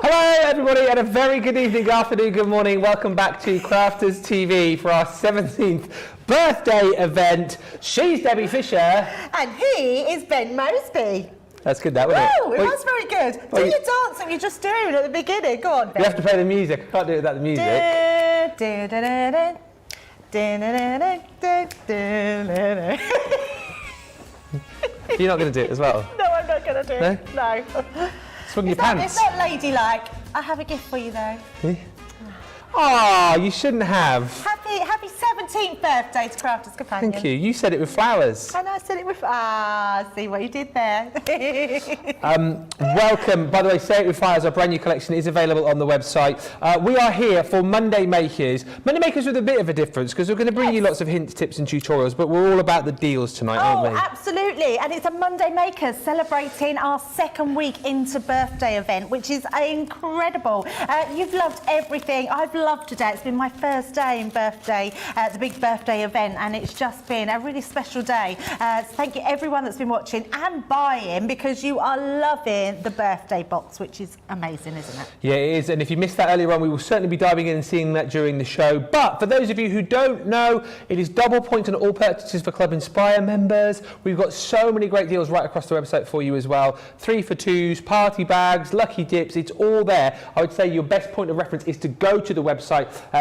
Hello everybody and a very good evening, afternoon, good morning. Welcome back to Crafters TV for our 17th birthday event. She's Debbie Fisher. And he is Ben Moseby. That's good, that, wasn't it? Oh, it was very good. Do your dance that you were just doing at the beginning. Go on, Ben. You have to play the music. I can't do it without the music. You're not going to do it as well? No, I'm not going to do it. No. Swing your pants. It's not ladylike. I have a gift for you, though. Oh, you shouldn't have. Happy 17th birthday to Crafters Companion. Thank you. You said it with flowers. And I said it with... see what you did there. Welcome. By the way, Say It With Flowers, our brand new collection, is available on the website. We are here for Monday Makers. Monday Makers with a bit of a difference because we're going to bring you lots of hints, tips and tutorials, but we're all about the deals tonight, aren't we? Oh, absolutely. And it's a Monday Makers celebrating our second week into birthday event, which is incredible. You've loved everything. I've loved today. It's been my first day in birthday, the big birthday event, and it's just been a really special day. So thank you everyone that's been watching and buying, because you are loving the birthday box, which is amazing, isn't it? Yeah, it is. And if you missed that earlier on, we will certainly be diving in and seeing that during the show. But for those of you who don't know, it is double point on all purchases for Club Inspire members. We've got so many great deals right across the website for you as well. 3 for 2s, party bags, lucky dips, it's all there. I would say your best point of reference is to go to the website.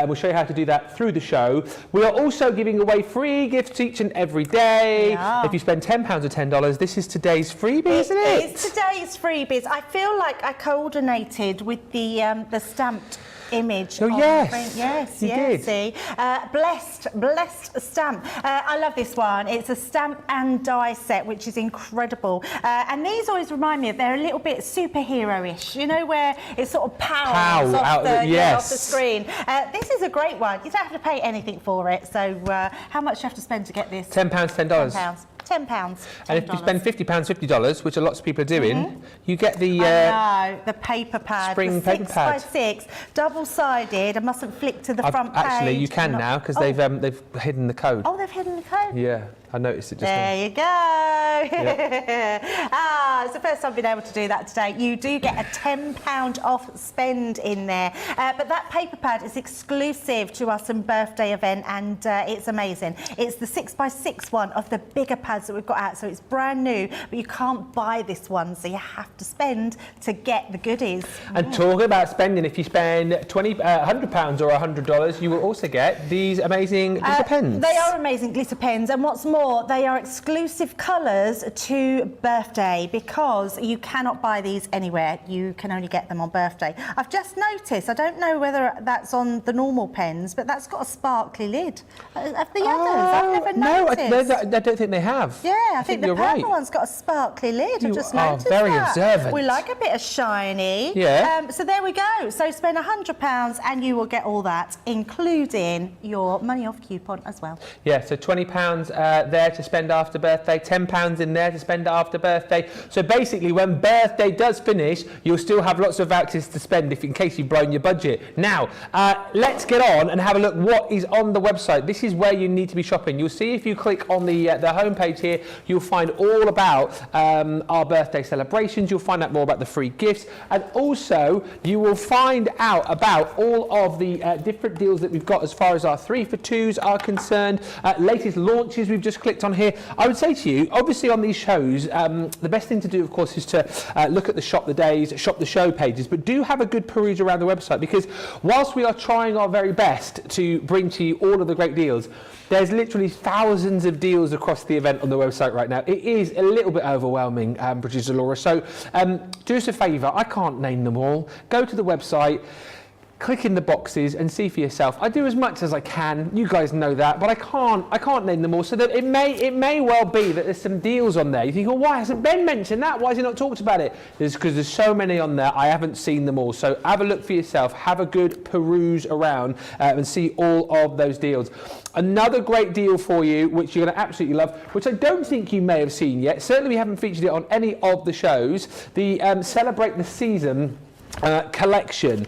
We'll show you how to do that through the show. We are also giving away free gifts each and every day. Yeah. If you spend £10 or $10, this is today's freebie, isn't it? It's today's freebies. I feel like I coordinated with the stamped image. Oh, yes. You did. See, blessed stamp. I love this one. It's a stamp and die set, which is incredible. And these always remind me of, they're a little bit superhero-ish, you know, where it sort of pows off the screen. This is a great one. You don't have to pay anything for it. So how much do you have to spend to get this? £10, $10. £10. £10. And if you spend £50, $50, which a lots of people are doing, you get the the paper pad, spring the paper pad, 6x6, double-sided. I mustn't flick to the front page. Actually, you can now, because they've hidden the code. Oh, they've hidden the code. Yeah, I noticed it just now. There you go. Yep. It's the first time I've been able to do that today. You do get a £10 off spend in there, but that paper pad is exclusive to our birthday event, and it's amazing. It's the 6x6 one of the bigger pads that we've got out, so it's brand new, but you can't buy this one, so you have to spend to get the goodies. And talking about spending, if you spend £100 or $100, you will also get these amazing glitter pens. They are amazing glitter pens, and what's more, they are exclusive colours to birthday, because you cannot buy these anywhere. You can only get them on birthday. I've just noticed, I don't know whether that's on the normal pens, but that's got a sparkly lid. Have the others? I've never noticed. No, I don't think they have. Yeah, I think the purple one's got a sparkly lid. I've just noticed very that. observant. We like a bit of shiny. Yeah. So there we go. So spend £100 and you will get all that, including your money off coupon as well. Yeah, so £20 there to spend after birthday, £10 in there to spend after birthday. So basically, when birthday does finish, you'll still have lots of vouchers to spend in case you've blown your budget. Now, let's get on and have a look what is on the website. This is where you need to be shopping. You'll see if you click on the homepage here, you'll find all about our birthday celebrations. You'll find out more about the free gifts, and also you will find out about all of the different deals that we've got as far as our 3 for 2s are concerned. Latest launches we've just clicked on here. I would say to you, obviously on these shows, the best thing to do, of course, is to look at the shop the days, shop the show pages, but do have a good peruse around the website, because whilst we are trying our very best to bring to you all of the great deals, there's literally thousands of deals across the event on the website right now. It is a little bit overwhelming, producer Laura. So do us a favour. I can't name them all. Go to the website, click in the boxes and see for yourself. I do as much as I can. You guys know that, but I can't name them all. So that it may well be that there's some deals on there. You think, oh, why hasn't Ben mentioned that? Why has he not talked about it? It's because there's so many on there. I haven't seen them all. So have a look for yourself. Have a good peruse around and see all of those deals. Another great deal for you, which you're going to absolutely love, which I don't think you may have seen yet. Certainly we haven't featured it on any of the shows. The Celebrate the Season collection.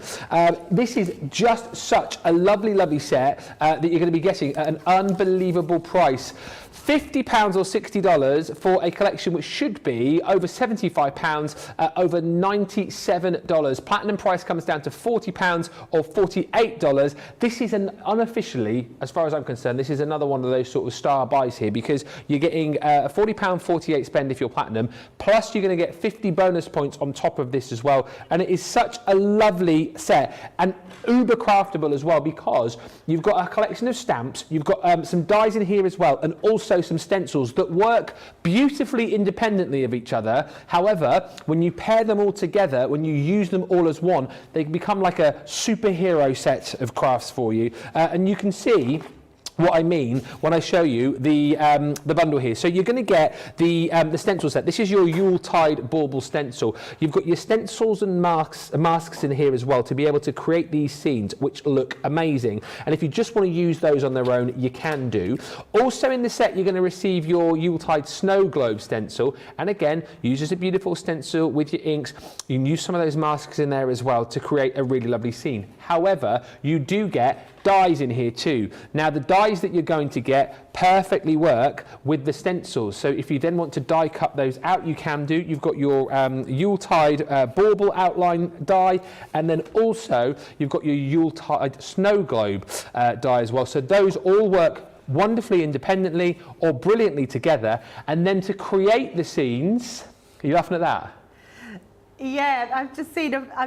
This is just such a lovely set that you're going to be getting at an unbelievable price. £50 or $60 for a collection which should be over £75, over $97. Platinum price comes down to £40 or $48. This is unofficially, as far as I'm concerned, this is another one of those sort of star buys here, because you're getting a £40, 48 spend if you're platinum, plus you're going to get 50 bonus points on top of this as well. And it is such a lovely set, and uber craftable as well, because you've got a collection of stamps, you've got some dies in here as well, and also some stencils that work beautifully independently of each other. However, when you pair them all together, when you use them all as one, they become like a superhero set of crafts for you. And you can see what I mean when I show you the bundle here. So you're going to get the stencil set. This is your Yuletide bauble stencil. You've got your stencils and masks in here as well to be able to create these scenes which look amazing. And if you just want to use those on their own, you can do. Also in the set, you're going to receive your Yuletide snow globe stencil. And again, use as a beautiful stencil with your inks. You can use some of those masks in there as well to create a really lovely scene. However, you do get dies in here too. Now the dies that you're going to get perfectly work with the stencils. So if you then want to die cut those out, you can do. You've got your Yuletide bauble outline die, and then also you've got your Yuletide snow globe die as well. So those all work wonderfully independently or brilliantly together. And then to create the scenes, are you laughing at that? Yeah, I've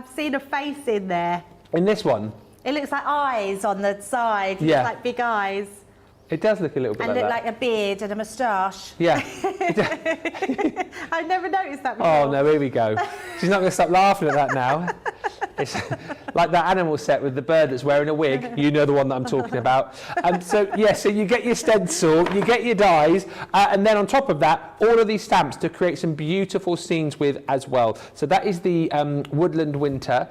seen a face in there. In this one? It looks like eyes on the side. It looks like big eyes. It does look a little bit and like that. And look like a beard and a moustache. Yeah. I've never noticed that before. Oh, no, here we go. She's not going to stop laughing at that now. It's like that animal set with the bird that's wearing a wig. You know the one that I'm talking about. So you get your stencil, you get your dies, and then on top of that, all of these stamps to create some beautiful scenes with as well. So that is the woodland winter.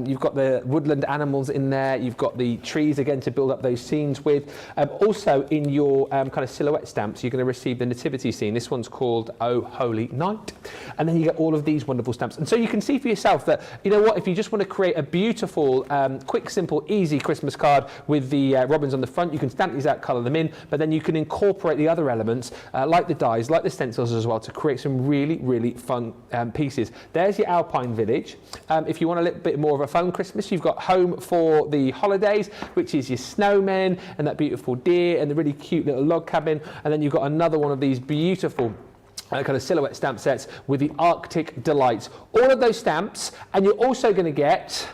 You've got the woodland animals in there. You've got the trees again to build up those scenes with. Also in your kind of silhouette stamps, you're going to receive the nativity scene. This one's called Oh Holy Night. And then you get all of these wonderful stamps. And so you can see for yourself that, you know what, if you just want to create a beautiful, quick, simple, easy Christmas card with the robins on the front, you can stamp these out, colour them in, but then you can incorporate the other elements, like the dies, like the stencils as well, to create some really, really fun pieces. There's your Alpine Village. If you want a little bit more of a fun Christmas, you've got Home for the Holidays, which is your snowmen and that beautiful deer and the really cute little log cabin. And then you've got another one of these beautiful kind of silhouette stamp sets with the Arctic Delights. All of those stamps, and you're also going to get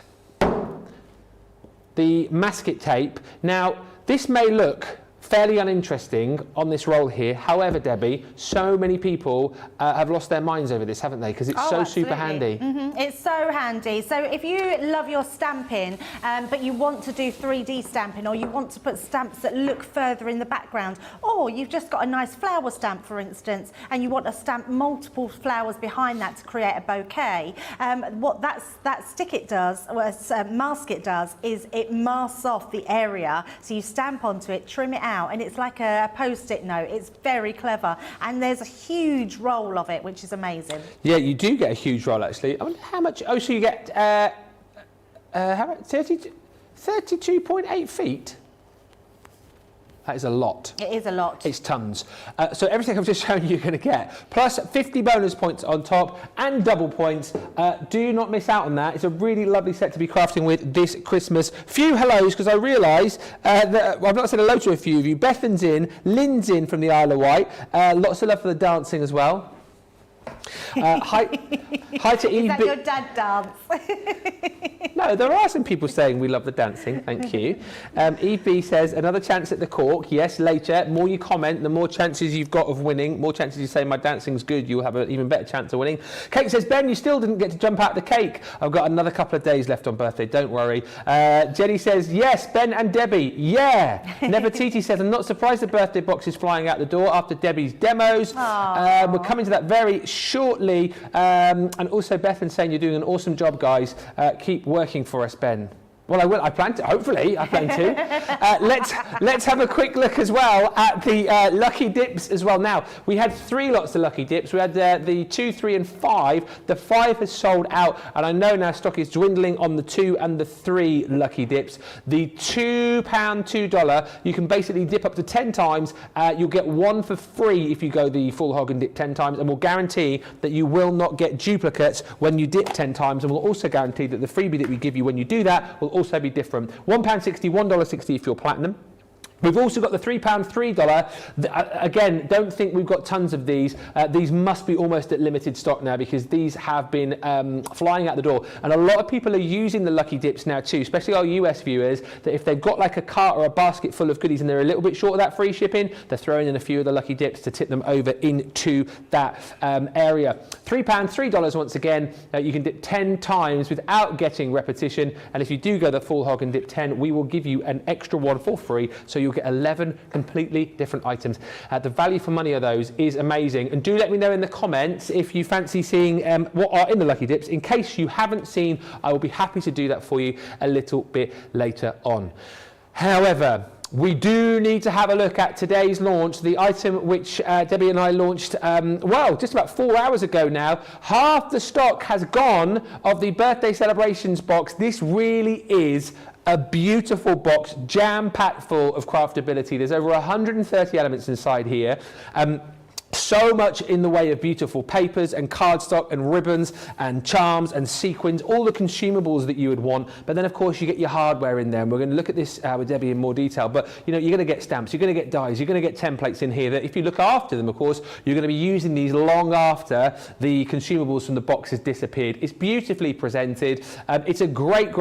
the masket tape. Now, this may look fairly uninteresting on this roll here. However, Debbie, so many people have lost their minds over this, haven't they? Because it's so super handy. It's so handy. So if you love your stamping, but you want to do 3D stamping, or you want to put stamps that look further in the background, or you've just got a nice flower stamp, for instance, and you want to stamp multiple flowers behind that to create a bouquet, what that stick it does, or mask it does, is it masks off the area. So you stamp onto it, trim it out, and it's like a post-it note. It's very clever, and there's a huge roll of it, which is amazing. Yeah, you do get a huge roll actually. I wonder how much. Oh, so you get how much? 32.8 feet. That is a lot. It is a lot. It's tons. So everything I've just shown you, you're going to get, plus 50 bonus points on top and double points. Do not miss out on that. It's a really lovely set to be crafting with this Christmas. Few hellos, because I realise that I've not said hello to a few of you. Bethan's in, Lynn's in from the Isle of Wight. Lots of love for the dancing as well. Hi to Eve. Is that your dad dance? No, there are some people saying we love the dancing. Thank you. Eve B says, another chance at the cork. Yes, later. More you comment, the more chances you've got of winning. More chances you say my dancing's good, you'll have an even better chance of winning. Kate says, Ben, you still didn't get to jump out the cake. I've got another couple of days left on birthday, don't worry. Jenny says, yes, Ben and Debbie, yeah. Nefertiti says, I'm not surprised the birthday box is flying out the door after Debbie's demos. We're coming to that very shortly. And also Bethan saying, you're doing an awesome job, guys. Keep working for us, Ben. Well, I will. I plan to. Hopefully, I plan to. Let's have a quick look as well at the Lucky Dips as well. Now, we had 3 lots of Lucky Dips. We had the 2, 3, and 5. The 5 has sold out, and I know now stock is dwindling on the 2 and the 3 Lucky Dips. The £2, $2, you can basically dip up to 10 times. You'll get 1 for free if you go the full hog and dip 10 times, and we'll guarantee that you will not get duplicates when you dip 10 times, and we'll also guarantee that the freebie that we give you when you do that will also be different. £1.60, $1.60 if you're platinum. We've also got the £3, $3. Again, don't think we've got tons of these. These must be almost at limited stock now because these have been flying out the door. And a lot of people are using the Lucky Dips now too, especially our US viewers, that if they've got like a cart or a basket full of goodies and they're a little bit short of that free shipping, they're throwing in a few of the Lucky Dips to tip them over into that area. £3, $3 once again. You can dip 10 times without getting repetition. And if you do go the full hog and dip 10, we will give you an extra one for free. So you'll get 11 completely different items. The value for money of those is amazing. And do let me know in the comments if you fancy seeing what are in the Lucky Dips. In case you haven't seen, I will be happy to do that for you a little bit later on. However, we do need to have a look at today's launch, the item which Debbie and I launched, well, just about 4 hours ago now. Half the stock has gone of the birthday celebrations box. This really is a beautiful box, jam-packed full of craftability. There's over 130 elements inside here. So much in the way of beautiful papers and cardstock and ribbons and charms and sequins, all the consumables that you would want. But then, of course, you get your hardware in there. And we're going to look at this with Debbie in more detail. But, you know, you're going to get stamps, you're going to get dies, you're going to get templates in here that if you look after them, of course, you're going to be using these long after the consumables from the box has disappeared. It's beautifully presented. It's a great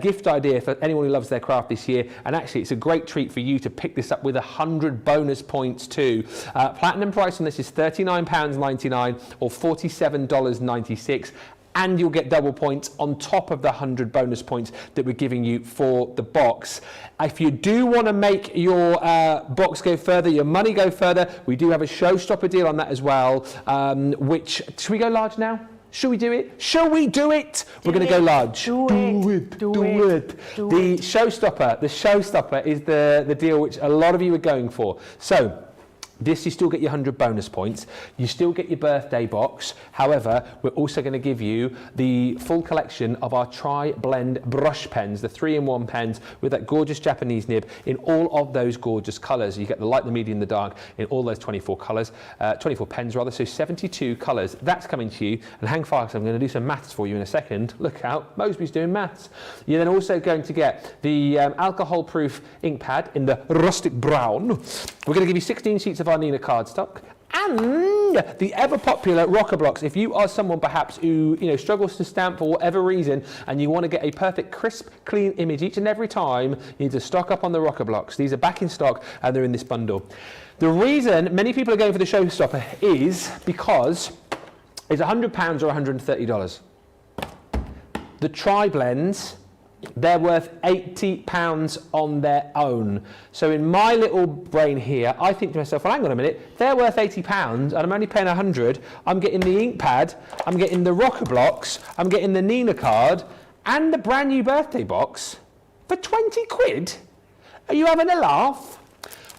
gift idea for anyone who loves their craft this year. And actually, it's a great treat for you to pick this up with 100 bonus points too. Platinum price on this is £39.99 or $47.96, and you'll get double points on top of the 100 bonus points that we're giving you for the box. If you do want to make your box go further, your money go further, we do have a showstopper deal on that as well, which, should we go large now? Should we do it? Shall we do it? We're going to go large. Do it. The showstopper is the deal which a lot of you are going for. So, this, you still get your 100 bonus points. You still get your birthday box. However, we're also going to give you the full collection of our tri-blend brush pens, the 3-in-1 pens with that gorgeous Japanese nib in all of those gorgeous colours. You get the light, the medium, the dark in all those 24 colours, 24 pens rather, so 72 colours. That's coming to you. And hang fire, because I'm going to do some maths for you in a second. Look out, Moseby's doing maths. You're then also going to get the alcohol-proof ink pad in the rustic brown. We're going to give you 16 sheets of our Nina cardstock and the ever popular rocker blocks. If you are someone perhaps who struggles to stamp for whatever reason and you want to get a perfect crisp clean image each and every time, you need to stock up on the rocker blocks. These are back in stock and they're in this bundle. The reason many people are going for the showstopper is because it's £100 or $130. The tri-blends, they're worth £80 on their own. So in my little brain here, I think to myself, well, hang on a minute, they're worth £80 and I'm only paying 100. I'm getting the ink pad, I'm getting the rocker blocks, I'm getting the Nina card and the brand new birthday box for 20 quid. Are you having a laugh?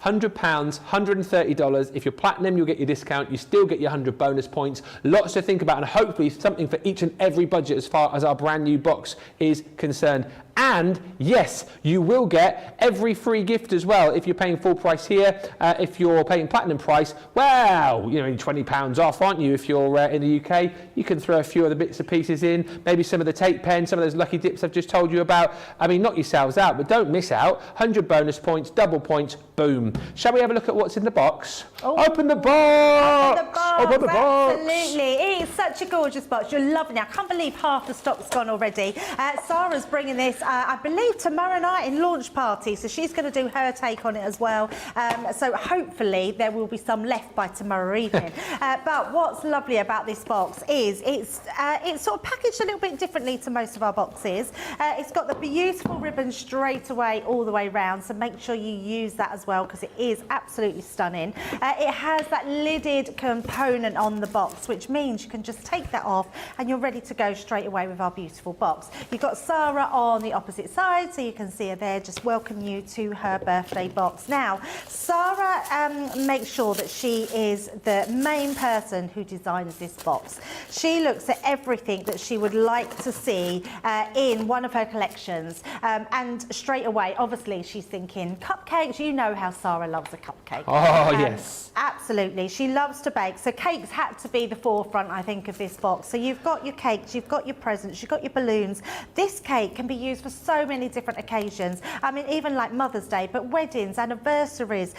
£100, $130. If you're platinum, you'll get your discount. You still get your 100 bonus points. Lots to think about and hopefully something for each and every budget as far as our brand new box is concerned. And yes, you will get every free gift as well if you're paying full price here. If you're paying platinum price, well, you're £20 off, aren't you? If you're in the UK, you can throw a few other bits and pieces in, maybe some of the tape pens, some of those Lucky Dips I've just told you about. I mean, knock yourselves out, but don't miss out. 100 bonus points, double points, boom. Shall we have a look at what's in the box? Oh. Open the box! Open the box! Absolutely. It is such a gorgeous box. You're loving it. I can't believe half the stock's gone already. Sarah's bringing this, I believe, tomorrow night in launch party, so she's going to do her take on it as well. So hopefully there will be some left by tomorrow evening. But what's lovely about this box is it's sort of packaged a little bit differently to most of our boxes. It's got the beautiful ribbon straight away all the way round, so make sure you use that as well because it is absolutely stunning. It has that lidded component on the box, which means you can just just take that off and you're ready to go straight away with our beautiful box. You've got Sarah on the opposite side, so you can see her there, just welcome you to her birthday box. Now, Sarah makes sure that she is the main person who designs this box. She looks at everything that she would like to see in one of her collections, and straight away, obviously, she's thinking cupcakes. You know how Sarah loves a cupcake. Oh, yes. Absolutely. She loves to bake. So cakes had to be the forefront, I think, of this box. So you've got your cakes, you've got your presents, you've got your balloons. This cake can be used for so many different occasions. I mean, even like Mother's Day, but weddings, anniversaries,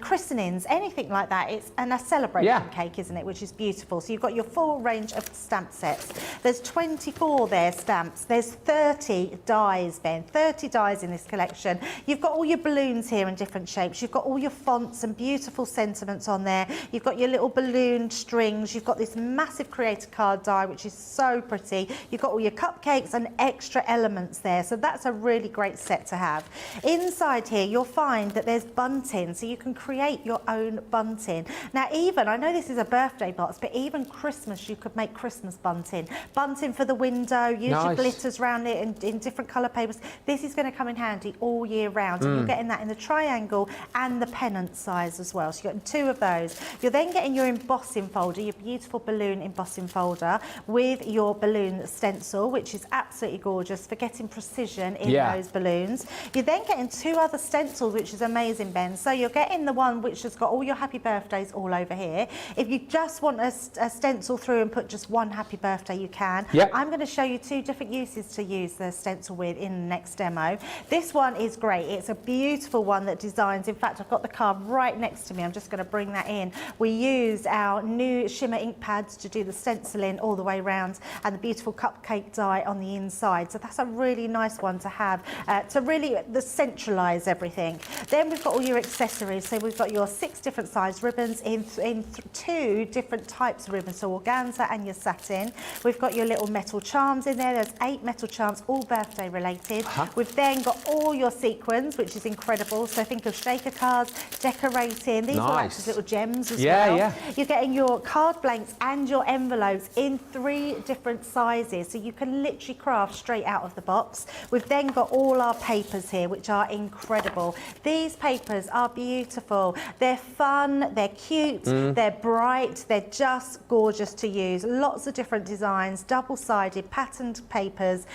christenings, anything like that. It's a celebration cake, isn't it? Which is beautiful. So you've got your full range of stamp sets. There's 24 there stamps. There's 30 dies, Ben. 30 dies in this collection. You've got all your balloons here in different shapes. You've got all your fonts and beautiful sentiments on there. You've got your little balloon strings. You've got this massive creator card die, which is so pretty. You've got all your cupcakes and extra elements there. So that's a really great set to have. Inside here, you'll find that there's bunting, so you can create your own bunting. Now, even, I know this is a birthday box, but even Christmas, you could make Christmas bunting. Bunting for the window, use your glitters around it in different colour papers. This is going to come in handy all year round. And you're getting that in the triangle and the pennant size as well. So you're getting 2 of those. You're then getting your embossing folder, your beautiful balloon embossing folder with your balloon stencil, which is absolutely gorgeous for getting precision in those balloons. You're then getting 2 other stencils, which is amazing, Ben. So you're getting the one which has got all your happy birthdays all over here. If you just want a stencil through and put just one happy birthday, you can. I'm going to show you 2 different uses to use the stencil with in the next demo. This one is great. It's a beautiful one that designs, in fact, I've got the card right next to me. I'm just going to bring that in. We used our new shimmer ink pads to do the stenciling all the way around and the beautiful cupcake die on the inside. So that's a really nice one to have to really centralise everything. Then we've got all your accessories. So we've got your 6 different size ribbons in 2 different types of ribbons, so organza and your satin. We've got your little metal charms in there. There's 8 metal charms, all birthday related. We've then got all your sequins, which is incredible. So think of shaker cards, decorating. These are actually little gems as well. You're getting your card blanks and your envelopes in 3 different sizes, so you can literally craft straight out of the box. We've then got all our papers here, which are incredible. These papers are beautiful. They're fun, they're cute, they're bright, they're just gorgeous to use. Lots of different designs, double-sided patterned papers,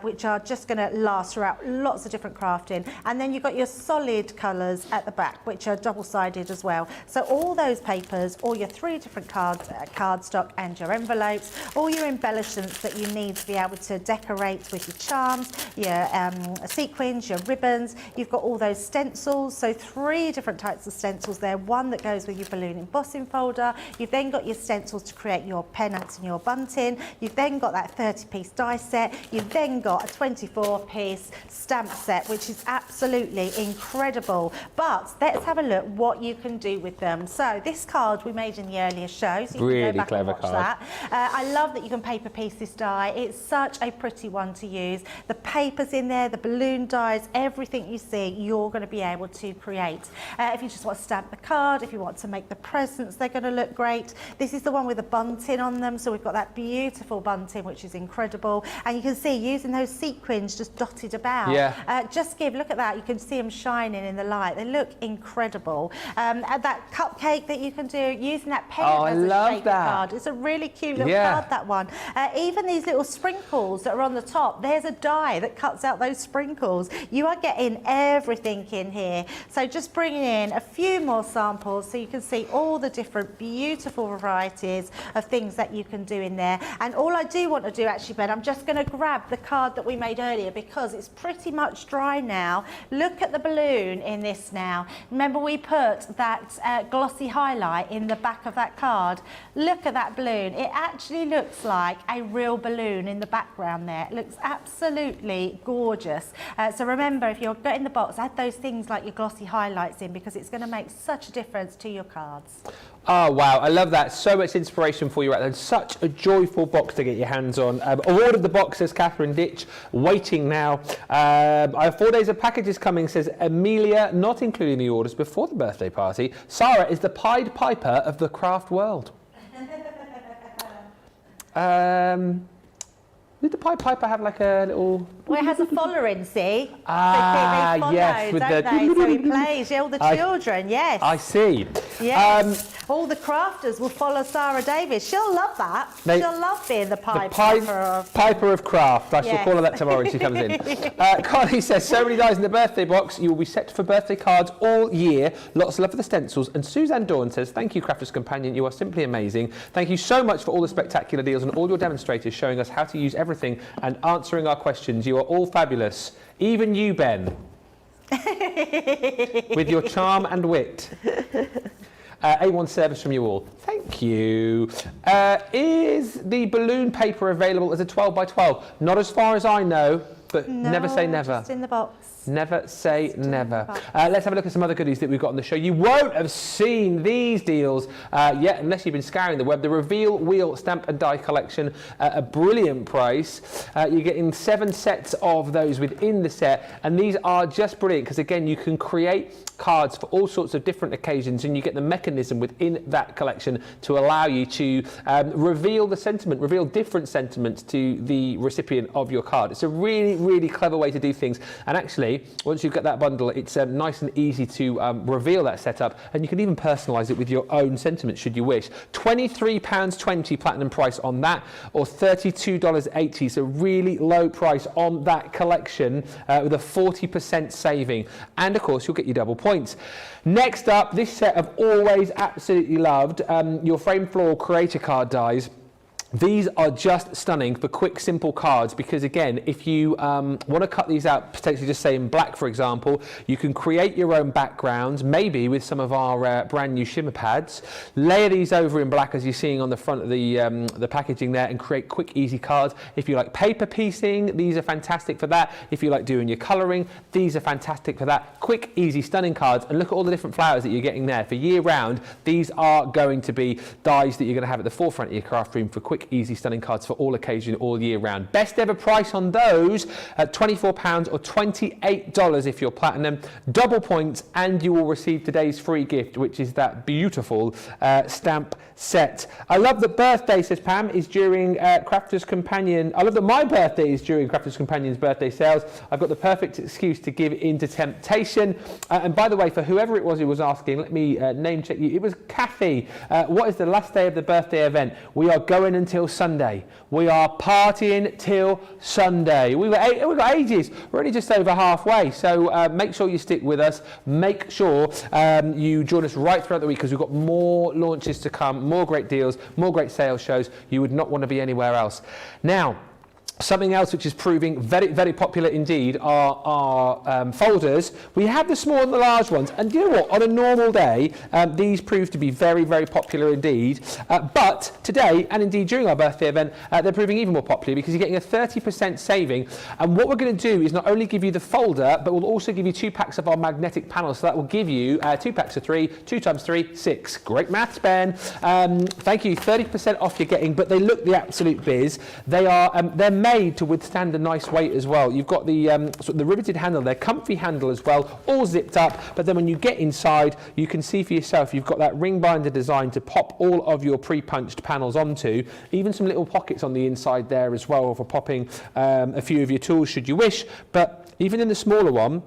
which are just going to last throughout lots of different crafting. And then you've got your solid colours at the back, which are double-sided as well. So all those papers, all your 3 different cardstock and your envelopes, all your embellishments that you need to be able to decorate with your charms, your sequins, your ribbons. You've got all those stencils, so 3 different types of stencils there. One that goes with your balloon embossing folder. You've then got your stencils to create your pennants and your bunting. You've then got that 30-piece die set. You've then got a 24-piece stamp set, which is absolutely incredible. But let's have a look what you can do with them. So this card we made in the earlier show, so you can go back and watch that. I love that you can paper piece this die. It's such a pretty one to use. The papers in there, the balloon dies, everything you see, you're going to be able to create. If you just want to stamp the card, if you want to make the presents, they're going to look great. This is the one with the bunting on them, so we've got that beautiful bunting, which is incredible. And you can see using those sequins just dotted about. Look at that, you can see them shining in the light. They look incredible. And that cupcake that you can do using that pen as a shape card. It's a really cute little card, that one. Even these little sprinkles that are on the top, there's a die that cuts out those sprinkles. You are getting everything in here. So just bringing in a few more samples so you can see all the different beautiful varieties of things that you can do in there. And all I do want to do actually, Ben, I'm just going to grab the card that we made earlier because it's pretty much dry now. Look at the balloon in this now. Remember we put that glossy highlight in the back of that card. Look at that balloon. It actually looks like a real balloon in the background there. It looks absolutely gorgeous. So remember, if you're getting the box, add those things like your glossy highlights in because it's going to make such a difference to your cards. Oh, wow. I love that. So much inspiration for you out there. Such a joyful box to get your hands on. Awarded the box, says Catherine Ditch. Waiting now. I have 4 days of packages coming, says Amelia, not including the orders before the birthday party. Sarah is the Pied Piper of the craft world. Did the Pied Piper have like a little... Well, it has a following, see? Ah, they follow, yes, with don't the... they? So he plays, all the children, yes. I see. Yes. All the crafters will follow Sarah Davis. She'll love that. She'll love being the Pied Piper. Piper of Craft. I shall Yes. call her that tomorrow when she comes in. Connie says, so many dies in the birthday box. You will be set for birthday cards all year. Lots of love for the stencils. And Suzanne Dawn says, thank you, Crafters Companion. You are simply amazing. Thank you so much for all the spectacular deals and all your demonstrators showing us how to use everything and answering our questions. You are all fabulous. Even you, Ben. With your charm and wit. A1 service from you all. Thank you. Is the balloon paper available as a 12 by 12? Not as far as I know, but No, never say never. Just in the box. Never say never. Let's have a look at some other goodies that we've got on the show. You won't have seen these deals yet unless you've been scouring the web. The Reveal Wheel Stamp and Die Collection at a brilliant price. You're getting 7 sets of those within the set, and these are just brilliant because, again, you can create cards for all sorts of different occasions, and you get the mechanism within that collection to allow you to reveal the sentiment, reveal different sentiments to the recipient of your card. It's a really, really clever way to do things, and actually, once you've got that bundle, it's nice and easy to reveal that setup, and you can even personalise it with your own sentiments should you wish. £23.20 platinum price on that, or $32.80, so really low price on that collection with a 40% saving, and of course you'll get your double points. Next up, this set I've always absolutely loved, your Frame Floor Creator Card dies. These are just stunning for quick, simple cards because, again, if you want to cut these out, potentially just say in black, for example, you can create your own backgrounds, maybe with some of our brand new shimmer pads, layer these over in black as you're seeing on the front of the packaging there, and create quick, easy cards. If you like paper piecing, these are fantastic for that. If you like doing your colouring, these are fantastic for that. Quick, easy, stunning cards, and look at all the different flowers that you're getting there. For year round, these are going to be dies that you're going to have at the forefront of your craft room for quick, easy, stunning cards for all occasions, all year round. Best ever price on those at £24 or $28 if you're platinum. Double points, and you will receive today's free gift, which is that beautiful stamp set. I love that birthday, says Pam, is during Crafters Companion. I love that my birthday is during Crafters Companion's birthday sales. I've got the perfect excuse to give in to temptation. And by the way, for whoever it was who was asking, let me name check you. It was Kathy. What is the last day of the birthday event? We are going until Sunday. We are partying till Sunday. We've got ages. We're only just over halfway. So make sure you stick with us. Make sure you join us right throughout the week because we've got more launches to come, more great deals, more great sales shows. You would not want to be anywhere else. Now, something else which is proving very, very popular indeed are our folders. We have the small and the large ones, and you know what? On a normal day, these prove to be very, very popular indeed. But today, and indeed during our birthday event, they're proving even more popular because you're getting a 30% saving. And what we're going to do is not only give you the folder, but we'll also give you 2 packs of our magnetic panels. So that will give you 2 packs of 3, 2 times 3, 6. Great maths, Ben. Thank you. 30% off you're getting, but they look the absolute biz. They're made to withstand a nice weight as well. You've got the sort of the riveted handle there, comfy handle as well, all zipped up, but then when you get inside you can see for yourself you've got that ring binder design to pop all of your pre-punched panels onto, even some little pockets on the inside there as well for popping a few of your tools should you wish. But even in the smaller one,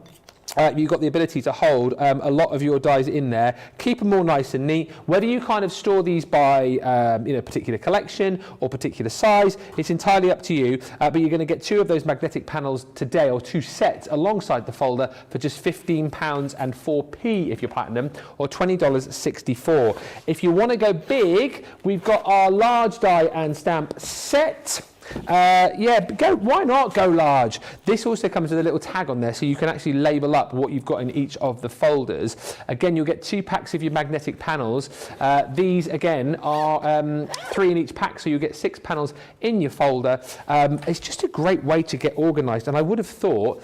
you've got the ability to hold a lot of your dies in there, keep them all nice and neat. Whether you kind of store these by particular collection or particular size, it's entirely up to you, but you're going to get 2 of those magnetic panels today, or 2 sets alongside the folder for just £15 and 4p if you're platinum, or $20.64. If you want to go big, we've got our large die and stamp set. Why not go large? This also comes with a little tag on there so you can actually label up what you've got in each of the folders. Again, you'll get 2 packs of your magnetic panels. These again are 3 in each pack, so you get 6 panels in your folder. It's just a great way to get organised, and I would have thought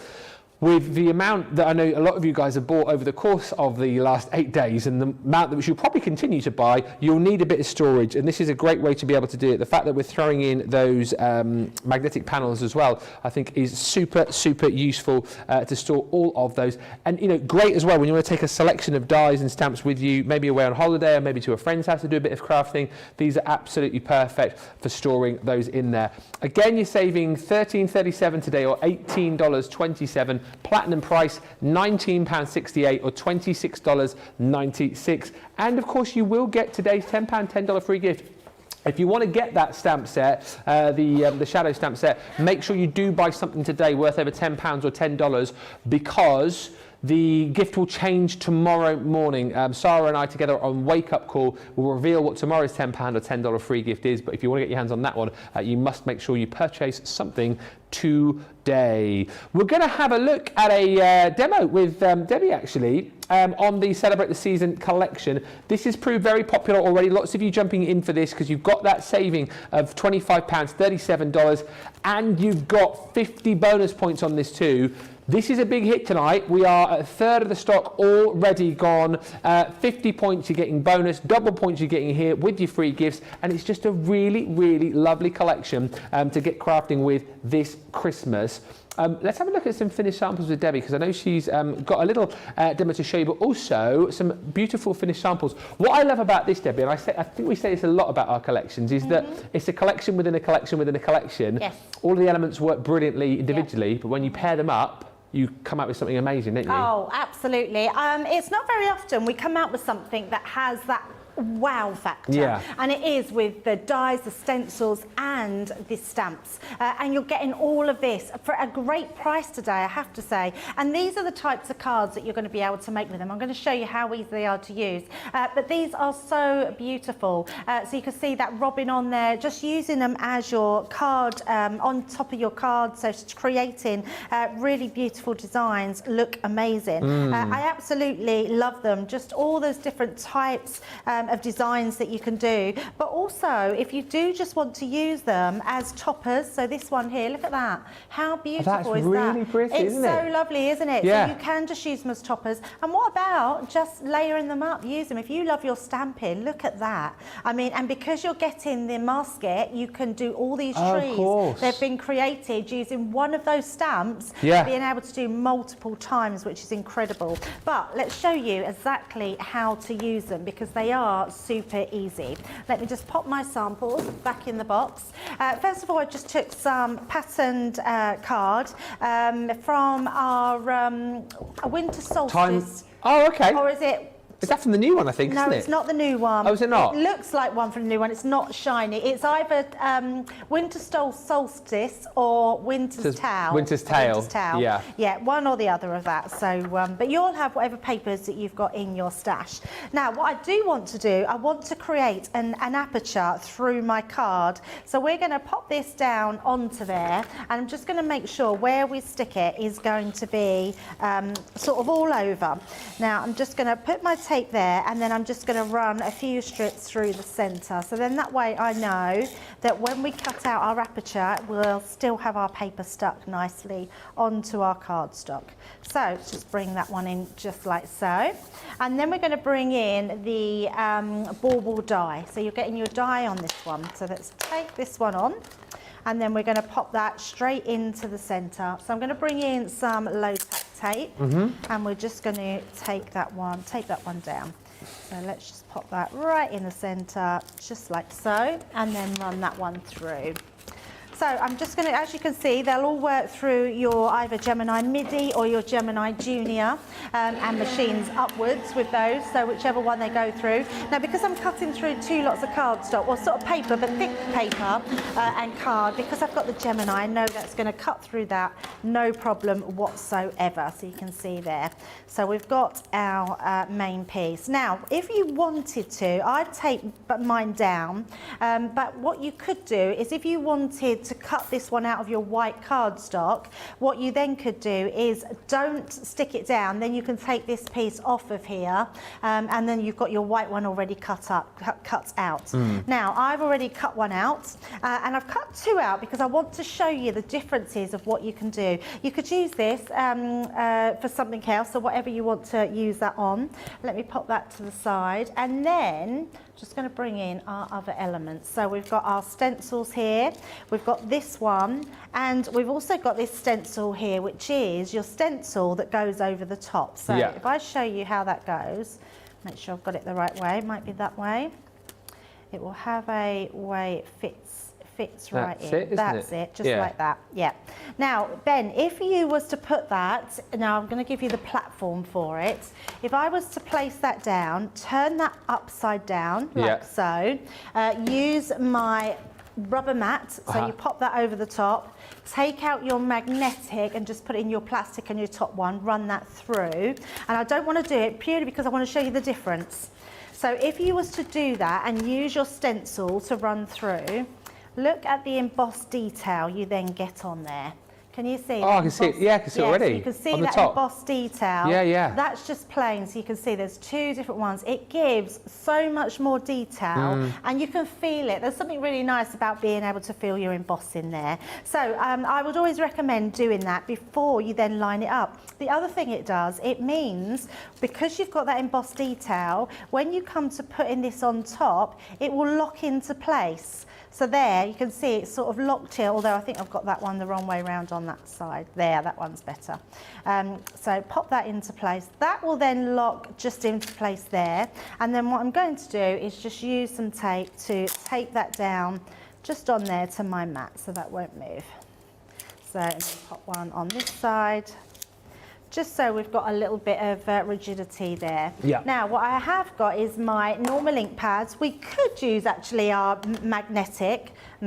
with the amount that I know a lot of you guys have bought over the course of the last 8 days and the amount that we should probably continue to buy, you'll need a bit of storage, and this is a great way to be able to do it. The fact that we're throwing in those magnetic panels as well, I think is super useful to store all of those. And you know, great as well when you want to take a selection of dies and stamps with you, maybe away on holiday or maybe to a friend's house to do a bit of crafting. These are absolutely perfect for storing those in there. Again, you're saving $13.37 today, or $18.27. Platinum price £19.68 or $26.96. And of course you will get today's £10 $10 free gift. If you want to get that stamp set, the shadow stamp set, make sure you do buy something today worth over £10 or $10, because the gift will change tomorrow morning. Sarah and I together on Wake Up Call will reveal what tomorrow's £10 or $10 free gift is, but if you want to get your hands on that one, you must make sure you purchase something today. We're going to have a look at a demo with Debbie actually on the Celebrate the Season collection. This has proved very popular already. Lots of you jumping in for this because you've got that saving of £25, $37, and you've got 50 bonus points on this too. This is a big hit tonight. We are at a third of the stock already gone. 50 points you're getting bonus, double points you're getting here with your free gifts, and it's just a really lovely collection to get crafting with this Christmas. Let's have a look at some finished samples with Debbie, because I know she's got a little demo to show you, but also some beautiful finished samples. What I love about this, Debbie, and I think we say this a lot about our collections, is that it's a collection within a collection within a collection. Yes. All of the elements work brilliantly individually, but when you pair them up, you come out with something amazing, don't you? Oh, absolutely. It's not very often we come out with something that has that wow factor. Yeah. And it is with the dies, the stencils and the stamps. And you're getting all of this for a great price today, I have to say. And these are the types of cards that you're going to be able to make with them. I'm going to show you how easy they are to use. But these are so beautiful. So you can see that robin on there, just using them as your card on top of your card. So creating really beautiful designs, look amazing. I absolutely love them. Just all those different types of designs that you can do, but also if you do just want to use them as toppers, so this one here, look at that, how beautiful is that? That's really pretty, isn't it? It's so lovely, isn't it? Yeah. So you can just use them as toppers. And what about just layering them up, use them? If you love your stamping, look at that. I mean, and because you're getting the basket, you can do all these trees. Of course. They've been created using one of those stamps, Yeah. being able to do multiple times, which is incredible. But let's show you exactly how to use them, because they are super easy. Let me just pop my samples back in the box. First of all, I just took some patterned card from our winter solstice. Oh, okay. Or is it? Is that from the new one, I think, No, isn't it? it's not the new one. Oh, is it not? It looks like one from the new one. It's not shiny. It's either winter solstice or winter's tale. Winter's tale. Winter's tale. Yeah. Yeah, one or the other of that. So, but you'll have whatever papers that you've got in your stash. Now, what I do want to do, I want to create an aperture through my card. So we're going to pop this down onto there, and I'm just going to make sure where we stick it is going to be sort of all over. Now, I'm just going to put my tape there, and then I'm just going to run a few strips through the centre. So then that way I know that when we cut out our aperture, we'll still have our paper stuck nicely onto our cardstock. So let's just bring that one in just like so. And then we're going to bring in the bauble die. So you're getting your die on this one. So let's take this one on, and then we're going to pop that straight into the centre. So I'm going to bring in some low tack tape, and we're just going to take that one down. So let's just pop that right in the centre, just like so, and then run that one through. So I'm just going to, as you can see, they'll all work through your either Gemini Midi or your Gemini Junior, and machines upwards with those, so whichever one they go through. Now, because I'm cutting through two lots of cardstock, well, sort of paper, but thick paper and card, because I've got the Gemini, I know that's going to cut through that, no problem whatsoever, so you can see there. So we've got our main piece. Now, if you wanted to, I'd take mine down, but what you could do is if you wanted to cut this one out of your white cardstock, what you then could do is don't stick it down, then you can take this piece off of here, and then you've got your white one already cut out. Now, I've already cut one out, and I've cut two out because I want to show you the differences of what you can do. You could use this for something else, or whatever you want to use that on. Let me pop that to the side, and then just going to bring in our other elements. So we've got our stencils here, we've got this one, and we've also got this stencil here, which is your stencil that goes over the top. So if I show you how that goes, make sure I've got it the right way, it might be that way. It will have a way it fits right in. That's it, just like that. Yeah. Now, Ben, if you was to put that, now I'm going to give you the platform for it. If I was to place that down, turn that upside down, like so, use my rubber mat, so you pop that over the top, take out your magnetic and just put it in your plastic and your top one, run that through. And I don't want to do it purely because I want to show you the difference. So if you was to do that and use your stencil to run through, look at the embossed detail you then get on there. Can you see? Oh, I can see it. Yeah, I can see it already. So you can see on that the top. embossed detail. Yeah. That's just plain, so you can see there's two different ones. It gives so much more detail, and you can feel it. There's something really nice about being able to feel your embossing there. So I would always recommend doing that before you then line it up. The other thing it does, it means because you've got that embossed detail, when you come to putting this on top, it will lock into place. So there, you can see it's sort of locked here, although I think I've got that one the wrong way around on that side. There, that one's better. So pop that into place. That will then lock just into place there. And then what I'm going to do is just use some tape to tape that down just on there to my mat, so that won't move. So I'm going to pop one on this side, just so we've got a little bit of rigidity there. Now, what I have got is my normal ink pads. We could use actually our magnetic. We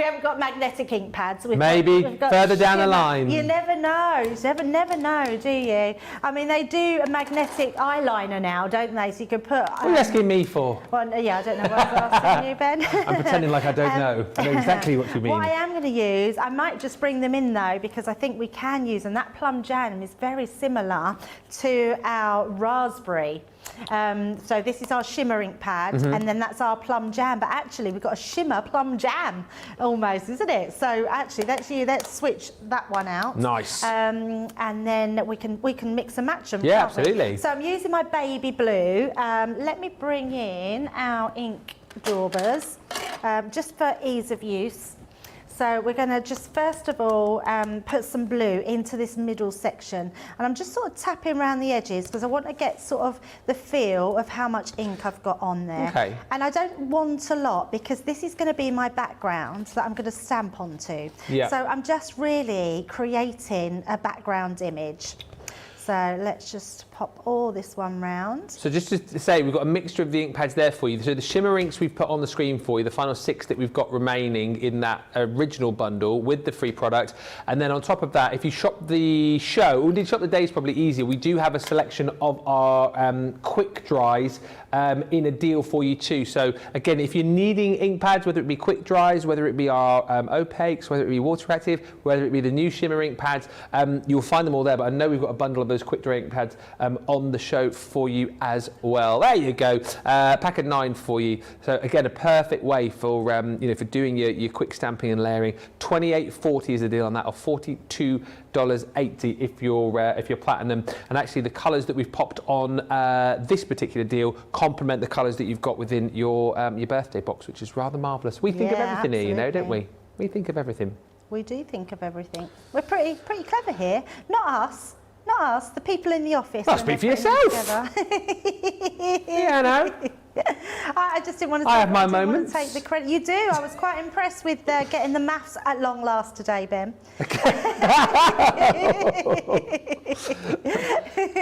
haven't got magnetic ink pads. We've got further down shimmer. the line. You never know. You never know, do you? I mean, they do a magnetic eyeliner now, don't they? So you can put... What are you asking me for? Well, yeah, I don't know what I was asking you, Ben. I'm pretending like I don't know. I know exactly what you mean. What I am going to use, I might just bring them in though, because I think we can use, and that plum jam is very similar to our raspberry. So this is our shimmer ink pad, and then that's our plum jam, but actually we've got a shimmer plum jam almost, isn't it? So actually let's switch that one out. Nice. And then we can mix and match them. Yeah, absolutely. So I'm using my baby blue. Let me bring in our ink daubers, just for ease of use. So we're going to just first of all put some blue into this middle section, and I'm just sort of tapping around the edges because I want to get sort of the feel of how much ink I've got on there. Okay. And I don't want a lot because this is going to be my background that I'm going to stamp onto. Yeah. So I'm just really creating a background image. So let's just pop all this one round. So just to say, we've got a mixture of the ink pads there for you. So the shimmer inks we've put on the screen for you, the final 6 that we've got remaining in that original bundle with the free product. And then on top of that, if you shop the show, or did shop the day is probably easier, we do have a selection of our quick dries in a deal for you too. So again, if you're needing ink pads, whether it be quick dries, whether it be our opaques, whether it be water active, whether it be the new shimmer ink pads, you'll find them all there. But I know we've got a bundle of those quick dry ink pads on the show for you as well. There you go, pack of 9 for you. So again, a perfect way for for doing your quick stamping and layering. $28.40 is the deal on that, or $42.80 if you're platinum. And actually, the colours that we've popped on this particular deal complement the colours that you've got within your birthday box, which is rather marvellous. We think of everything here, don't we? We think of everything. We do think of everything. We're pretty clever here. Not us, the people in the office. Well, speak for yourself. Yeah, I know. I just didn't want to. I have my moments. Take the credit. You do. I was quite impressed with getting the maths at long last today, Ben.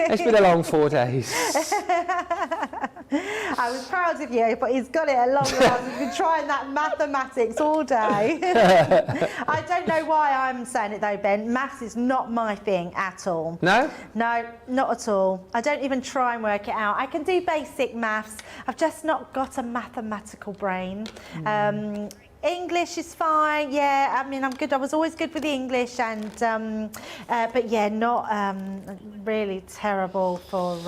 It's been a long 4 days. I was proud of you, but he's got it at long last. He's been trying that mathematics all day. I don't know why I'm saying it though, Ben. Maths is not my thing at all. No? No, not at all. I don't even try and work it out. I can do basic maths. I've just not got a mathematical brain. English is fine, yeah. I mean, I'm good. I was always good with the English, and but yeah, not really terrible for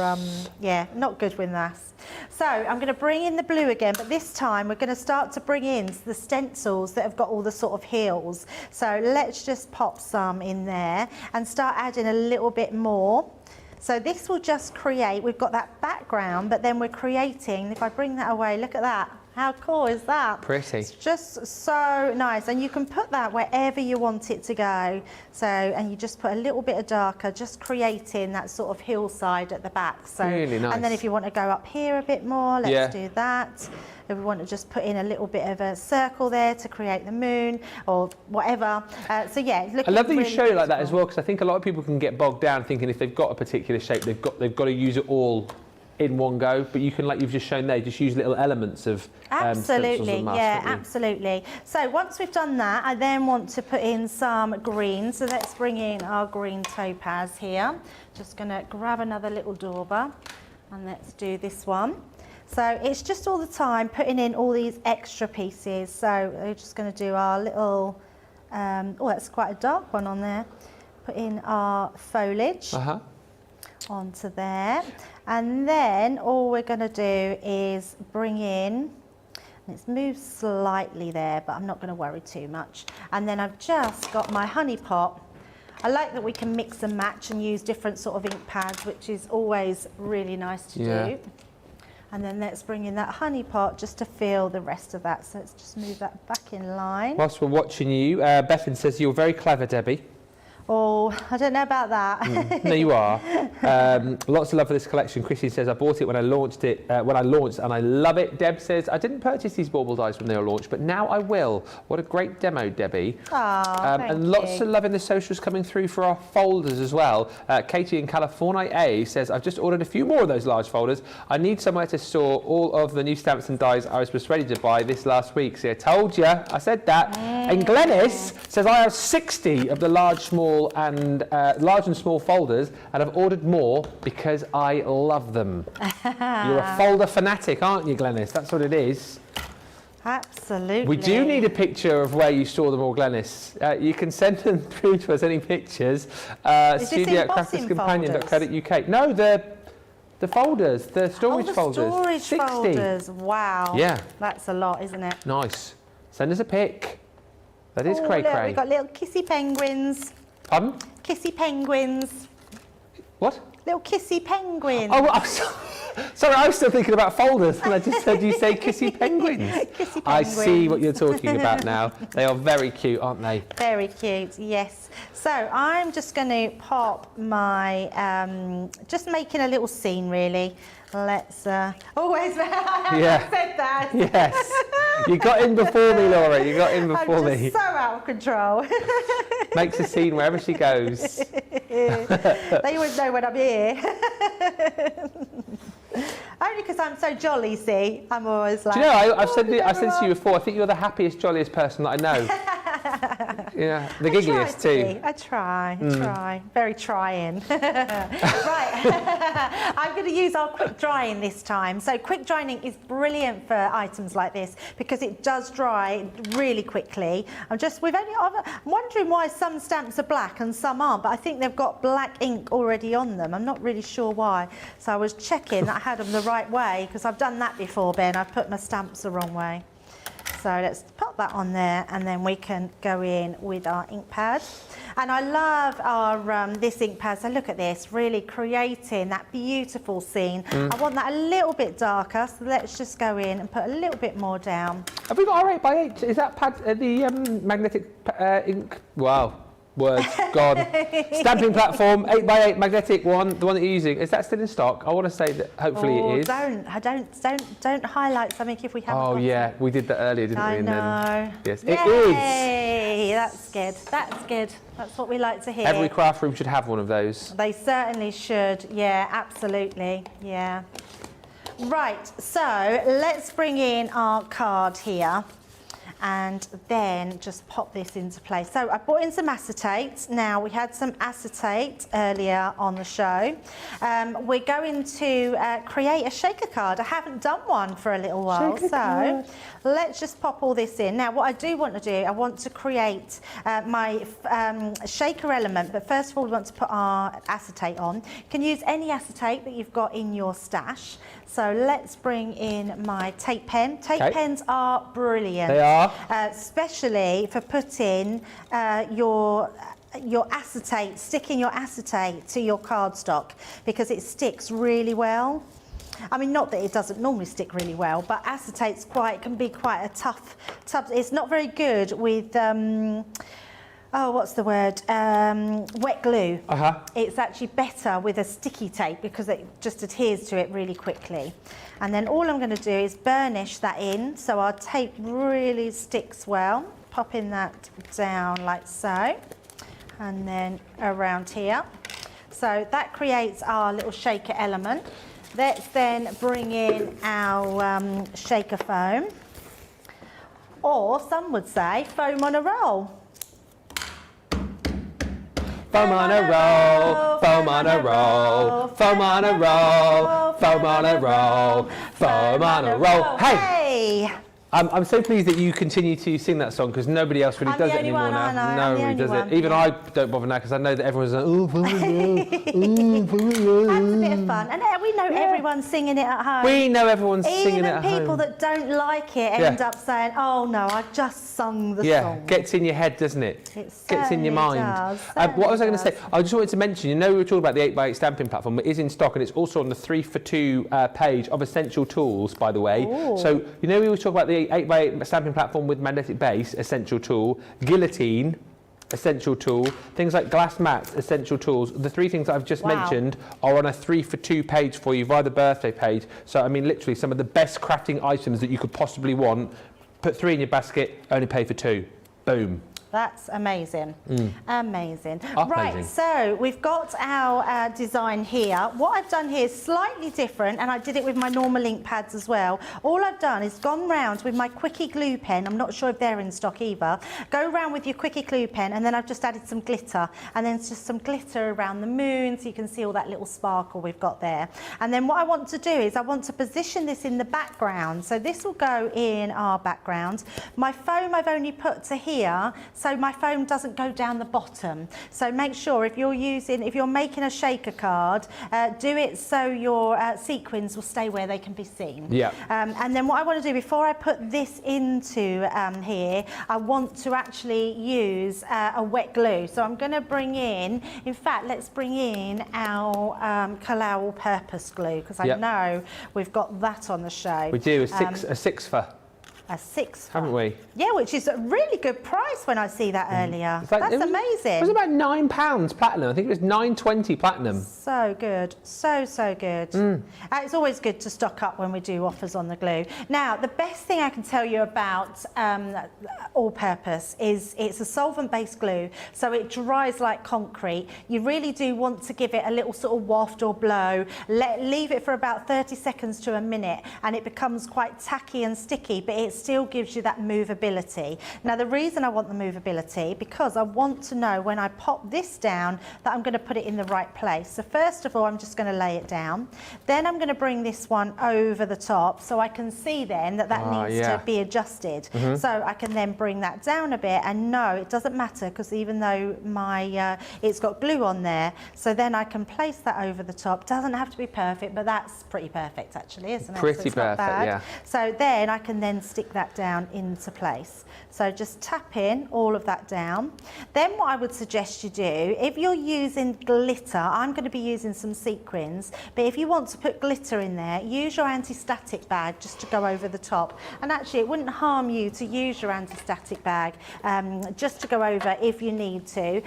yeah, not good with maths. So I'm going to bring in the blue again, but this time we're going to start to bring in the stencils that have got all the sort of hills. So let's just pop some in there and start adding a little bit more. So this will just create, we've got that background, but then we're creating, if I bring that away, look at that. How cool is that? Pretty. It's just so nice. And you can put that wherever you want it to go. So, and you just put a little bit of darker, just creating that sort of hillside at the back. So, really nice. And then if you want to go up here a bit more, let's do that. If we want to just put in a little bit of a circle there to create the moon or whatever. So yeah, I love that you show it like that as well, because I think a lot of people can get bogged down thinking if they've got a particular shape, they've got to use it all in one go, but you can, like you've just shown there, just use little elements of absolutely, yeah, absolutely. So once we've done that, I then want to put in some green. So let's bring in our green topaz here. Just going to grab another little dauber and let's do this one. So it's just all the time putting in all these extra pieces. So we're just going to do our little, oh, that's quite a dark one on there. Put in our foliage. Onto there, and then all we're going to do is bring in, and it's moved slightly there, but I'm not going to worry too much. And then I've just got my honey pot. I like that we can mix and match and use different sort of ink pads, which is always really nice to do. And then let's bring in that honey pot just to fill the rest of that. So let's just move that back in line. Whilst we're watching you, Bethan says you're very clever, Debbie. Oh, I don't know about that. No, you are. Lots of love for this collection. Chrissy says, I bought it when I launched and I love it. Deb says, I didn't purchase these bauble dies when they were launched, but now I will. What a great demo, Debbie. And lots of love in the socials coming through for our folders as well. Katie in California A says, I've just ordered a few more of those large folders. I need somewhere to store all of the new stamps and dies I was ready to buy this last week. See, I told you, I said that. And Glennis says, I have 60 of the large and small folders, and I've ordered more because I love them. You're a folder fanatic, aren't you, Glennis? That's what it is. Absolutely. We do need a picture of where you store them all, Glennis. You can send them through to us, any pictures. studio@crafterscompanion.co.uk. No, the folders, the storage folders. Storage 60. folders, wow. Yeah. That's a lot, isn't it? Nice. Send us a pic. That is cray-cray. We've got little kissy penguins. Pardon? Kissy penguins. What? Little kissy penguins. Oh, I'm sorry, I was still thinking about folders, and I just heard you say kissy penguins. Kissy penguins. I see what you're talking about now. They are very cute, aren't they? Very cute, yes. So I'm just going to pop my, just making a little scene really. Let's, always, I said that. Yes. You got in before me, Laura. You got in before me. I'm just so out of control. Makes a scene wherever she goes. They always know when I'm here. Only because I'm so jolly, see. I'm always like... Do you know, I've said to you before, I think you're the happiest, jolliest person that I know. Yeah, the giggliest too. I try. Very trying. Right, I'm going to use our quick drying this time. So quick drying is brilliant for items like this because it does dry really quickly. I'm wondering why some stamps are black and some aren't, but I think they've got black ink already on them. I'm not really sure why. So I was checking that I had them the right way because I've done that before, Ben. I've put my stamps the wrong way. So let's put that on there and then we can go in with our ink pad. And I love our this ink pad. So look at this, really creating that beautiful scene. I want that a little bit darker, so let's just go in and put a little bit more down. Have we got our 8x8? Is that pad the magnetic ink? Wow. Words gone. Stamping platform, 8x8 magnetic one, the one that you're using. Is that still in stock? I want to say that hopefully it is. Don't highlight something if we haven't. Oh yeah, we did that earlier, didn't we? I know. Yes, Yay! it is. That's good. That's good. That's what we like to hear. Every craft room should have one of those. They certainly should. Yeah, absolutely. Yeah. Right. So let's bring in our card here. and then just pop this into place. So I brought in some acetate. Now, we had some acetate earlier on the show. We're going to create a shaker card. I haven't done one for a little while, so let's just pop all this in. Now, what I do want to do, I want to create my shaker element, but first of all, we want to put our acetate on. You can use any acetate that you've got in your stash. So let's bring in my tape pen. Tape pens are brilliant. They are. Especially for putting your acetate, sticking your acetate to your cardstock, because it sticks really well. I mean, not that it doesn't normally stick really well, but acetate's can be quite a tough. It's not very good with what's the word? Wet glue. It's actually better with a sticky tape because it just adheres to it really quickly. And then all I'm going to do is burnish that in so our tape really sticks well. Popping that down like so, and then around here. So that creates our little shaker element. Let's then bring in our shaker foam, or some would say foam on a roll. Foam on a roll, foam on a roll, foam on a roll, foam on a roll, foam on a roll. Hey! I'm so pleased that you continue to sing that song, because nobody else really does it anymore now. Nobody does it. Even I don't bother now, because I know that everyone's like, oh, foam on a roll, oh, foam on a roll. That's a bit of fun. And we know everyone's singing it at home. We know everyone's singing it at home. Even people that don't like it end up saying, oh no, I just sung the song. Yeah, gets in your head, doesn't it? It gets in your mind. What was I going to say? I just wanted to mention, you know, we were talking about the 8x8 stamping platform. It is in stock, and it's also on the 3 for 2 page of essential tools, by the way. Ooh. So, you know, we were talking about the 8x8 stamping platform with magnetic base, essential tool, guillotine, essential tool, things like glass mats, essential tools. The 3 things that I've just mentioned are on a 3 for 2 page for you via the birthday page. So, I mean, literally some of the best crafting items that you could possibly want. Put 3 in your basket, only pay for 2. Boom. That's amazing. Amazing. Amazing. Right, so we've got our design here. What I've done here is slightly different, and I did it with my normal ink pads as well. All I've done is gone round with my Quickie glue pen. I'm not sure if they're in stock either. Go round with your Quickie glue pen, and then I've just added some glitter, and then just some glitter around the moon, so you can see all that little sparkle we've got there. And then what I want to do is I want to position this in the background. So this will go in our background. My foam I've only put to here, so my foam doesn't go down the bottom. So make sure if you're making a shaker card, do it so your sequins will stay where they can be seen. Yeah. And then what I want to do before I put this into here, I want to actually use a wet glue. So I'm going to bring in fact, let's bring in our Colour All-Purpose glue, because I know we've got that on the show. We do, a six for. A 6. Haven't we? Yeah, which is a really good price when I see that earlier. That's amazing. It was about £9 platinum. I think it was £9.20 platinum. So good. So good. It's always good to stock up when we do offers on the glue. Now, the best thing I can tell you about All-Purpose is it's a solvent-based glue, so it dries like concrete. You really do want to give it a little sort of waft or blow. Leave it for about 30 seconds to a minute, and it becomes quite tacky and sticky, but it still gives you that movability. Now, the reason I want the movability, because I want to know when I pop this down that I'm going to put it in the right place. So first of all, I'm just going to lay it down. Then I'm going to bring this one over the top, so I can see then that needs to be adjusted. So I can then bring that down a bit, and no, it doesn't matter, because even though my it's got glue on there, so then I can place that over the top. Doesn't have to be perfect, but that's pretty perfect actually, isn't it? Pretty perfect, yeah. So then I can then stick that down into place. So just tap in all of that down. Then what I would suggest you do, if you're using glitter, I'm going to be using some sequins, but if you want to put glitter in there, use your anti-static bag just to go over the top. And actually it wouldn't harm you to use your anti-static bag just to go over if you need to.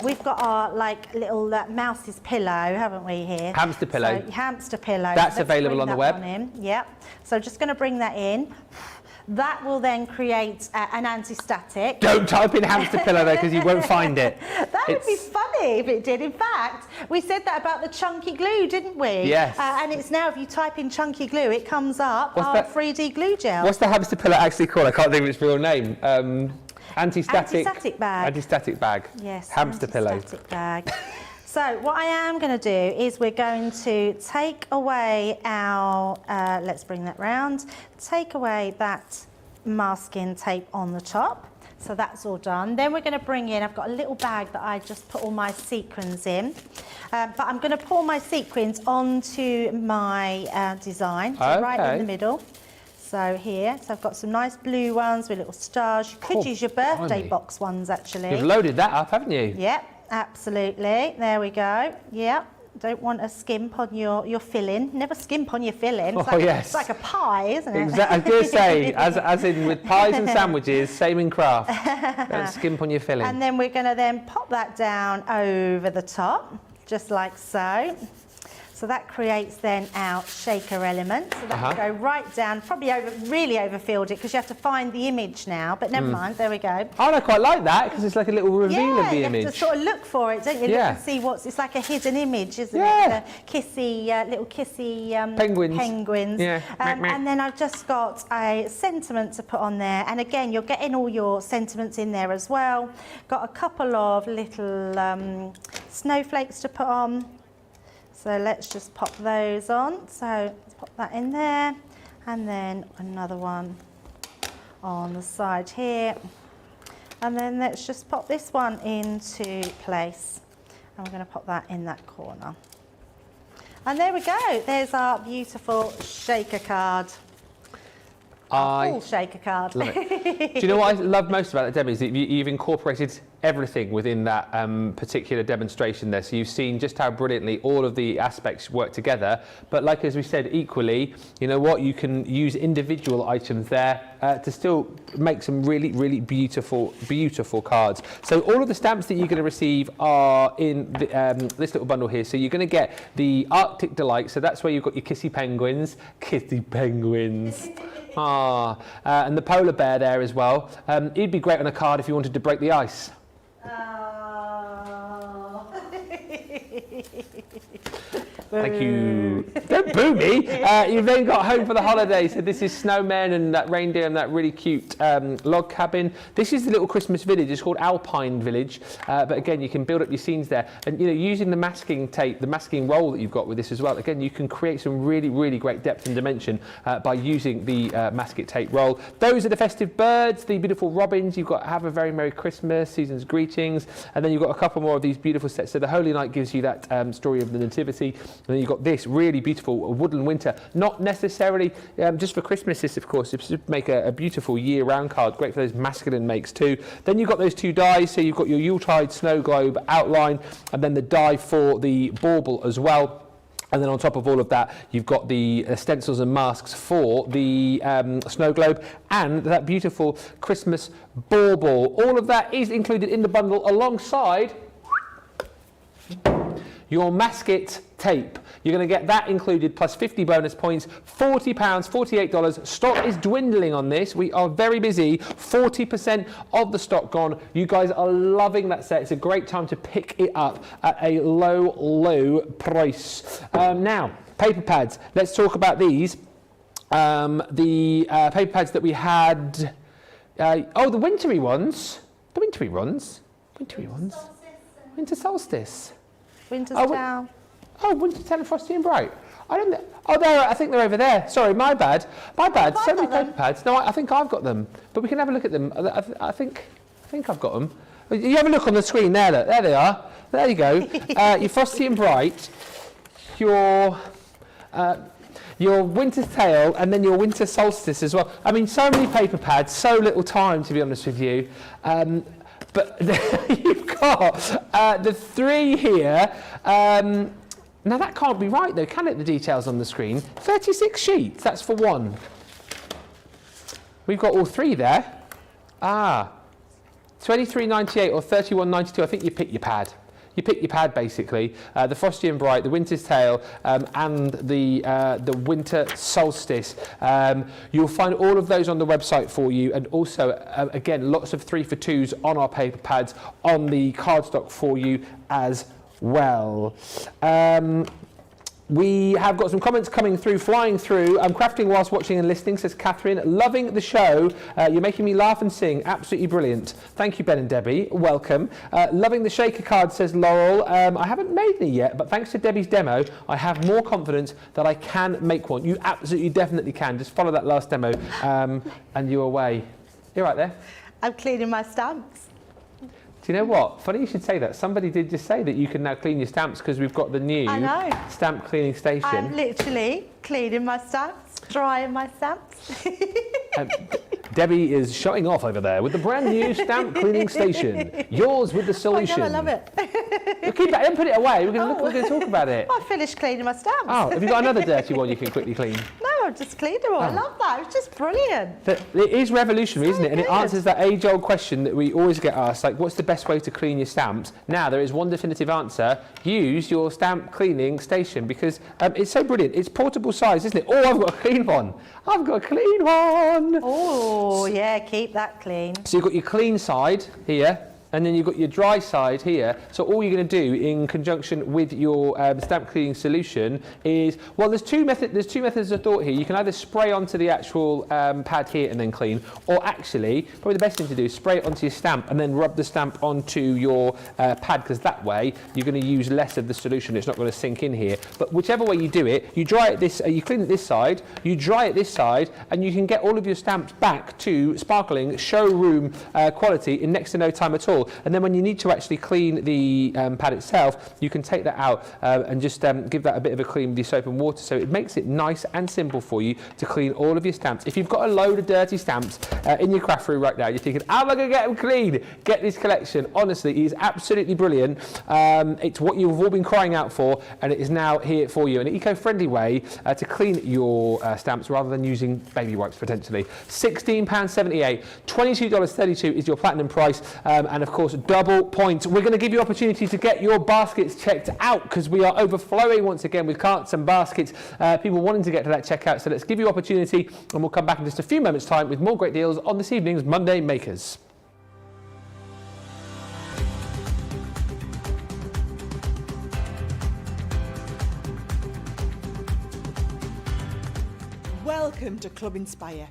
We've got our like little mouse's pillow, haven't we here? Hamster pillow. So, hamster pillow. That's available on the web. Yep. So just going to bring that in. That will then create an anti-static. Don't type in hamster pillow though, because you won't find it. That would be funny if it did. In fact, we said that about the chunky glue, didn't we? Yes. And it's now, if you type in chunky glue, it comes up What's our that? 3D glue gel. What's the hamster pillow actually called? I can't think of its real name. Anti-static bag. Anti-static bag. Yes. Hamster pillow. Anti-static bag. So what I am going to do is we're going to take away our, let's bring that round, take away that masking tape on the top. So that's all done. Then we're going to bring in, I've got a little bag that I just put all my sequins in. But I'm going to pour my sequins onto my design, so right in the middle. So here, so I've got some nice blue ones with little stars. You could use your birthday box ones actually. You've loaded that up, haven't you? Yep, absolutely. There we go. Yep. Don't want a skimp on your filling. Never skimp on your filling. It's it's like a pie, isn't it? Exactly. I was going to say, as in with pies and sandwiches, same in craft. Don't skimp on your filling. And then we're going to then pop that down over the top, just like so. So that creates then our shaker element. So that will go right down, probably really overfilled it because you have to find the image now, but never mind, there we go. Oh, I quite like that because it's like a little reveal of the you image. have to sort of look for it, don't you? Look and see it's like a hidden image, isn't it? Kissy, little kissy penguins. Yeah. And then I've just got a sentiment to put on there. And again, you're getting all your sentiments in there as well. Got a couple of little snowflakes to put on. So let's just pop those on. So let's pop that in there. And then another one on the side here. And then let's just pop this one into place. And we're going to pop that in that corner. And there we go. There's our beautiful shaker card. Full shaker card. Love it. Do you know what I love most about it, Debbie, is that you've incorporated everything within that particular demonstration there. So you've seen just how brilliantly all of the aspects work together. But like as we said, equally, you know what, you can use individual items there to still make some really, really beautiful, beautiful cards. So all of the stamps that you're going to receive are in the, this little bundle here. So you're going to get the Arctic Delight. So that's where you've got your kissy penguins. Kissy penguins. And the polar bear there as well. It'd be great on a card if you wanted to break the ice. Thank you. Don't boo me. You've then got Home for the Holidays. So this is snowmen and that reindeer and that really cute log cabin. This is the little Christmas village. It's called Alpine Village. But again, you can build up your scenes there. And you know, using the masking tape, the masking roll that you've got with this as well. Again, you can create some really, really great depth and dimension by using the masking tape roll. Those are the festive birds, the beautiful robins. You've got Have a Very Merry Christmas, Season's Greetings. And then you've got a couple more of these beautiful sets. So the Holy Night gives you that story of the Nativity. And then you've got this really beautiful Woodland Winter. Not necessarily just for Christmas, this of course, it's to make a beautiful year-round card. Great for those masculine makes too. Then you've got those two dies. So you've got your Yuletide Snow Globe outline and then the die for the bauble as well. And then on top of all of that, you've got the stencils and masks for the snow globe and that beautiful Christmas bauble. All of that is included in the bundle alongside your masket tape. You're going to get that included plus 50 bonus points, £40, $48. Stock is dwindling on this. We are very busy. 40% of the stock gone. You guys are loving that set. It's a great time to pick it up at a low, low price. Now, paper pads. Let's talk about these. The paper pads that we had. The wintry ones. The wintry ones. Wintry ones. Winter solstice. Winter's Town. Oh, Winter Town, Frosty and Bright. I don't. I think they're over there. Sorry, my bad. My bad. So many paper pads. No, I think I've got them. But we can have a look at them. I think I've got them. You have a look on the screen there. Look, there they are. There you go. Your Frosty and Bright. Your Winter's Tale, and then your Winter Solstice as well. I mean, so many paper pads, so little time, to be honest with you. But you've got the three here. Now that can't be right though, can it, the details on the screen? 36 sheets, that's for one. We've got all three there. £23.98 or £31.92, I think you pick your pad. you pick your pad basically. The Frosty and Bright, the Winter's Tale, and the Winter Solstice. You'll find all of those on the website for you, and also again lots of 3 for 2s on our paper pads on the cardstock for you as well. We have got some comments coming through, flying through. I'm crafting whilst watching and listening, says Catherine. Loving the show. You're making me laugh and sing. Absolutely brilliant. Thank you, Ben and Debbie. Welcome. Loving the shaker card, says Laurel. I haven't made any yet, but thanks to Debbie's demo, I have more confidence that I can make one. You absolutely definitely can. Just follow that last demo and you're away. You're right there. I'm cleaning my stamps. Do you know what? Funny you should say that. Somebody did just say that you can now clean your stamps because we've got the new stamp cleaning station. I'm literally cleaning my stamps, drying my stamps. Debbie is showing off over there with the brand new stamp cleaning station. Yours with the solution. I love it. We'll keep that and put it away. We're going to talk about it. I finished cleaning my stamps. Oh, have you got another dirty one you can quickly clean? No, I've just cleaned them all. I love that. It's just brilliant. It is revolutionary, isn't it? And it answers that age-old question that we always get asked, like, what's the best way to clean your stamps? Now, there is one definitive answer. Use your stamp cleaning station, because it's so brilliant. It's portable size, isn't it? Oh, I've got a clean one. I've got a clean one. Oh, yeah, keep that clean. So you've got your clean side here, and then you've got your dry side here. So all you're going to do in conjunction with your stamp cleaning solution is, well, there's two methods of thought here. You can either spray onto the actual pad here and then clean, or actually, probably the best thing to do is spray it onto your stamp and then rub the stamp onto your pad, because that way you're going to use less of the solution. It's not going to sink in here. But whichever way you do it, you dry it this, you clean it this side, you dry it this side, and you can get all of your stamps back to sparkling showroom quality in next to no time at all. And then when you need to actually clean the pad itself, you can take that out and just give that a bit of a clean with your soap and water. So it makes it nice and simple for you to clean all of your stamps. If you've got a load of dirty stamps in your craft room right now, you're thinking, how am I going to get them clean? Get this collection. Honestly, it is absolutely brilliant. It's what you've all been crying out for, and it is now here for you. An eco-friendly way to clean your stamps rather than using baby wipes potentially. £16.78, $22.32 is your platinum price, and of course double points. We're going to give you opportunity to get your baskets checked out, because we are overflowing once again with carts and baskets, people wanting to get to that checkout. So let's give you opportunity, and we'll come back in just a few moments time with more great deals on this evening's Monday Makers. Welcome to Club Inspire,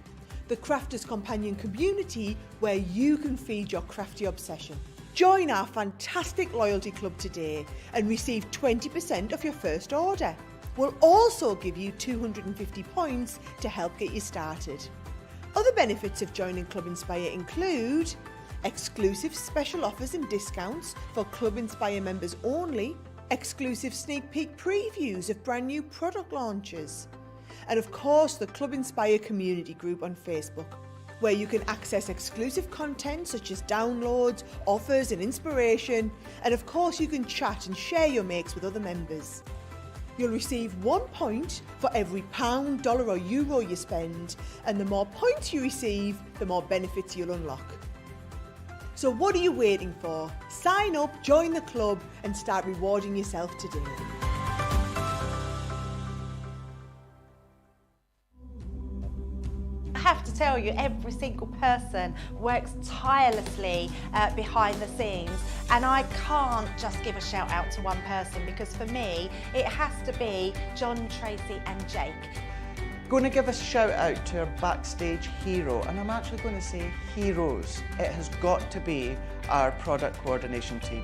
the crafters' companion community where you can feed your crafty obsession. Join our fantastic loyalty club today and receive 20% off your first order. We'll also give you 250 points to help get you started. Other benefits of joining Club Inspire include exclusive special offers and discounts for Club Inspire members only, exclusive sneak peek previews of brand new product launches, and of course the Club Inspire community group on Facebook, where you can access exclusive content such as downloads, offers and inspiration, and of course you can chat and share your makes with other members. You'll receive 1 point for every £1, dollar or euro you spend, and the more points you receive, the more benefits you'll unlock. So what are you waiting for? Sign up, join the club and start rewarding yourself today. I have to tell you, every single person works tirelessly behind the scenes, and I can't just give a shout out to one person, because for me it has to be John, Tracy and Jake. Going to give a shout out to our backstage hero, and I'm actually going to say heroes. It has got to be our product coordination team.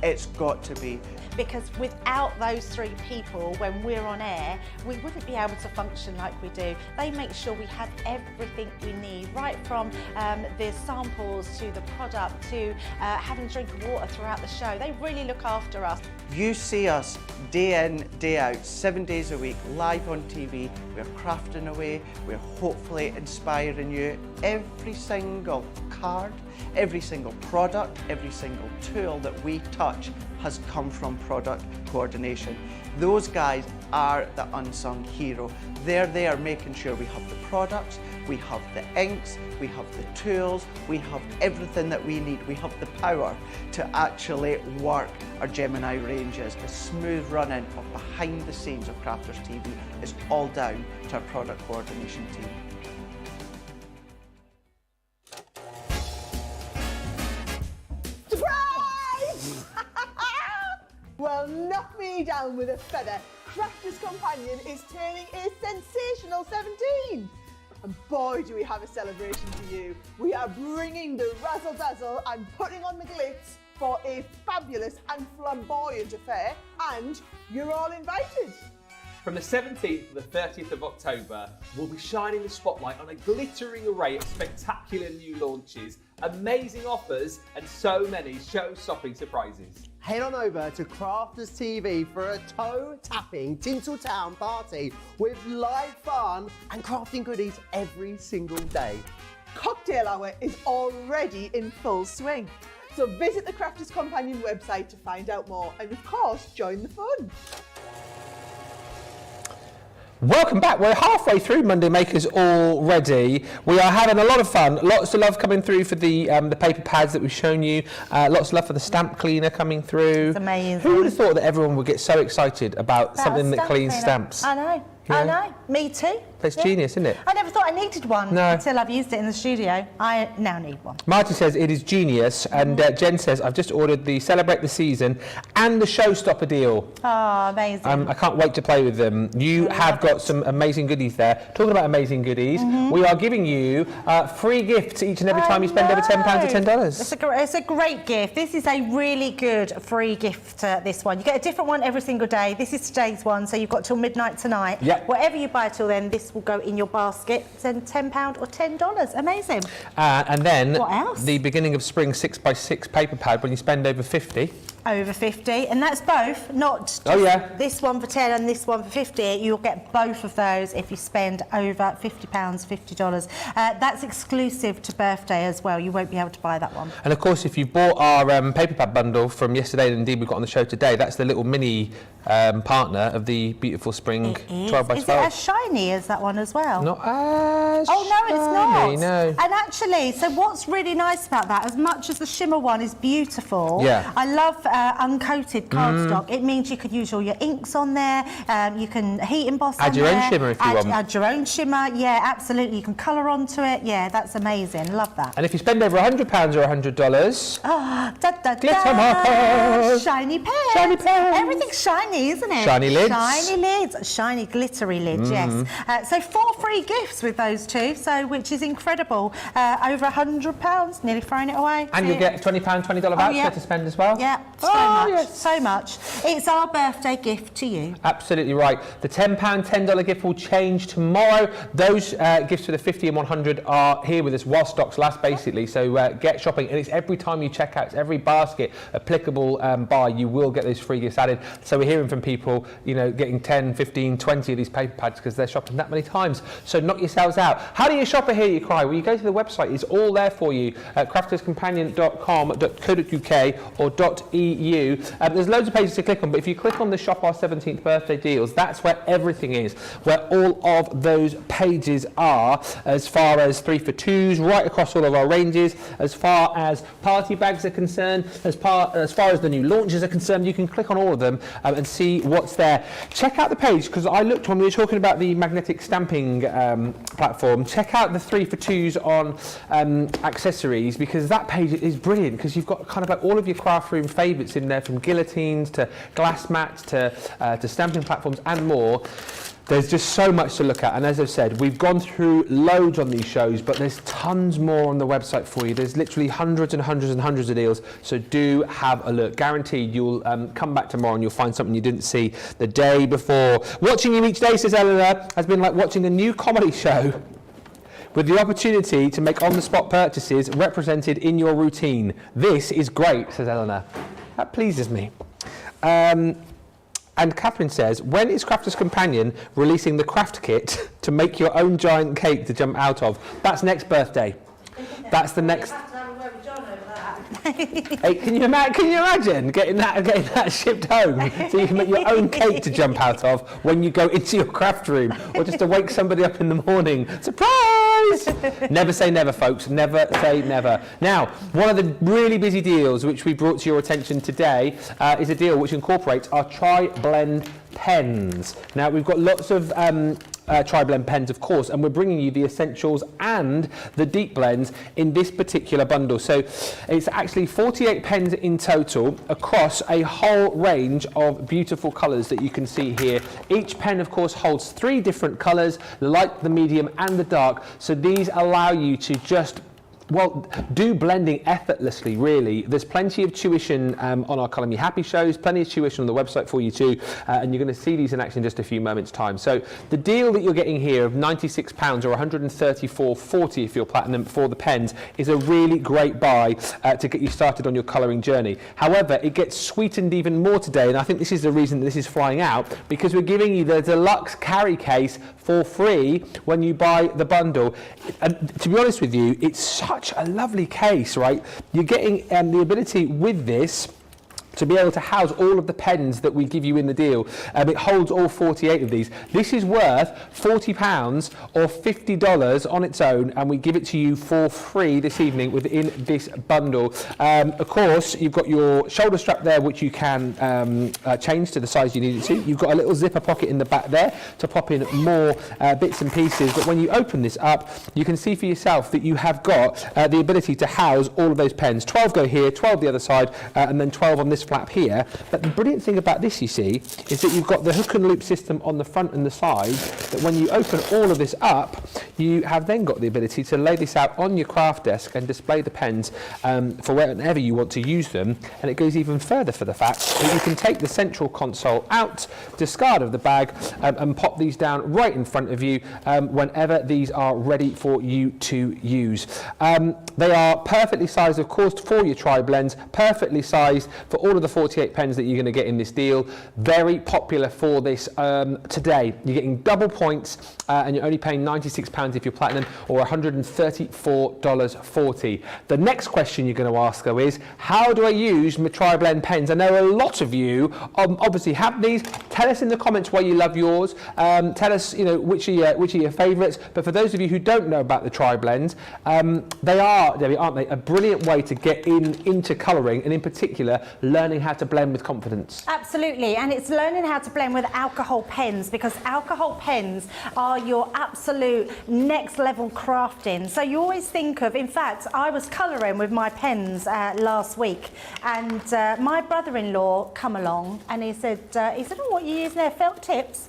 It's got to be. Because without those three people, when we're on air, we wouldn't be able to function like we do. They make sure we have everything we need, right from the samples to the product to having a drink of water throughout the show. They really look after us. You see us day in, day out, 7 days a week, live on TV. We're crafting away. We're hopefully inspiring you. Every single card, Every single product, every single tool that we touch has come from product coordination. Those guys are the unsung hero. They're there making sure we have the products, we have the inks, we have the tools, we have everything that we need. We have the power to actually work our Gemini ranges. The smooth running of behind the scenes of Crafters TV is all down to our product coordination team. Surprise! Well, knock me down with a feather. Crafters Companion is turning a sensational 17. And boy, do we have a celebration for you. We are bringing the razzle-dazzle and putting on the glitz for a fabulous and flamboyant affair, and you're all invited. From the 17th to the 30th of October, we'll be shining the spotlight on a glittering array of spectacular new launches, amazing offers, and so many show-stopping surprises. Head on over to Crafters TV for a toe-tapping Tinseltown party with live fun and crafting goodies every single day. Cocktail hour is already in full swing. So visit the Crafters Companion website to find out more, and of course, join the fun. Welcome back. We're halfway through Monday Makers already. We are having a lot of fun. Lots of love coming through for the paper pads that we've shown you. Lots of love for the stamp cleaner coming through. It's amazing. Who would have thought that everyone would get so excited about something that cleans stamps? I know. Yeah. I know. Me too. That's genius, isn't it? I never thought I needed one No. until I've used it in the studio. I now need one. Marty says it is genius, and Jen says I've just ordered the Celebrate the Season and the Showstopper deal. Oh, amazing. I can't wait to play with them. You have got some amazing goodies there. Talking about amazing goodies, we are giving you free gifts each and every time you spend over £10 or $10. It's a great gift. This is a really good free gift, this one. You get a different one every single day. This is today's one, so you've got till midnight tonight. Yep. Whatever you buy till then, this will go in your basket. Send £10 or $10. Amazing. And then What else? the beginning of spring 6x6 paper pad when you spend over 50. Over 50, and that's both, not just this one for 10 and this one for 50. You'll get both of those if you spend over £50, $50. That's exclusive to birthday as well. You won't be able to buy that one. And of course, if you bought our paper pad bundle from yesterday, and indeed we've got on the show today, that's the little mini partner of the beautiful spring 12x12. Is it as shiny as that one as well? Not as Oh, no, shiny, it's not. No. And actually, so what's really nice about that, as much as the shimmer one is beautiful, Yeah. I love uncoated cardstock. It means you could use all your inks on there, you can heat emboss Add on your own there, shimmer if you want. Add your own shimmer, yeah, absolutely. You can colour onto it. Yeah, that's amazing. Love that. And if you spend over £100 or $100, Glitter markers. Shiny pens. Shiny pens. Everything's shiny, isn't it? Shiny lids. Shiny lids. Shiny glittery lids, yes. So 4 free gifts with those two, so which is incredible. Over £100, nearly throwing it away. and you'll get a £20, $20 voucher to spend as well. Yeah, so much. It's our birthday gift to you. Absolutely right. The £10, $10 gift will change tomorrow. Those gifts for the 50 and 100 are here with us while stocks last, basically. So get shopping, and it's every time you check out, it's every basket applicable buy, you will get those free gifts added. So we're hearing from people, you know, getting 10, 15, 20 of these paper pads because they're shopping that many times. So knock yourselves out. How do you shop it, hear you cry? Well, you go to the website. It's all there for you at crafterscompanion.com.co.uk or .eu. There's loads of pages to click on, but if you click on the Shop Our 17th Birthday Deals, that's where everything is, where all of those pages are, as far as 3 for 2s, right across all of our ranges, as far as party bags are concerned, as far as the new launches are concerned. You can click on all of them and see what's there. Check out the page, because I looked when we were talking about the magnetic stamping platform. Check out the 3 for 2s on accessories, because that page is brilliant, because you've got kind of like all of your craft room favourites in there, from guillotines to glass mats to stamping platforms and more. There's just so much to look at, and as I've said, we've gone through loads on these shows, but there's tons more on the website for you. There's literally hundreds and hundreds and hundreds of deals, so do have a look. Guaranteed you'll come back tomorrow and you'll find something you didn't see the day before. Watching you each day, says Eleanor, has been like watching a new comedy show, with the opportunity to make on-the-spot purchases represented in your routine. This is great, says Eleanor. That pleases me. And Catherine says, when is Crafters Companion releasing the craft kit to make your own giant cake to jump out of? That's next birthday. That's the next... Hey, can you imagine getting that shipped home so you can make your own cake to jump out of when you go into your craft room, or just to wake somebody up in the morning? Surprise! Never say never, folks. Never say never. Now, one of the really busy deals which we brought to your attention today is a deal which incorporates our tri-blend pens. Now, we've got lots of tri-blend pens, of course, and we're bringing you the essentials and the deep blends in this particular bundle. So it's actually 48 pens in total across a whole range of beautiful colours that you can see here. Each pen, of course, holds 3 different colours, the light, the medium and the dark. So these allow you to just do blending effortlessly, really. There's plenty of tuition on our Colour Me Happy shows, plenty of tuition on the website for you too, and you're going to see these in action in just a few moments' time. So the deal that you're getting here of £96 or £134.40 if you're platinum for the pens is a really great buy to get you started on your colouring journey. However, it gets sweetened even more today, and I think this is the reason that this is flying out, because we're giving you the deluxe carry case for free when you buy the bundle. And to be honest with you, it's such a lovely case, right? You're getting the ability with this to be able to house all of the pens that we give you in the deal. It holds all 48 of these. This is worth £40 or $50 on its own, and we give it to you for free this evening within this bundle. Of course, you've got your shoulder strap there, which you can change to the size you need it to. You've got a little zipper pocket in the back there to pop in more bits and pieces. But when you open this up, you can see for yourself that you have got the ability to house all of those pens. 12 go here, 12 the other side, and then 12 on this flap here. But the brilliant thing about this, you see, is that you've got the hook and loop system on the front and the side, that when you open all of this up, you have then got the ability to lay this out on your craft desk and display the pens for whenever you want to use them. And it goes even further for the fact that you can take the central console out, discard of the bag, and pop these down right in front of you whenever these are ready for you to use. They are perfectly sized, of course, for your tri-blends, perfectly sized for all of the 48 pens that you're going to get in this deal. Very popular for this today. You're getting double points and you're only paying £96 if you're platinum, or $134.40. The next question you're going to ask, though, is how do I use my tri-blend pens? I know a lot of you obviously have these. Tell us in the comments why you love yours. Tell us, which are your favourites. But for those of you who don't know about the tri-blends, they are, Debbie, aren't they, a brilliant way to get into colouring, and in particular learning how to blend with confidence. Absolutely, and it's learning how to blend with alcohol pens, because alcohol pens are your absolute next level crafting. So you always think of, in fact, I was colouring with my pens last week, and my brother-in-law come along and he said, oh, what are you using there, felt tips?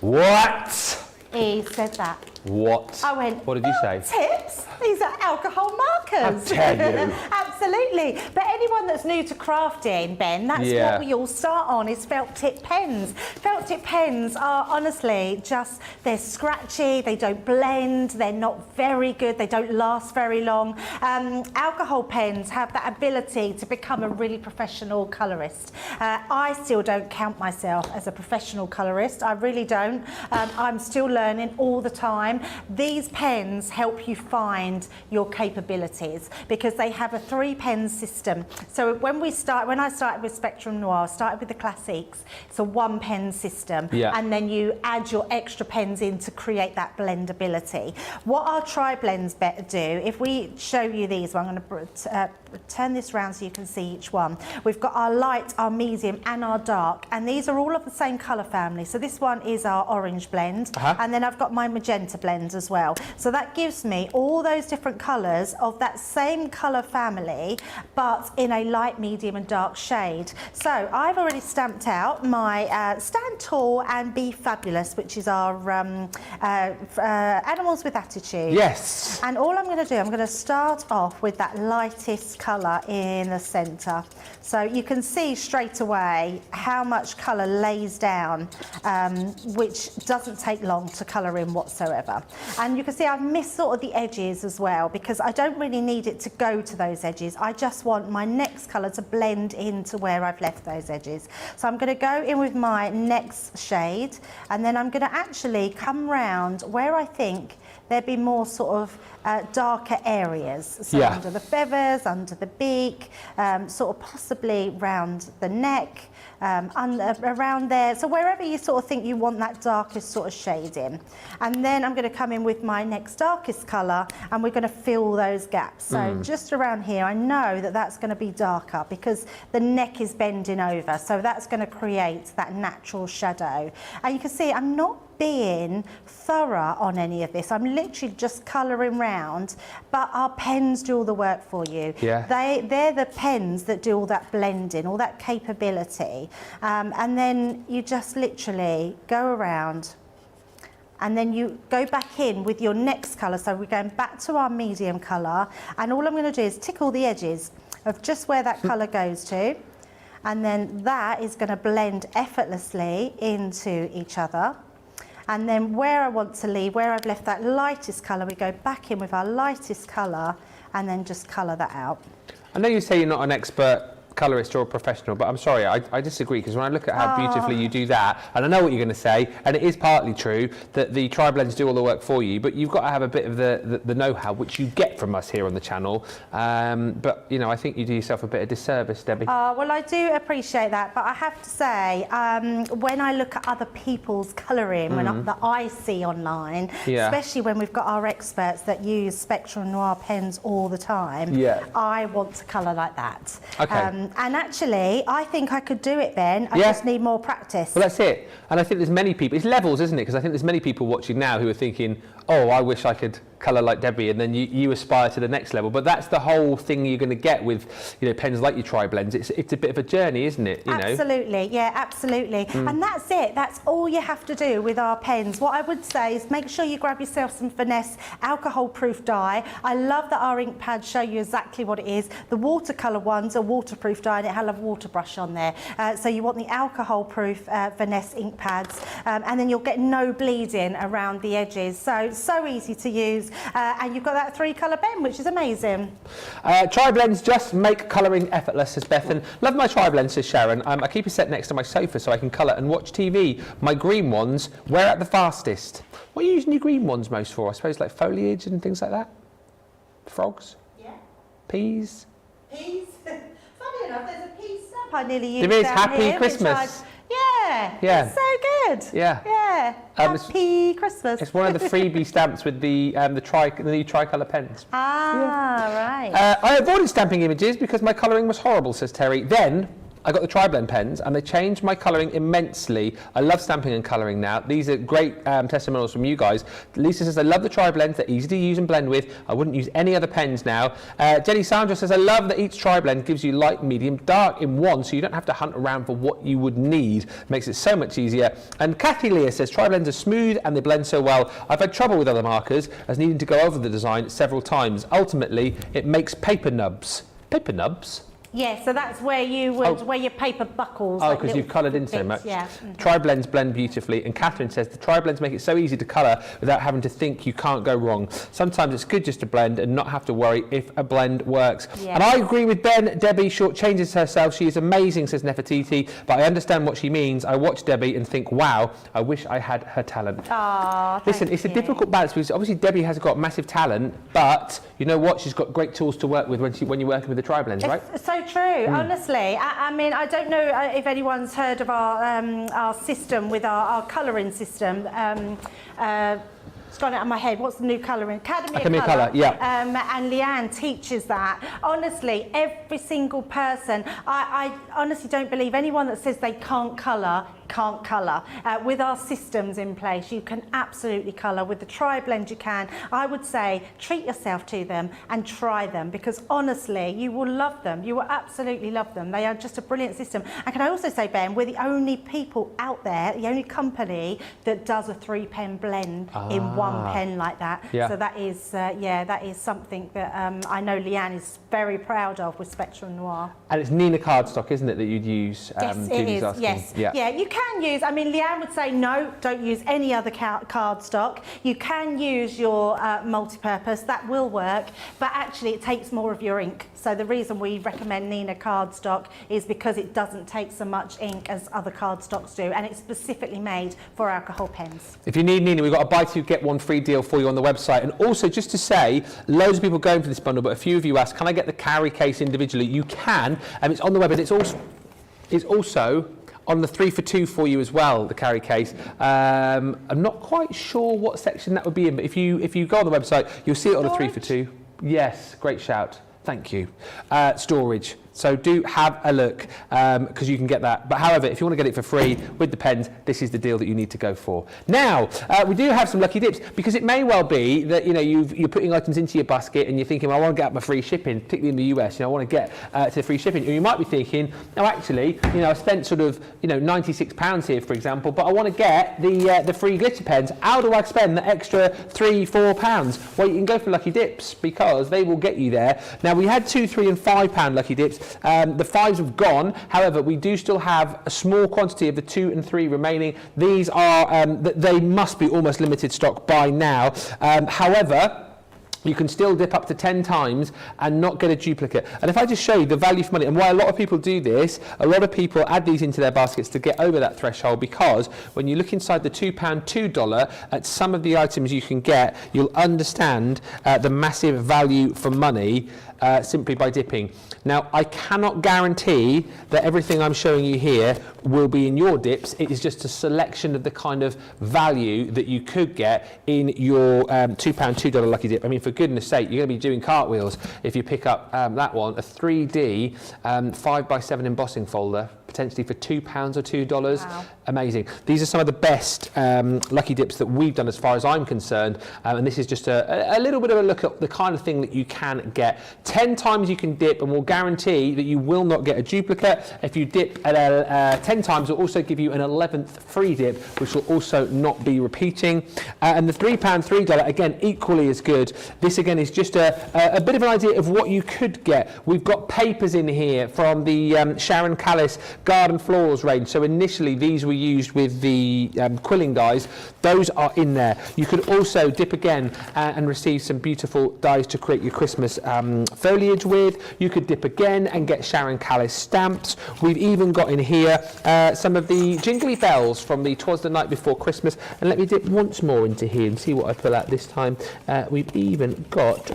What? He said that. What? I went, what did you say? Tips? These are alcohol markers. How dare you? Absolutely. But anyone that's new to crafting, Ben, that's what we all start on, is felt tip pens. Felt tip pens are honestly just, they're scratchy, they don't blend, they're not very good, they don't last very long. Alcohol pens have that ability to become a really professional colourist. I still don't count myself as a professional colourist, I really don't. I'm still learning all the time. These pens help you find your capabilities because they have a 3-pen system. So when I started with Spectrum Noir, started with the Classiques, it's a 1-pen system, and then you add your extra pens in to create that blendability. What our tri-blends better do, if we show you these, I'm going to turn this round so you can see each one. We've got our light, our medium and our dark, and these are all of the same colour family. So this one is our orange blend, and then I've got my magenta blend as well. So that gives me all those different colours of that same colour family, but in a light, medium and dark shade. So I've already stamped out my Stand Tall and Be Fabulous, which is our Animals with Attitude. Yes. And all I'm going to do, I'm going to start off with that lightest colour in the centre. So you can see straight away how much colour lays down, which doesn't take long to colour in whatsoever. And you can see I've missed sort of the edges as well, because I don't really need it to go to those edges. I just want my next colour to blend into where I've left those edges. So I'm going to go in with my next shade, and then I'm going to actually come round where I think there'd be more sort of darker areas. So Yeah. under the feathers, under the beak, sort of possibly round the neck, around there. So wherever you sort of think you want that darkest sort of shade in. And then I'm going to come in with my next darkest colour, and we're going to fill those gaps. So just around here, I know that that's going to be darker because the neck is bending over. So that's going to create that natural shadow. And you can see I'm not being thorough on any of this. I'm literally just colouring round, but our pens do all the work for you. Yeah. They're the pens that do all that blending, all that capability. And then you just literally go around, and then you go back in with your next colour. So we're going back to our medium colour, and all I'm going to do is tickle the edges of just where that colour goes to, and then that is going to blend effortlessly into each other. And then where I want to leave, where I've left that lightest colour, we go back in with our lightest colour and then just colour that out. I know you say you're not an expert colourist or a professional, but I'm sorry, I disagree, because when I look at how beautifully you do that, and I know what you're going to say, and it is partly true that the tri-blends do all the work for you, but you've got to have a bit of the know-how, which you get from us here on the channel. But, you know, I think you do yourself a bit of disservice, Debbie. Well, I do appreciate that, but I have to say, when I look at other people's colouring, that I see online, especially when we've got our experts that use Spectrum Noir pens all the time, I want to colour like that. Okay. And actually, I think I could do it, Ben. I just need more practice. Well, that's it. And I think there's many people, it's levels, isn't it? Because I think there's many people watching now who are thinking, oh, I wish I could colour like Debbie, and then you aspire to the next level. But that's the whole thing you're going to get with, you know, pens like your tri-blends. It's a bit of a journey, isn't it? You Absolutely, yeah, absolutely. And that's it. That's all you have to do with our pens. What I would say is make sure you grab yourself some Finesse alcohol-proof dye. I love that our ink pads show you exactly what it is. The watercolour ones are waterproof dye, and it has a water brush on there. So you want the alcohol-proof Finesse ink pads, and then you'll get no bleeding around the edges. So easy to use. And you've got that 3-colour pen, which is amazing. Tri-blends just make colouring effortless, says Bethan. Love my tri-blends, says Sharon. I keep a set next to my sofa so I can colour and watch TV. My green ones wear out the fastest. What are you using your green ones most for? I suppose like foliage and things like that? Frogs? Yeah. Peas? Peas. Funny enough, there's a pea stamp I nearly used. There is. down Happy here, Christmas. Yeah. It's so good. Yeah. Yeah. Happy Christmas. It's one of the freebie stamps with the new tricolour pens. Right. I avoided stamping images because my colouring was horrible, says Terry. Then I got the tri-blend pens and they changed my colouring immensely. I love stamping and colouring now. These are great testimonials from you guys. Lisa says, I love the tri-blends. They're easy to use and blend with. I wouldn't use any other pens now. Jenny Sandra says, I love that each tri-blend gives you light, medium, dark in one, so you don't have to hunt around for what you would need. Makes it so much easier. And Kathy Leah says, tri-blends are smooth and they blend so well. I've had trouble with other markers as needing to go over the design several times. Ultimately, it makes paper nubs. Paper nubs? Yeah, so that's where you would where your paper buckles. Oh, because you've coloured in so much. Yeah. Tri-blends blend beautifully, and Catherine says the tri-blends make it so easy to colour without having to think you can't go wrong. Sometimes it's good just to blend and not have to worry if a blend works. Yeah. And I agree with Ben. Debbie shortchanges herself. She is amazing, says Nefertiti, but I understand what she means. I watch Debbie and think, wow, I wish I had her talent. Oh, Listen, it's a difficult balance because obviously Debbie has got massive talent, but you know what? She's got great tools to work with when you're working with the tri-blends, right? It's so true, honestly. I mean, I don't know if anyone's heard of our system with our colouring system. It's gone out of my head. What's the new colouring? Academy of Colour. Yeah. And Leanne teaches that. Honestly, every single person, I honestly don't believe anyone that says they can't colour. With our systems in place, you can absolutely colour. With the tri-blend, you can. I would say treat yourself to them and try them, because honestly, you will love them. You will absolutely love them. They are just a brilliant system. And can I also say, Ben, we're the only people out there, the only company that does a 3-pen blend in one pen like that. Yeah. So that is something that I know Leanne is very proud of with Spectrum Noir. And it's Nina cardstock, isn't it, that you'd use? Yes, it is. Yes. Yeah, you can use, I mean, Leanne would say, no, don't use any other cardstock. You can use your multi-purpose, that will work, but actually it takes more of your ink. So the reason we recommend Nina cardstock is because it doesn't take so much ink as other cardstocks do, and it's specifically made for alcohol pens. If you need Nina, we've got a buy two, get one one free deal for you on the website. And also, just to say, loads of people going for this bundle, but a few of you asked, can I get the carry case individually? You can, and it's on the web, and it's also on the 3 for 2 for you as well, the carry case. I'm not quite sure what section that would be in, but if you go on the website, you'll see it on the 3 for 2. Yes, great shout. Thank you. Storage. So do have a look because you can get that. But however, if you want to get it for free with the pens, this is the deal that you need to go for. Now, we do have some lucky dips because it may well be that you're putting items into your basket and you're thinking, well, I want to get my free shipping, particularly in the US. I want to get to the free shipping. Or you might be thinking, no, actually, I spent sort of £96 here, for example, but I want to get the free glitter pens. How do I spend the extra £3-4? Well, you can go for lucky dips because they will get you there. Now, we had £2, £3 and £5 lucky dips. The 5s have gone. However, we do still have a small quantity of the 2 and 3 remaining. These are they must be almost limited stock by now. However, you can still dip up to 10 times and not get a duplicate. And if I just show you the value for money and why a lot of people do this, a lot of people add these into their baskets to get over that threshold, because when you look inside the £2, $2 at some of the items you can get, you'll understand the massive value for money simply by dipping. Now, I cannot guarantee that everything I'm showing you here will be in your dips. It is just a selection of the kind of value that you could get in your £2, $2 lucky dip. I mean, for goodness sake, you're going to be doing cartwheels if you pick up that one, a 3D 5x7 embossing folder, potentially for £2 or $2. Wow. Amazing. These are some of the best lucky dips that we've done as far as I'm concerned, and this is just a little bit of a look at the kind of thing that you can get. 10 times you can dip, and we'll guarantee that you will not get a duplicate. If you dip at 10 times, we'll also give you an 11th free dip, which will also not be repeating. And the £3, $3, again, equally as good. This again is just a bit of an idea of what you could get. We've got papers in here from the Sharon Callis Garden Florals range. So initially these were used with the quilling dies. Those are in there. You could also dip again and receive some beautiful dies to create your Christmas foliage with. You could dip again and get Sharon Callis stamps. We've even got in here some of the jingly bells from the 'Twas the Night Before Christmas. And let me dip once more into here and see what I pull out this time. We've even got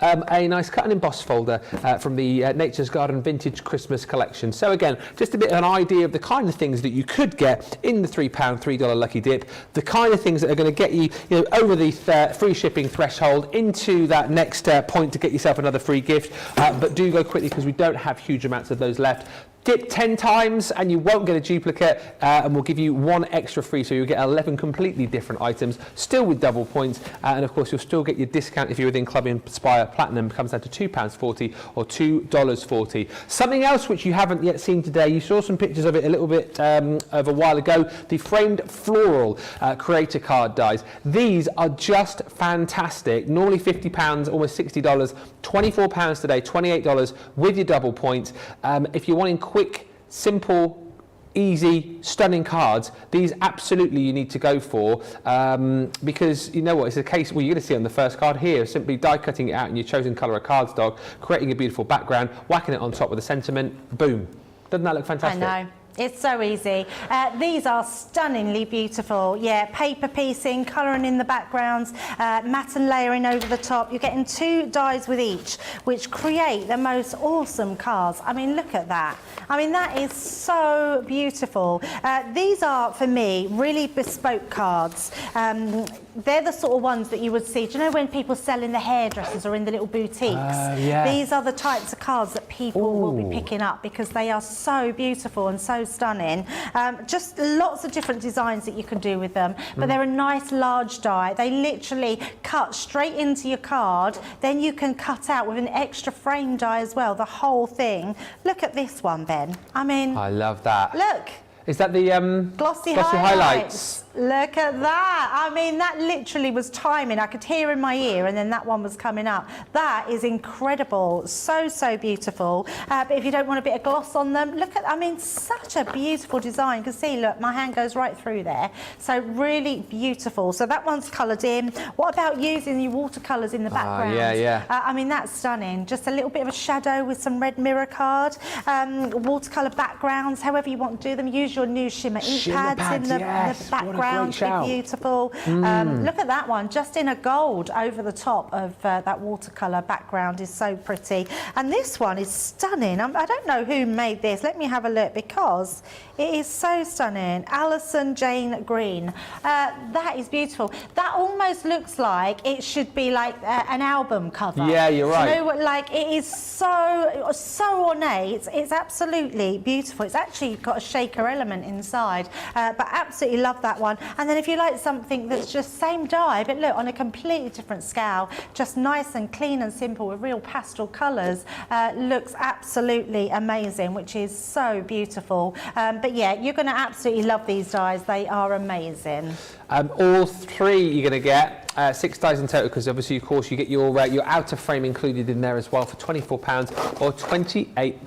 a nice cut and emboss folder from the Nature's Garden Vintage Christmas collection. So again, just a bit of an idea of the kind of things that you could get in the £3, $3 lucky dip, the kind of things that are going to get you, over the free shipping threshold into that next point to get yourself another free gift. But do go quickly because we don't have huge amounts of those left. Dip 10 times and you won't get a duplicate, and we'll give you 1 extra free, so you'll get 11 completely different items, still with double points, and of course you'll still get your discount if you're within Club Inspire Platinum. It comes down to £2.40 or $2.40. Something else which you haven't yet seen today, you saw some pictures of it a little bit of a while ago, the framed floral creator card dies. These are just fantastic, normally £50, almost $60, £24 today, $28 with your double points. If you're wanting quick, simple, easy, stunning cards, these absolutely you need to go for, because you know what, it's a case, well, you're going to see on the first card here, simply die cutting it out in your chosen colour of cardstock, creating a beautiful background, whacking it on top with a sentiment, boom. Doesn't that look fantastic? I know. It's so easy. These are stunningly beautiful. Yeah, paper piecing, colouring in the backgrounds, matte and layering over the top. You're getting 2 dies with each, which create the most awesome cards. I mean, look at that. I mean, that is so beautiful. These are, for me, really bespoke cards. They're the sort of ones that you would see. Do you know when people sell in the hairdressers or in the little boutiques? Yeah. These are the types of cards that people will be picking up because they are so beautiful and so stunning. Just lots of different designs that you can do with them, but they're a nice large die. They literally cut straight into your card. Then you can cut out with an extra frame die as well, the whole thing. Look at this one, Ben. I mean, I love that. Look. Is that the glossy highlights? Look at that. I mean, that literally was timing. I could hear in my ear and then that one was coming up. That is incredible. So, so beautiful. But if you don't want a bit of gloss on them, look at, I mean, such a beautiful design. You can see, look, my hand goes right through there. So really beautiful. So that one's coloured in. What about using your watercolours in the background? Yeah. I mean, that's stunning. Just a little bit of a shadow with some red mirror card. Watercolour backgrounds, however you want to do them. Use use your new shimmer ink Shimmer pads in the yes. What a great background. shout. Beautiful. Look at that one, just in a gold over the top of that watercolour background is so pretty. And this one is stunning. I don't know who made this. Let me have a look because it is so stunning. Alison Jane Green. That is beautiful. That almost looks like it should be like an album cover. Yeah, you're right. You know, like it is so ornate. It's absolutely beautiful. It's actually got a shaker element inside, but absolutely love that one. And then if you like something that's just same dye, but look, on a completely different scale, just nice and clean and simple with real pastel colours, looks absolutely amazing, which is so beautiful. But yeah, you're going to absolutely love these dyes. They are amazing. All three you're going to get. 6 dyes in total, because obviously, of course, you get your outer frame included in there as well for £24 or $28.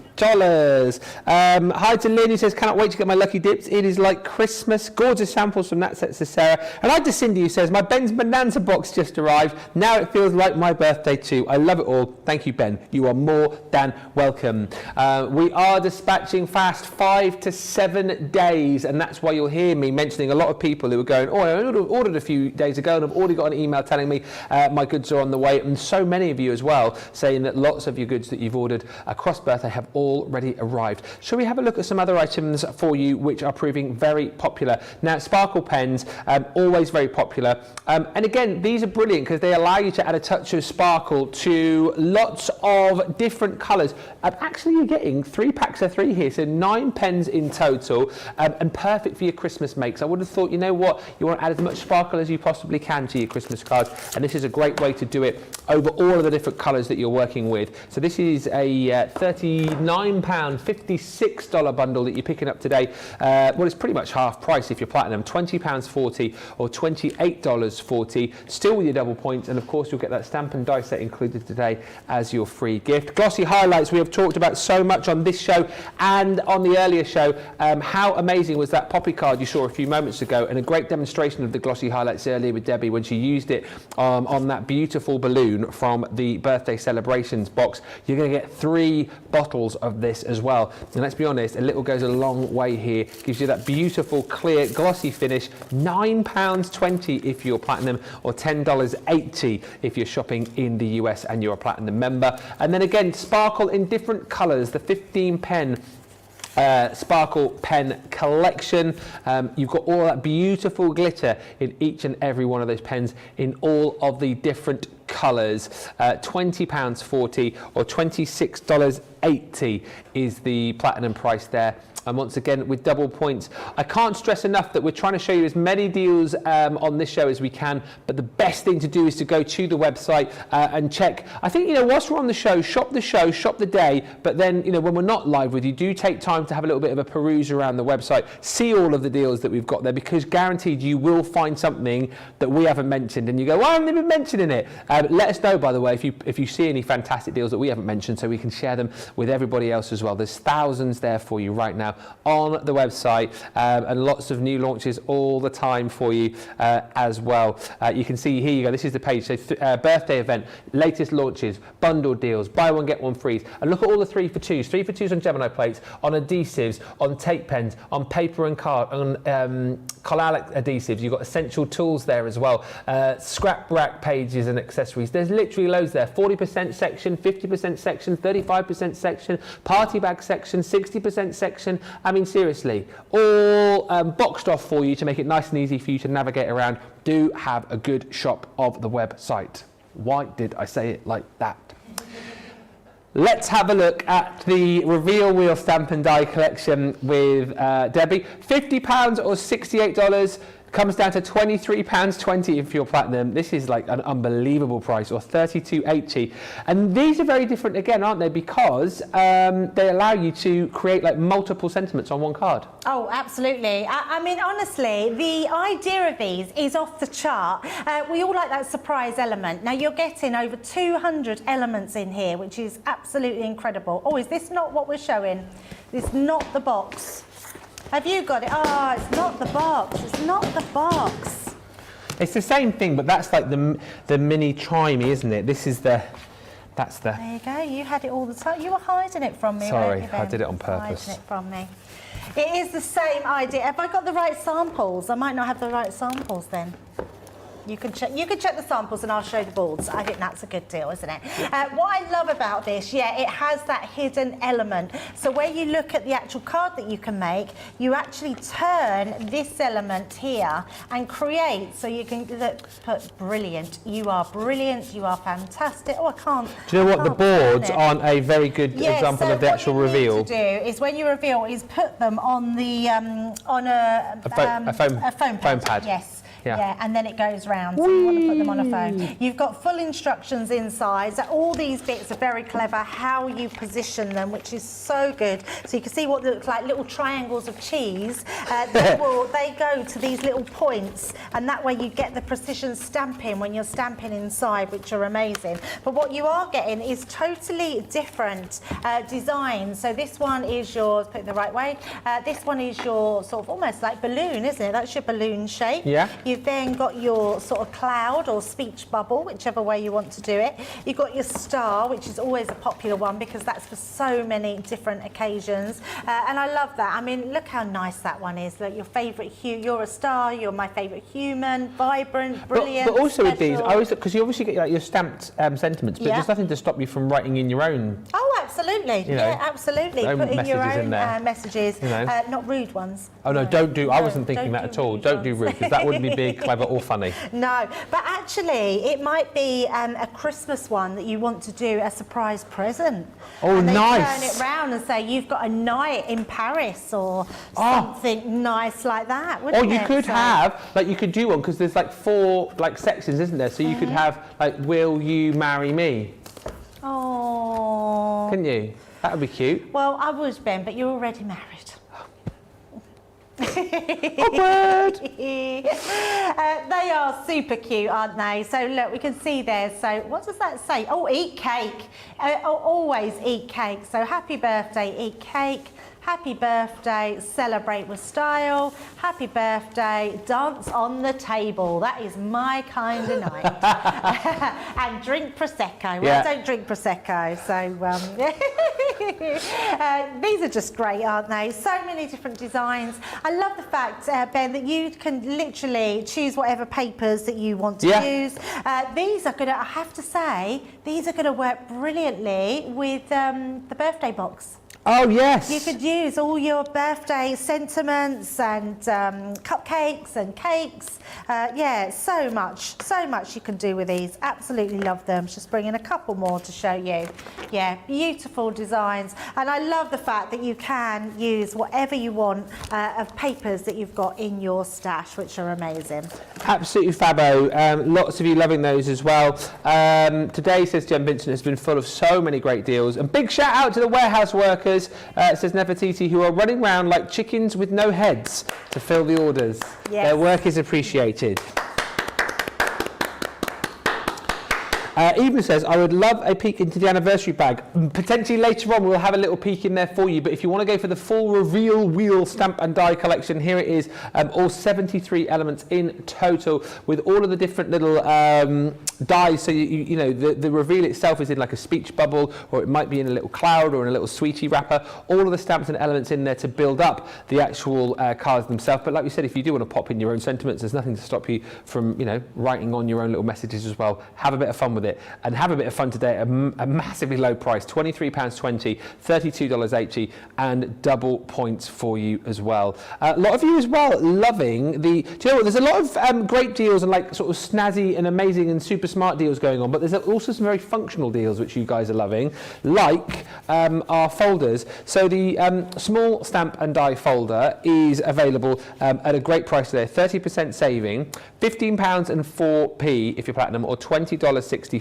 Hi to Lynn, who says, cannot wait to get my lucky dips. It is like Christmas. Gorgeous samples from that set to Sarah. And hi to Cindy, who says, my Ben's Bonanza box just arrived. Now it feels like my birthday too. I love it all. Thank you, Ben. You are more than welcome. We are dispatching fast 5 to 7 days, and that's why you'll hear me mentioning a lot of people who are going, oh, I ordered a few days ago and I've already got an email telling me my goods are on the way, and so many of you as well saying that lots of your goods that you've ordered across birthday have already arrived. Shall we have a look at some other items for you which are proving very popular? Now, sparkle pens, always very popular, and again, these are brilliant because they allow you to add a touch of sparkle to lots of different colours. Actually, you're getting 3 packs of 3 here, so 9 pens in total, and perfect for your Christmas makes. I would have thought, you know what, you want to add as much sparkle as you possibly can to your Christmas cards, and this is a great way to do it over all of the different colours that you're working with. So this is a £39, $56 bundle that you're picking up today. Well, it's pretty much half price if you're platinum, £20.40 or $28.40, still with your double points, and of course you'll get that stamp and die set included today as your free gift. Glossy highlights, we have talked about so much on this show and on the earlier show. How amazing was that poppy card you saw a few moments ago, and a great demonstration of the glossy highlights earlier with Debbie when she used it on that beautiful balloon from the birthday celebrations box. You're going to get 3 bottles of this as well, and let's be honest, a little goes a long way here. Gives you that beautiful clear glossy finish. £9.20 if you're platinum, or $10.80 if you're shopping in the US and you're a platinum member. And then again, sparkle in different colours, the 15 pen sparkle pen collection. You've got all that beautiful glitter in each and every one of those pens in all of the different colours. £20.40 or $26.80 is the platinum price there. And once again, with double points. I can't stress enough that we're trying to show you as many deals on this show as we can, but the best thing to do is to go to the website and check. I think, you know, whilst we're on the show, shop the day, but then, you know, when we're not live with you, do take time to have a little bit of a peruse around the website, see all of the deals that we've got there, because guaranteed you will find something that we haven't mentioned, and you go, why haven't they been mentioning it? Let us know, by the way, if you see any fantastic deals that we haven't mentioned, so we can share them with everybody else as well. There's thousands there for you right now on the website, and lots of new launches all the time for you as well. You can see here you go, this is the page, so birthday event, latest launches, bundle deals, buy one get one free, and look at all the 3 for 2s, 3 for 2s on Gemini plates, on adhesives, on tape pens, on paper and card, on collalic adhesives. You've got essential tools there as well, scrap rack pages and accessories. There's literally loads there. 40% section, 50% section, 35% section, party bag section, 60% section. I mean, seriously, all boxed off for you to make it nice and easy for you to navigate around. Do have a good shop of the website. Why did I say it like that? Let's have a look at the Reveal Wheel Stamp and Die collection with Debbie. £50 or $68. Comes down to £23.20 if you're platinum. This is like an unbelievable price, or $32.80. And these are very different again, aren't they? Because they allow you to create like multiple sentiments on one card. Oh, absolutely. I mean, honestly, the idea of these is off the chart. We all like that surprise element. Now, you're getting over 200 elements in here, which is absolutely incredible. Oh, is this not what we're showing? This is not the box. Have you got it? Oh, it's not the box. It's not the box. It's the same thing, but that's like the mini try me, isn't it? This is the... That's the... There you go. You had it all the time. You were hiding it from me. Sorry, weren't you, Ben? I did it on purpose. Hiding it from me. It is the same idea. Have I got the right samples? I might not have the right samples then. You can check the samples and I'll show the boards. I think that's a good deal, isn't it? What I love about this, yeah, it has that hidden element. So where you look at the actual card that you can make, you actually turn this element here and create. So you can put brilliant. You are brilliant. You are fantastic. Oh, I can't. Do you know what? The boards aren't a very good example of the actual reveal. What you need to do is when you reveal is put them on the on a foam pad. Yes. Yeah, and then it goes round, so you want to put them on a phone. You've got full instructions inside. So all these bits are very clever, how you position them, which is so good. So you can see what they look like little triangles of cheese. They go to these little points, and that way you get the precision stamping when you're stamping inside, which are amazing. But what you are getting is totally different designs. So this one is yours, put it the right way. This one is your sort of almost like balloon, isn't it? That's your balloon shape. Yeah. You've then got your sort of cloud or speech bubble, whichever way you want to do it. You've got your star, which is always a popular one because that's for so many different occasions. And I love that. I mean, look how nice that one is. Like your favourite hue, you're a star, you're my favourite human, vibrant, brilliant. But also special. with these, I always, because you obviously get like your stamped sentiments, but there's nothing to stop you from writing in your own. Oh, absolutely. Yeah, absolutely. Put in your own messages, not rude ones. Oh no, don't do. I wasn't thinking that at all. Don't do rude, because that wouldn't be big, clever or funny. No, but actually it might be a Christmas one that you want to do a surprise present. Oh, and nice. Turn it round and say you've got a night in Paris or something nice like that, wouldn't it? Or you could have, like you could do one, because there's like 4 like sections, isn't there? So you could have like, will you marry me? Oh. Couldn't you? That would be cute. Well, I would, Ben, but you're already married. Awkward. They are super cute, aren't they? So look, we can see there. So what does that say? Oh, eat cake. Always eat cake. So happy birthday, eat cake. Happy birthday, celebrate with style. Happy birthday, dance on the table. That is my kind of night. And drink Prosecco. Well, I don't drink Prosecco, so these are just great, aren't they? So many different designs. I love the fact, Ben, that you can literally choose whatever papers that you want to use. These are going to, I have to say, these are going to work brilliantly with the birthday box. Oh, yes. You could use all your birthday sentiments and cupcakes and cakes. Yeah, so much you can do with these. Absolutely love them. Just bring in a couple more to show you. Yeah, beautiful designs. And I love the fact that you can use whatever you want of papers that you've got in your stash, which are amazing. Absolutely fabbo. Lots of you loving those as well. Today, says Jen Vincent, has been full of so many great deals. And big shout out to the warehouse workers, says Nefertiti, who are running around like chickens with no heads to fill the orders. Yes. Their work is appreciated. Evelyn says, I would love a peek into the anniversary bag. Potentially later on we'll have a little peek in there for you, but if you want to go for the full reveal wheel stamp and die collection, here it is, all 73 elements in total with all of the different little dies. So you know the reveal itself is in like a speech bubble, or it might be in a little cloud or in a little sweetie wrapper. All of the stamps and elements in there to build up the actual cards themselves. But like we said, if you do want to pop in your own sentiments, there's nothing to stop you from, you know, writing on your own little messages as well. Have a bit of fun with it. And have a bit of fun today at a massively low price, £23.20, $32.80, and double points for you as well. A lot of you as well loving the, do you know what, there's a lot of great deals and like sort of snazzy and amazing and super smart deals going on, but there's also some very functional deals which you guys are loving, like our folders. So the small stamp and die folder is available at a great price today, 30% saving, £15.04 if you're platinum, or $20.64.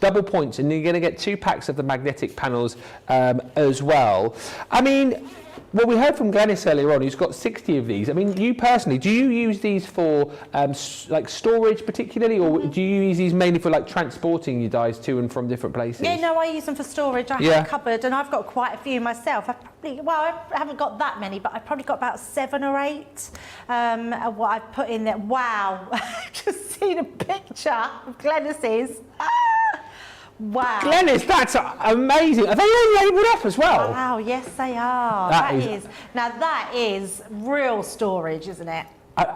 Double points, and you're going to get 2 packs of the magnetic panels as well. I mean, well, we heard from Glennis earlier on, who's got 60 of these. I mean, you personally, do you use these for like storage particularly, or do you use these mainly for like transporting your dies to and from different places? Yeah, no, I use them for storage. I have a cupboard, and I've got quite a few myself. I haven't got that many, but I've probably got about 7 or 8 of what I've put in there. Wow, I've just seen a picture of Glennis's. Wow. Glenys, that's amazing. Are they all labelled up as well? Wow, yes they are. That is. Now that is real storage, isn't it?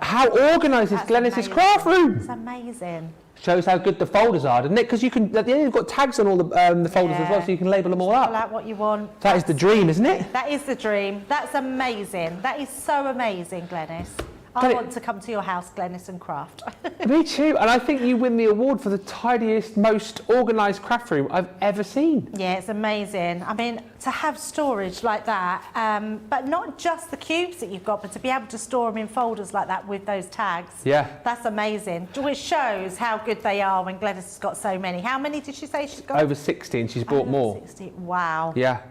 How organised is That's Glenys' amazing. craft room? It's amazing. Shows how good the folders are, doesn't it? Because you can, at the end, you've got tags on all the folders as well, so you can label them all Pull up. out what you want. That is the dream, isn't it? That is the dream. That's amazing. That is so amazing, Glenys. I want to come to your house, Glenys, and craft. Me too, and I think you win the award for the tidiest, most organised craft room I've ever seen. Yeah, it's amazing. I mean, to have storage like that, but not just the cubes that you've got, but to be able to store them in folders like that with those tags. Yeah. That's amazing. Which shows how good they are when Glenys has got so many. How many did she say she's got? Over 60, and she's bought more. 60. Wow. Yeah.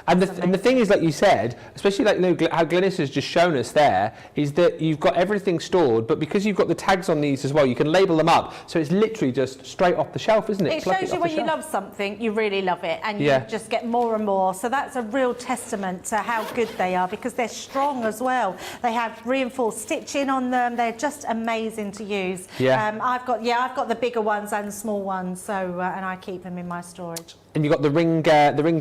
And the thing is, like you said, especially like how Glenys has just shown us there, is that you've got everything stored, but because you've got the tags on these as well, you can label them up. So it's literally just straight off the shelf, isn't it? It shows you when you love something, you really love it, and you just get more and more. So that's a real testament to how good they are, because they're strong as well. They have reinforced stitching on them. They're just amazing to use. Yeah. I've got the bigger ones and the small ones, so and I keep them in my storage. And you've got the ring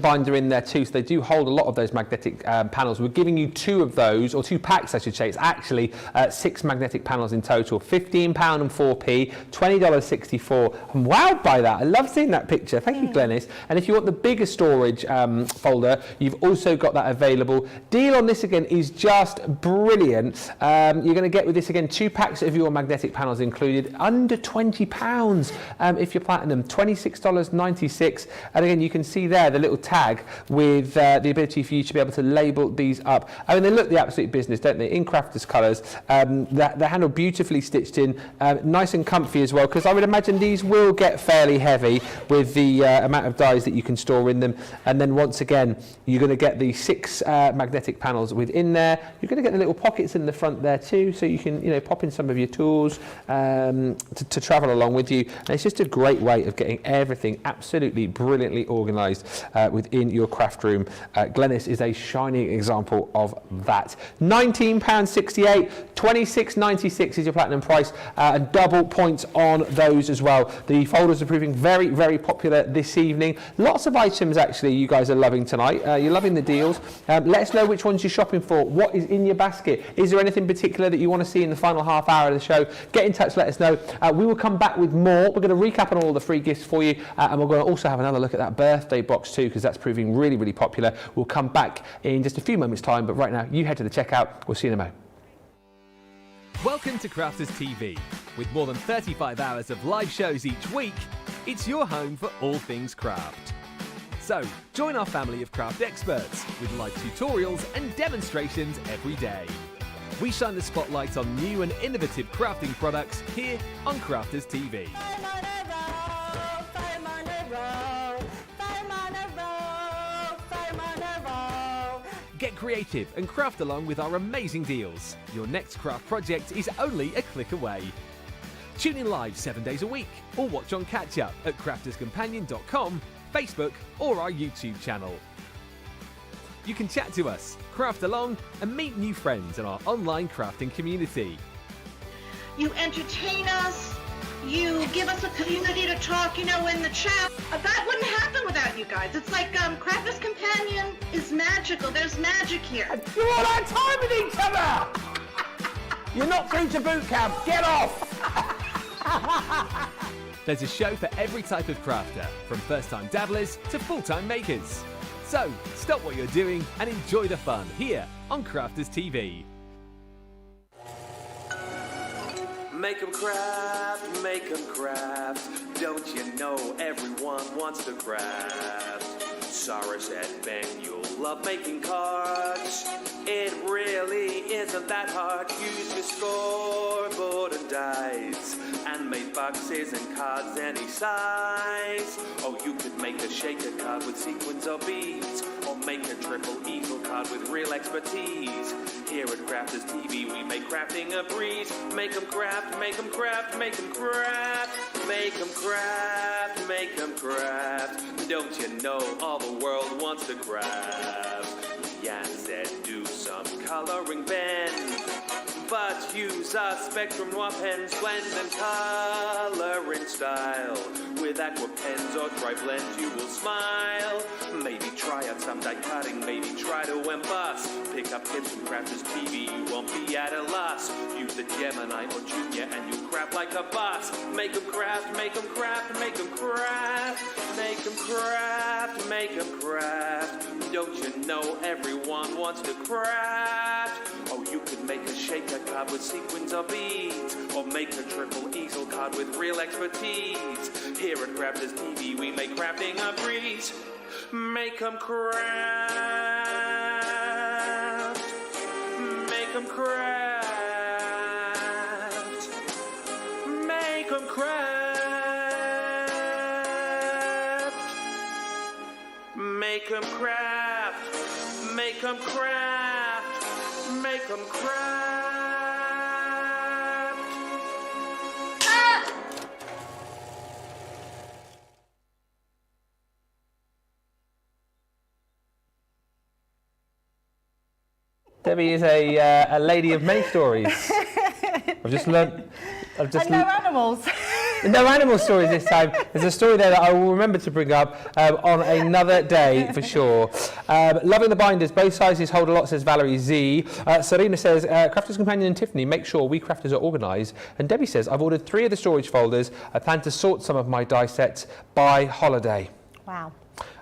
binder in there too, so they do hold a lot of those magnetic panels. We're giving you 2 of those, or 2 packs I should say. It's actually 6 magnetic panels in total, £15 and 4p, $20.64. I'm wowed by that. I love seeing that picture. Thank you, Glenys. And if you want the bigger storage folder, you've also got that available. Deal on this again is just brilliant. You're going to get with this again 2 packs of your magnetic panels included, under £20 if you're platinum, $26.96. And again, you can see there the little tag with the ability for you to be able to label these up. I mean, they look the absolute business, don't they? In crafters colours. They're handled beautifully stitched in, nice and comfy as well, because I would imagine these will get fairly heavy with the amount of dies that you can store in them. And then once again, you're going to get the 6 magnetic panels within there. You're going to get the little pockets in the front there too, so you can pop in some of your tools to travel along with you. And it's just a great way of getting everything absolutely brilliantly organised within your craft room. Glenys is a shining example of that. £19.68, $26.96 is your platinum price, and double points on those as well. The folders are proving very, very popular this evening. Lots of items actually you guys are loving tonight. You're loving the deals. Let us know which ones you're shopping for. What is in your basket? Is there anything particular that you want to see in the final half hour of the show? Get in touch, let us know. We will come back with more. We're going to recap on all the free gifts for you, and we're going to also have another look at that birthday box too, because that's proving really, really popular. We'll come back in just a few moments' time, but right now, you head to the checkout. We'll see you in a moment. Welcome to Crafters TV. With more than 35 hours of live shows each week, it's your home for all things craft. So, join our family of craft experts with live tutorials and demonstrations every day. We shine the spotlight on new and innovative crafting products here on Crafters TV. Get creative and craft along with our amazing deals. Your next craft project is only a click away. Tune in live 7 days a week or watch on catch up at crafterscompanion.com, Facebook or our YouTube channel. You can chat to us, craft along and meet new friends in our online crafting community. You entertain us, you give us a community to talk, in the chat. That wouldn't happen without you guys. It's like Crafters Companion is magical. There's magic here. You're all our time with each other! You're not through to boot camp. Get off! There's a show for every type of crafter, from first-time dabblers to full-time makers. So, stop what you're doing and enjoy the fun here on Crafters TV. Make 'em craft, make 'em craft. Don't you know everyone wants to craft? Sarah said, Ben, you'll love making cards. It really isn't that hard. Use your scoreboard and dice and make boxes and cards any size. Oh, you could make a shaker card with sequins or beads, or make a triple eagle card with real expertise. Here at Crafters TV, we make crafting a breeze. Make 'em craft, make 'em craft, make 'em craft. Make 'em craft, make 'em craft. Don't you know all the world wants to craft? Jan said, do some coloring, Ben. but use a Spectrum Noir pen, blend and color in style. With aqua pens or tri-blend, you will smile. Maybe try out some die cutting, maybe try to emboss. Pick up tips from Crafters TV, you won't be at a loss. Use the Gemini or Junior and you'll craft like a boss. Make them craft, make them craft, make them craft. Make them craft, make them craft. Don't you know everyone wants to craft? Oh, you could make a shaker card with sequins or beads, or make a triple easel card with real expertise. Here at Crafters TV, we make crafting a breeze. Make them craft. Make them craft. Make them craft. Make them craft. Make them craft. Make them craft. Debbie is a lady of many stories. I've just learned. And no animals. No animal stories this time. There's a story there that I will remember to bring up on another day for sure. Loving the binders, both sizes hold a lot, says Valerie Z. Serena says, Crafters Companion and Tiffany, make sure we crafters are organised. And Debbie says, I've ordered 3 of the storage folders. I plan to sort some of my die sets by holiday. Wow.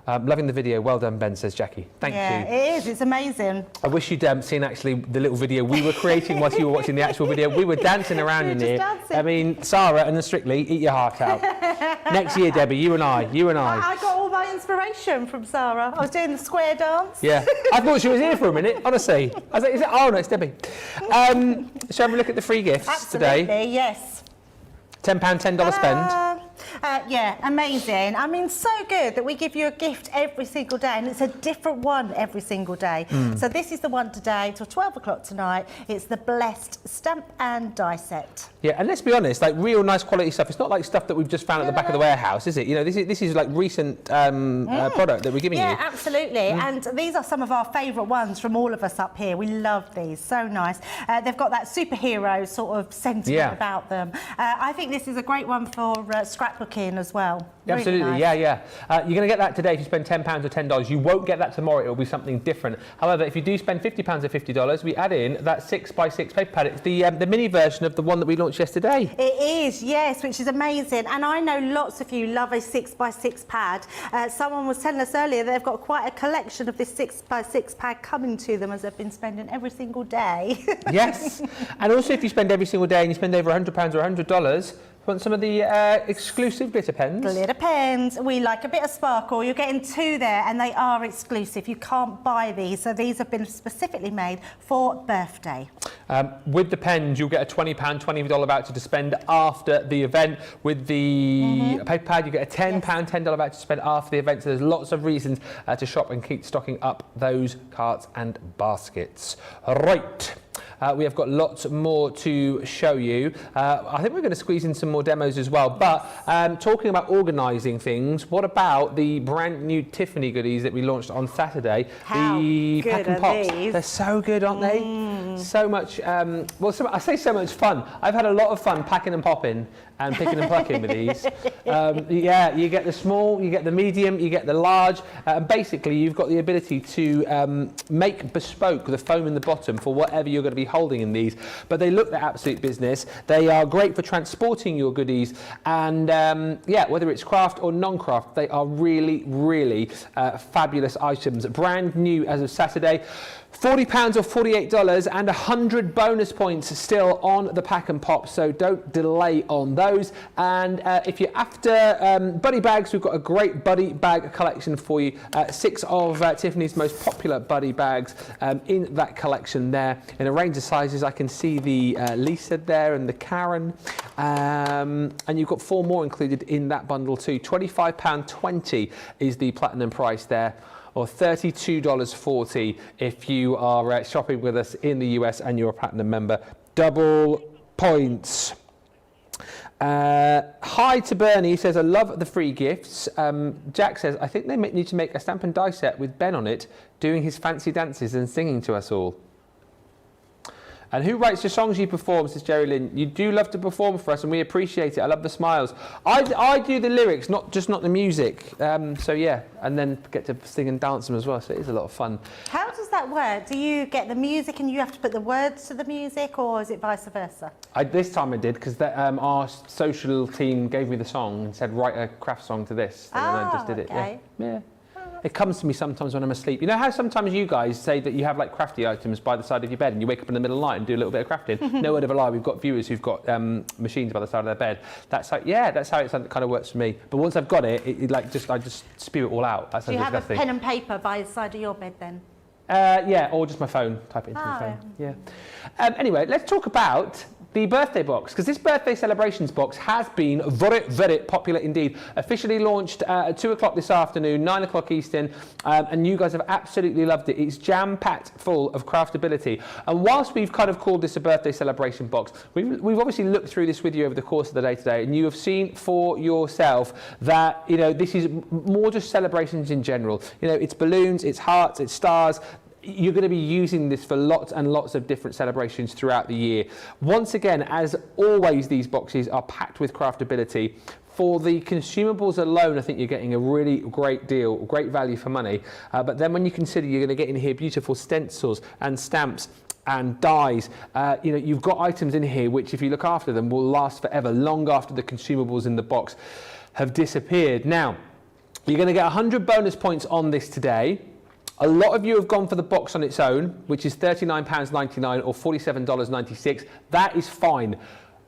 Loving the video. Well done, Ben, says Jackie. Thank you. Yeah, it is. It's amazing. I wish you'd seen actually the little video we were creating whilst you were watching the actual video. We were dancing around in here. Dancing. I mean, Sarah and the Strictly, eat your heart out. Next year, Debbie, you and I. I got all my inspiration from Sarah. I was doing the square dance. Yeah. I thought she was here for a minute, honestly. I was like, is it? Oh, no, it's Debbie. Shall we have a look at the free gifts Absolutely, today? yes. £10, $10 spend. Yeah, amazing. I mean, so good that we give you a gift every single day, and it's a different one every single day. So this is the one today till 12 o'clock tonight. It's the Blessed Stamp and Die Set. Yeah, and let's be honest, like real nice quality stuff. It's not like stuff that we've just found at the back of the warehouse, is it? You know, this is like recent product that we're giving you. Yeah, absolutely. And these are some of our favourite ones from all of us up here. We love these, so nice. They've got that superhero sort of sentiment about them. I think this is a great one for scrapbooking as well. Really Absolutely, nice. yeah. You're going to get that today if you spend £10 or $10. You won't get that tomorrow. It'll be something different. However, if you do spend £50 or $50, we add in that 6x6 paper pad. It's the mini version of the one that we launched yesterday. It is, yes, which is amazing. And I know lots of you love a 6x6 pad. Someone was telling us earlier that they've got quite a collection of this 6x6 pad coming to them as they've been spending every single day. Yes. And also, if you spend every single day and you spend over £100 or $100, want some of the exclusive glitter pens? Glitter pens. We like a bit of sparkle. You're getting 2 there, and they are exclusive. You can't buy these, so these have been specifically made for birthday. With the pens, you'll get a £20, $20 voucher to spend after the event. With the paper pad, you get a £10, $10 voucher to spend after the event. So there's lots of reasons to shop and keep stocking up those carts and baskets. Right. We have got lots more to show you. I think we're going to squeeze in some more demos as well. But talking about organising things, what about the brand new Tiffany goodies that we launched on Saturday? How the good pack and are pops. these? They're so good, aren't they? So much, I say so much fun. I've had a lot of fun packing and popping and picking and plucking with these. Yeah, you get the small, you get the medium, you get the large. Basically, you've got the ability to make bespoke the foam in the bottom for whatever you're going to be holding in these. But they look the absolute business. They are great for transporting your goodies. And yeah, whether it's craft or non-craft, they are really, really fabulous items. Brand new as of Saturday. £40 or $48 and 100 bonus points still on the pack and pop, so don't delay on those. And if you're after buddy bags, we've got a great buddy bag collection for you. 6 of Tiffany's most popular buddy bags in that collection there, in a range of sizes. I can see the Lisa there and the Karen, and you've got 4 more included in that bundle too. £25.20 is the platinum price there, or $32.40 if you are shopping with us in the US and you're a platinum member. Double points. Hi to Bernie, he says, I love the free gifts. Jack says, I think they need to make a stamp and die set with Ben on it, doing his fancy dances and singing to us all. And who writes the songs you perform, says Jerry Lynn. You do love to perform for us and we appreciate it. I love the smiles. I do the lyrics, not the music. So yeah, and then get to sing and dance them as well. So it is a lot of fun. How does that work? Do you get the music and you have to put the words to the music, or is it vice versa? This time I did, because our social team gave me the song and said, write a craft song to this. And then I just did it. Okay. Yeah. It comes to me sometimes when I'm asleep. You know how sometimes you guys say that you have like crafty items by the side of your bed and you wake up in the middle of the night and do a little bit of crafting? No word of a lie, we've got viewers who've got machines by the side of their bed. That's how it kind of works for me. But once I've got it, I just spew it all out. That Do you sounds have a disgusting. pen and paper by the side of your bed then? Yeah, or just my phone. Type it into my phone. Yeah. Anyway, let's talk about the birthday box, because this birthday celebrations box has been very popular indeed. Officially launched at 2 o'clock this afternoon, 9 o'clock Eastern, and you guys have absolutely loved it. It's jam-packed full of craftability. And whilst we've kind of called this a birthday celebration box, we've obviously looked through this with you over the course of the day today, and you have seen for yourself that, you know, this is more just celebrations in general. You know, it's balloons, it's hearts, it's stars. You're going to be using this for lots and lots of different celebrations throughout the year. Once again, as always, these boxes are packed with craftability. For the consumables alone, I think you're getting a really great deal, great value for money. But then when you consider you're going to get in here beautiful stencils and stamps and dies, you know, you've got items in here which, if you look after them, will last forever, long after the consumables in the box have disappeared. Now, you're going to get 100 bonus points on this today. A lot of you have gone for the box on its own, which is £39.99 or $47.96. That is fine.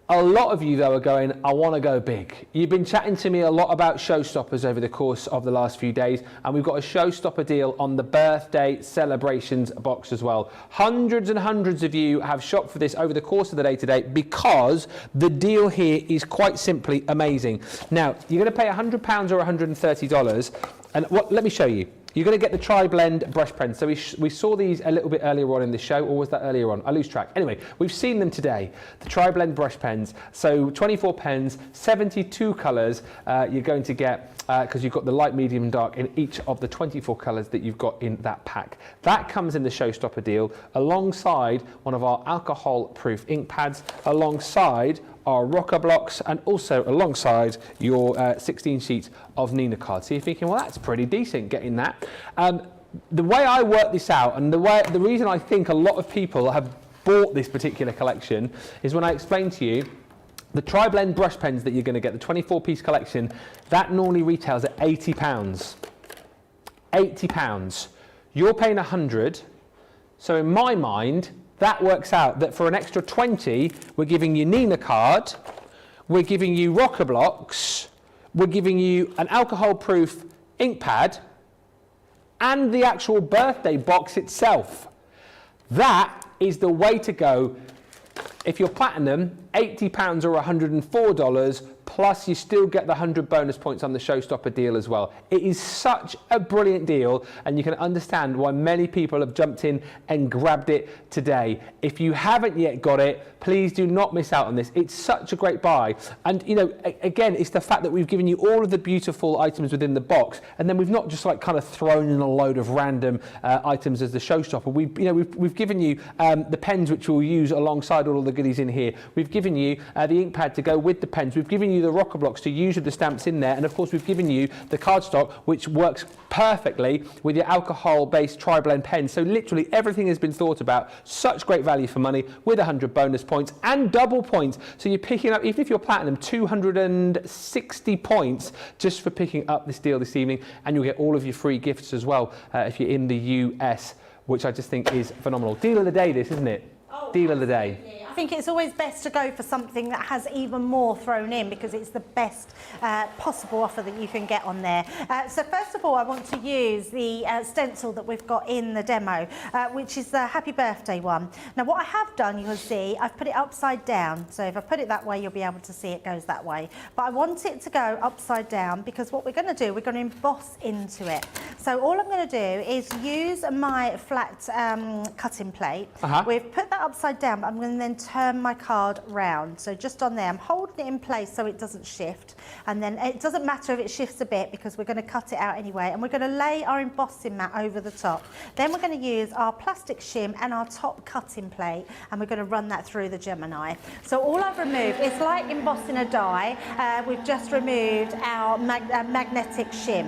A lot of you, though, are going, I want to go big. You've been chatting to me a lot about showstoppers over the course of the last few days, and we've got a showstopper deal on the birthday celebrations box as well. Hundreds and hundreds of you have shopped for this over the course of the day today, because the deal here is quite simply amazing. Now, you're going to pay £100 or $130, and let me show you. You're going to get the tri-blend brush pens. So we saw these a little bit earlier on in the show, or was that earlier on? I lose track. Anyway, we've seen them today, the tri-blend brush pens. So 24 pens, 72 colours you're going to get, because you've got the light, medium and dark in each of the 24 colours that you've got in that pack. That comes in the showstopper deal alongside one of our alcohol-proof ink pads, alongside our rocker blocks, and also alongside your 16 sheets of Nina cards. So you're thinking, well, that's pretty decent getting that. The way I work this out, and the reason I think a lot of people have bought this particular collection, is when I explain to you the tri-blend brush pens that you're going to get, the 24-piece collection, that normally retails at £80. £80. You're paying 100. So in my mind, that works out that for an extra 20, we're giving you Nina card, we're giving you rocker blocks, we're giving you an alcohol-proof ink pad, and the actual birthday box itself. That is the way to go. If you're platinum, £80 or $104, plus you still get the 100 bonus points on the showstopper deal as well. It is such a brilliant deal, and you can understand why many people have jumped in and grabbed it today. If you haven't yet got it, please do not miss out on this. It's such a great buy. And, you know, again, it's the fact that we've given you all of the beautiful items within the box, and then we've not just like kind of thrown in a load of random items as the showstopper. We've given you the pens, which we'll use alongside all of the goodies in here. We've given you the ink pad to go with the pens. We've given you the rocker blocks to use with the stamps in there, and of course we've given you the cardstock, which works perfectly with your alcohol-based tri-blend pens. So literally everything has been thought about. Such great value for money with 100 bonus points and double points. So you're picking up, even if you're platinum, 260 points just for picking up this deal this evening, and you'll get all of your free gifts as well if you're in the US, which I just think is phenomenal. Deal of the day, this, isn't it? Oh, deal of the day. I think it's always best to go for something that has even more thrown in, because it's the best possible offer that you can get on there. So first of all, I want to use the stencil that we've got in the demo, which is the happy birthday one. Now what I have done, you can see, I've put it upside down. So if I put it that way, you'll be able to see it goes that way. But I want it to go upside down, because what we're going to do, we're going to emboss into it. So all I'm going to do is use my flat cutting plate. We've put that upside down, but I'm going to then turn my card round. So just on there, I'm holding it in place so it doesn't shift. And then it doesn't matter if it shifts a bit because we're going to cut it out anyway. And we're going to lay our embossing mat over the top. Then we're going to use our plastic shim and our top cutting plate, and we're going to run that through the Gemini. So all I've removed, it's like embossing a die. We've just removed our magnetic shim.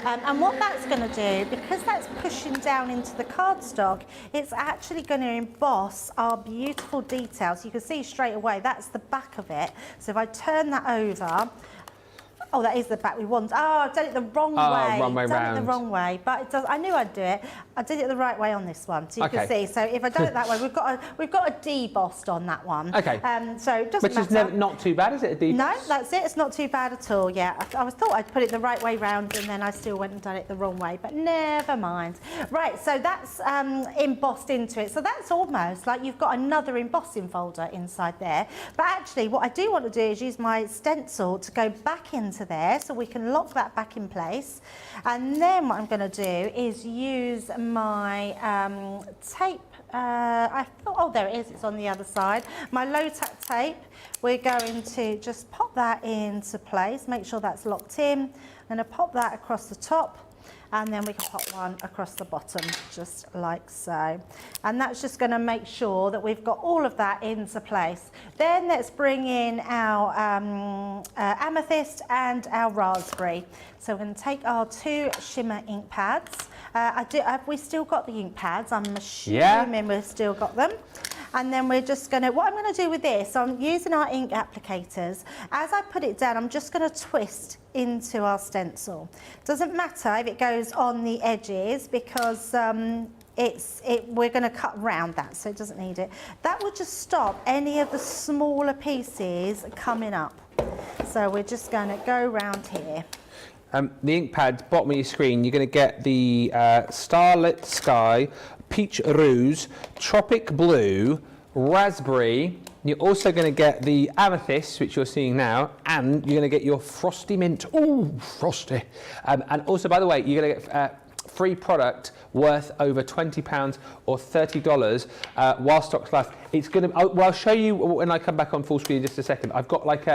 And what that's going to do, because that's pushing down into the cardstock, it's actually going to emboss our beautiful details. You can see straight away that's the back of it. So if I turn that over, oh, that is the back we want. Oh, I've done it the wrong way. Wrong way I've done round. it the wrong way, but it does. I knew I'd do it. I did it the right way on this one, so you can see. So if I done it that way, we've got a debossed on that one. Okay. So it doesn't Which matter. is not too bad, is it? A deboss? No, that's it. It's not too bad at all. Yeah, I thought I'd put it the right way round, and then I still went and done it the wrong way. But never mind. Right. So that's embossed into it. So that's almost like you've got another embossing folder inside there. But actually, what I do want to do is use my stencil to go back into there, so we can lock that back in place. And then what I'm going to do is use my tape. I thought, oh, there it is. It's on the other side. My low-tack tape. We're going to just pop that into place. Make sure that's locked in. I'm going to pop that across the top. And then we can pop one across the bottom, just like so. And that's just going to make sure that we've got all of that into place. Then let's bring in our amethyst and our raspberry. So we're going to take our 2 shimmer ink pads. Have we still got the ink pads? I'm assuming we've still got them. And then we're just going to, what I'm going to do with this, I'm using our ink applicators. As I put it down, I'm just going to twist into our stencil. Doesn't matter if it goes on the edges because we're going to cut round that, so it doesn't need it. That will just stop any of the smaller pieces coming up. So we're just going to go round here. The ink pads, bottom of your screen, you're going to get the Starlit Sky, Peach Rouge, Tropic Blue, Raspberry. You're also going to get the Amethyst, which you're seeing now, and you're going to get your Frosty Mint. Ooh, frosty. And also, by the way, you're going to get free product worth over £20 or $30 while stock's last. It's going to. I'll show you when I come back on full screen in just a second. I've got like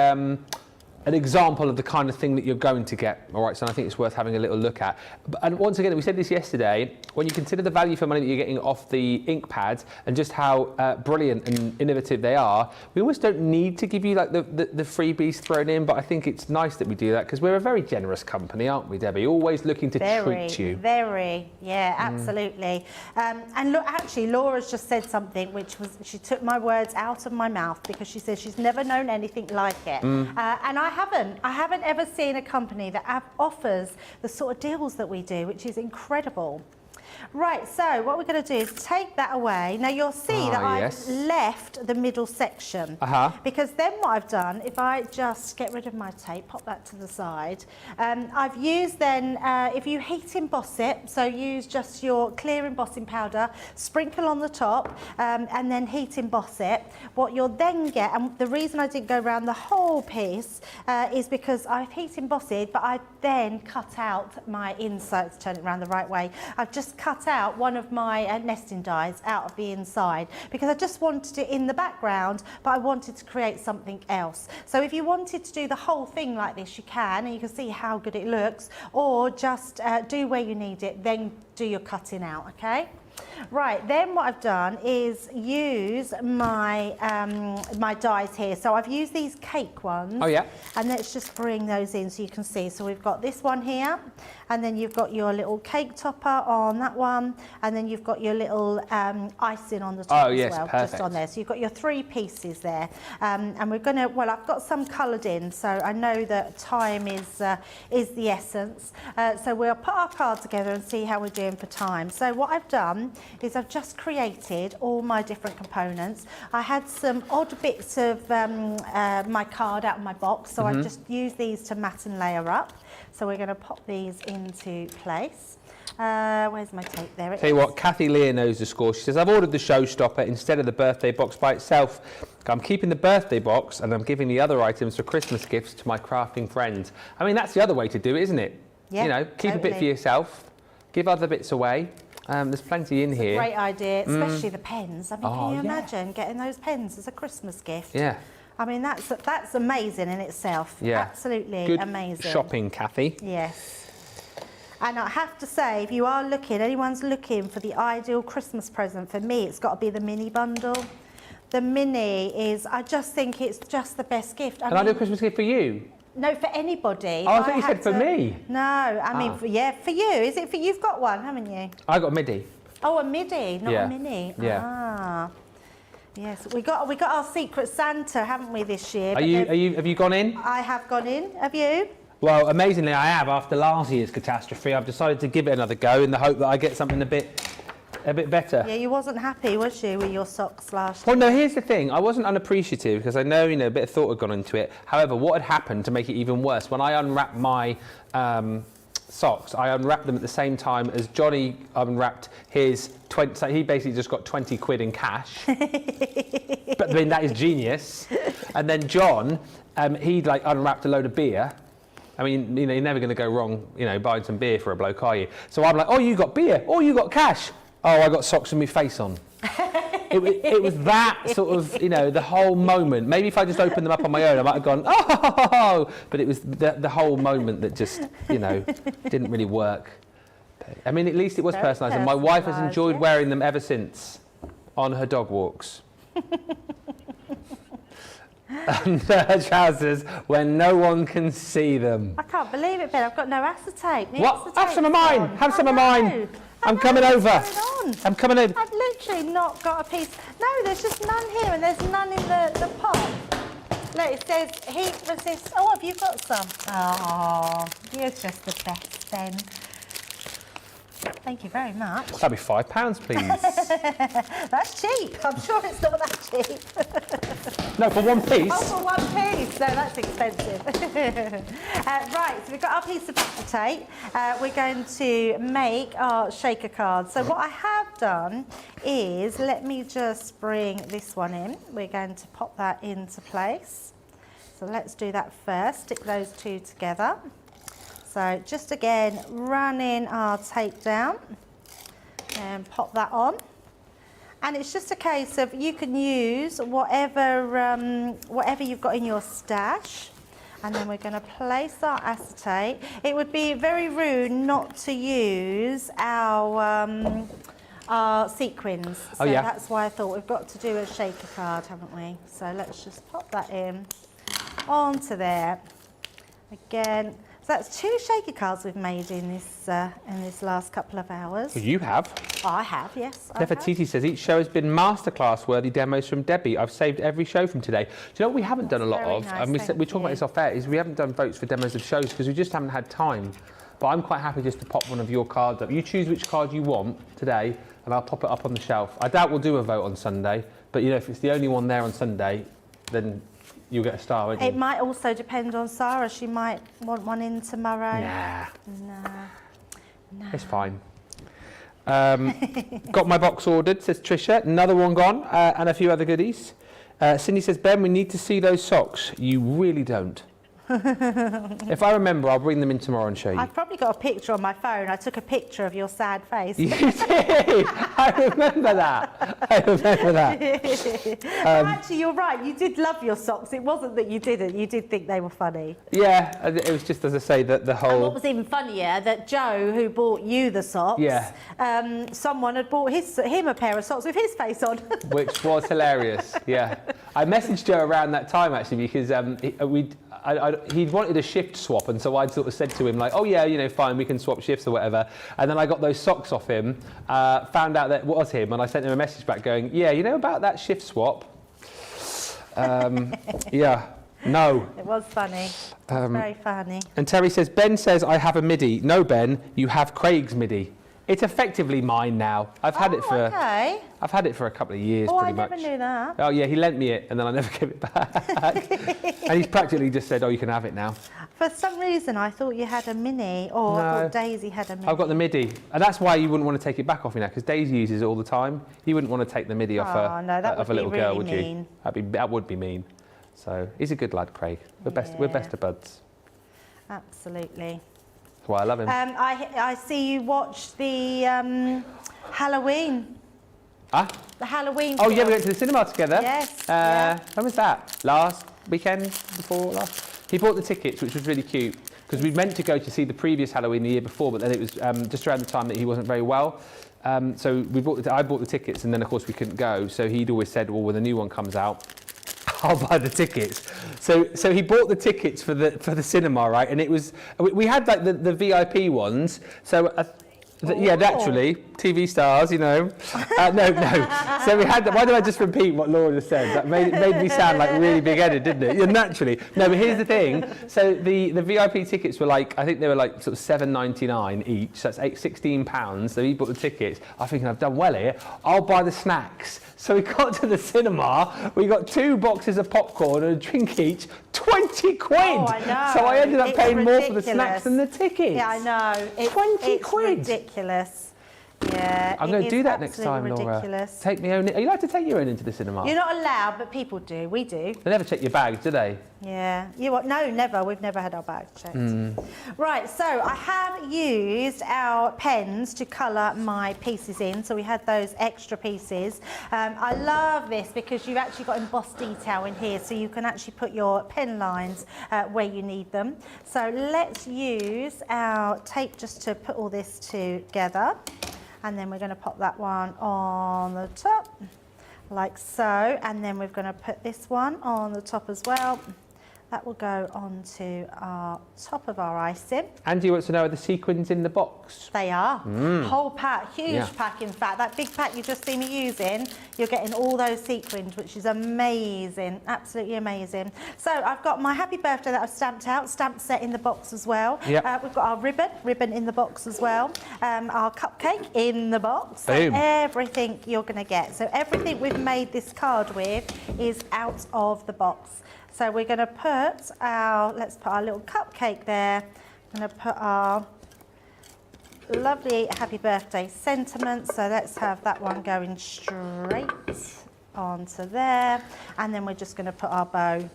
an example of the kind of thing that you're going to get. All right, so I think it's worth having a little look at. And once again, we said this yesterday, when you consider the value for money that you're getting off the ink pads and just how brilliant and innovative they are, we almost don't need to give you like the freebies thrown in, but I think it's nice that we do that because we're a very generous company, aren't we, Debbie? Always looking to treat you. Very, yeah, absolutely. And look, actually, Laura's just said something which was, she took my words out of my mouth because she says she's never known anything like it. And I haven't ever seen a company that offers the sort of deals that we do, which is incredible. Right, so what we're going to do is take that away. Now you'll see that I've left the middle section because then what I've done, if I just get rid of my tape, pop that to the side, I've used then, if you heat emboss it, so use just your clear embossing powder, sprinkle on the top and then heat emboss it. What you'll then get, and the reason I didn't go around the whole piece is because I've heat embossed it, but I then cut out my inserts, turn it around the right way. I've just cut out one of my nesting dies out of the inside because I just wanted it in the background, but I wanted to create something else. So if you wanted to do the whole thing like this, you can, and you can see how good it looks, or just do where you need it, then do your cutting out, okay? Right, then what I've done is use my my dies here. So I've used these cake ones. Oh yeah. And let's just bring those in so you can see. So we've got this one here, and then you've got your little cake topper on that one, and then you've got your little icing on the top as well, perfect. just on there. So you've got your 3 pieces there. And we're gonna, well, I've got some coloured in, so I know that time is the essence. So we'll put our card together and see how we're doing for time. So what I've done is I've just created all my different components. I had some odd bits of my card out of my box, so I've just used these to mat and layer up. So we're going to pop these into place. Where's my tape? There it is. Tell you what, Kathy Lear knows the score. She says, I've ordered the showstopper instead of the birthday box by itself. I'm keeping the birthday box and I'm giving the other items for Christmas gifts to my crafting friends. I mean, that's the other way to do it, isn't it? Yeah, you know, keep a bit for yourself, give other bits away. There's plenty in here. Great idea, especially the pens. I mean, Oh, can you yeah. imagine getting those pens as a Christmas gift? Yeah. I mean, that's amazing in itself. Yeah. Absolutely Good amazing. shopping, Kathy. Yes. And I have to say, if you are looking, anyone's looking for the ideal Christmas present, for me, it's got to be the mini bundle. The mini is, I just think it's just the best gift. Can I do a Christmas gift for you? No, for anybody. Oh, I thought you had said for me. No, I mean, yeah, for you. Is it for you've got one, haven't you? I got a MIDI. Oh, a MIDI, not Yeah. a mini. Yeah. Ah. Yes, we got our Secret Santa, haven't we, this year? Have you gone in? I have gone in. Have you? Well, amazingly, I have. After last year's catastrophe, I've decided to give it another go in the hope that I get something a bit better. Yeah, you wasn't happy, was you, with your socks last Well, year? no, here's the thing. I wasn't unappreciative because I know, a bit of thought had gone into it. However, what had happened to make it even worse, when I unwrapped my socks, I unwrapped them at the same time as Johnny unwrapped his 20, so he basically just got 20 quid in cash. But I mean, that is genius. And then John, he'd like unwrapped a load of beer. I mean, you're never going to go wrong, buying some beer for a bloke, are you? So I'm like, oh, you got beer. Oh, you got cash. Oh, I got socks with my face on. It was that sort of, the whole moment. Maybe if I just opened them up on my own, I might have gone, oh, but it was the whole moment that just, didn't really work. I mean, at least it was Very personalised, and my wife has personalised, enjoyed yeah. wearing them ever since on her dog walks. And her trousers when no one can see them. I can't believe it, Ben. I've got no acetate. What? Have some of mine. Have some of mine. I'm coming over. What's going on? I'm coming over. I've literally not got a piece. No, there's just none here, and there's none in the pot. Look, it says heat resist. Oh, have you got some? Oh, you're just the best, Ben. Thank you very much. That'd be £5, please. That's cheap. I'm sure it's not that cheap. No, for one piece. Oh, for one piece. No, that's expensive. Right, so we've got our piece of acetate. We're going to make our shaker cards. So what I have done is, let me just bring this one in. We're going to pop that into place. So let's do that first. Stick those two together. So just again, running our tape down and pop that on. And it's just a case of, you can use whatever you've got in your stash. And then we're going to place our acetate. It would be very rude not to use our sequins. So yeah. That's why I thought we've got to do a shaker card, haven't we? So let's just pop that in onto there. Again. So that's 2 shaker cards we've made in this last couple of hours. You have. I have, yes. I have. Nefertiti says, each show has been masterclass worthy demos from Debbie. I've saved every show from today. Do you know what we haven't done a lot very of? nice, And we thank talk about you. this off air, is we haven't done votes for demos of shows because we just haven't had time. But I'm quite happy just to pop one of your cards up. You choose which card you want today and I'll pop it up on the shelf. I doubt we'll do a vote on Sunday, but if it's the only one there on Sunday, then you'll get a star, won't you? It might also depend on Sarah. She might want one in tomorrow. Nah, No. it's fine. Got my box ordered, says Trisha. Another one gone, and a few other goodies. Cindy says, Ben, we need to see those socks. You really don't. If I remember, I'll bring them in tomorrow and show you. I've probably got a picture on my phone. I took a picture of your sad face. You did! I remember that. Well, actually, you're right. You did love your socks. It wasn't that you didn't. You did think they were funny. Yeah, it was just, as I say, that the And what whole... was even funnier, that Joe, who bought you the socks, Yeah. Someone had bought him a pair of socks with his face on. Which was hilarious, yeah. I messaged Joe around that time, actually, because he'd wanted a shift swap, and so I'd sort of said to him, like, oh yeah, fine, we can swap shifts or whatever. And then I got those socks off him, found out that it was him, and I sent him a message back going, yeah, about that shift swap? Yeah, no. It was funny. It was very funny. And Terry says, Ben says I have a MIDI. No, Ben, you have Craig's MIDI. It's effectively mine now. I've had it for Okay. I've had it for a couple of years, Oh, pretty I never much. knew that. Oh yeah, he lent me it, and then I never gave it back. And he's practically just said, "Oh, you can have it now." For some reason, I thought you had a mini, or I No. thought Daisy had a mini. I've got the MIDI, and that's why you wouldn't want to take it back off me now, because Daisy uses it all the time. You wouldn't want to take the MIDI off Oh, no, that of would a little be girl, really would mean. you? That would be mean. So he's a good lad, Craig. We're best of buds. Absolutely. why I love him. I see you watched the Halloween. Ah? The Halloween Oh, yeah, film. we went to the cinema together. Yes, When was that? Last weekend? Before last? He bought the tickets, which was really cute, because we meant to go to see the previous Halloween the year before, but then it was just around the time that he wasn't very well. So I bought the tickets, and then, of course, we couldn't go. So he'd always said, well, when the new one comes out, I'll buy the tickets. So he bought the tickets for the cinema, right? And it was, we had like the VIP ones. So yeah, naturally, TV stars, you know. No. So we had, why did I just repeat what Laura just said? That made me sound like really big-headed, didn't it? Yeah, naturally. No, but here's the thing. So the VIP tickets were like, I think they were like sort of $7.99 each. So that's £16. So he bought the tickets. I think I've done well here. I'll buy the snacks. So we got to the cinema, we got 2 boxes of popcorn and a drink each, 20 quid! Oh, I know. So I ended up paying ridiculous. more for the snacks than the tickets. Yeah, I know. 20 quid! It's ridiculous. Yeah, I'm going to do that next time, Laura. Ridiculous. Take me own. Are you allowed to take your own into the cinema? You're not allowed, but people do. We do. They never check your bags, do they? Yeah. You what? No, never. We've never had our bags checked. Right. So I have used our pens to colour my pieces in. So we had those extra pieces. I love this because you've actually got embossed detail in here, so you can actually put your pen lines where you need them. So let's use our tape just to put all this together. And then we're going to pop that one on the top, like so. And then we're going to put this one on the top as well. That will go onto our top of our icing. Andy wants to know, are the sequins in the box? They are. Whole pack, huge pack in fact. That big pack you just see me using, you're getting all those sequins, which is amazing, absolutely amazing. So I've got my happy birthday that I've stamped out, stamp set in the box as well. Yep. We've got our ribbon in the box as well. Our cupcake in the box. Boom. So everything you're going to get. So everything we've made this card with is out of the box. So we're going to put let's put our little cupcake there. I'm going to put our lovely happy birthday sentiments. So let's have that one going straight onto there. And then we're just going to put our bow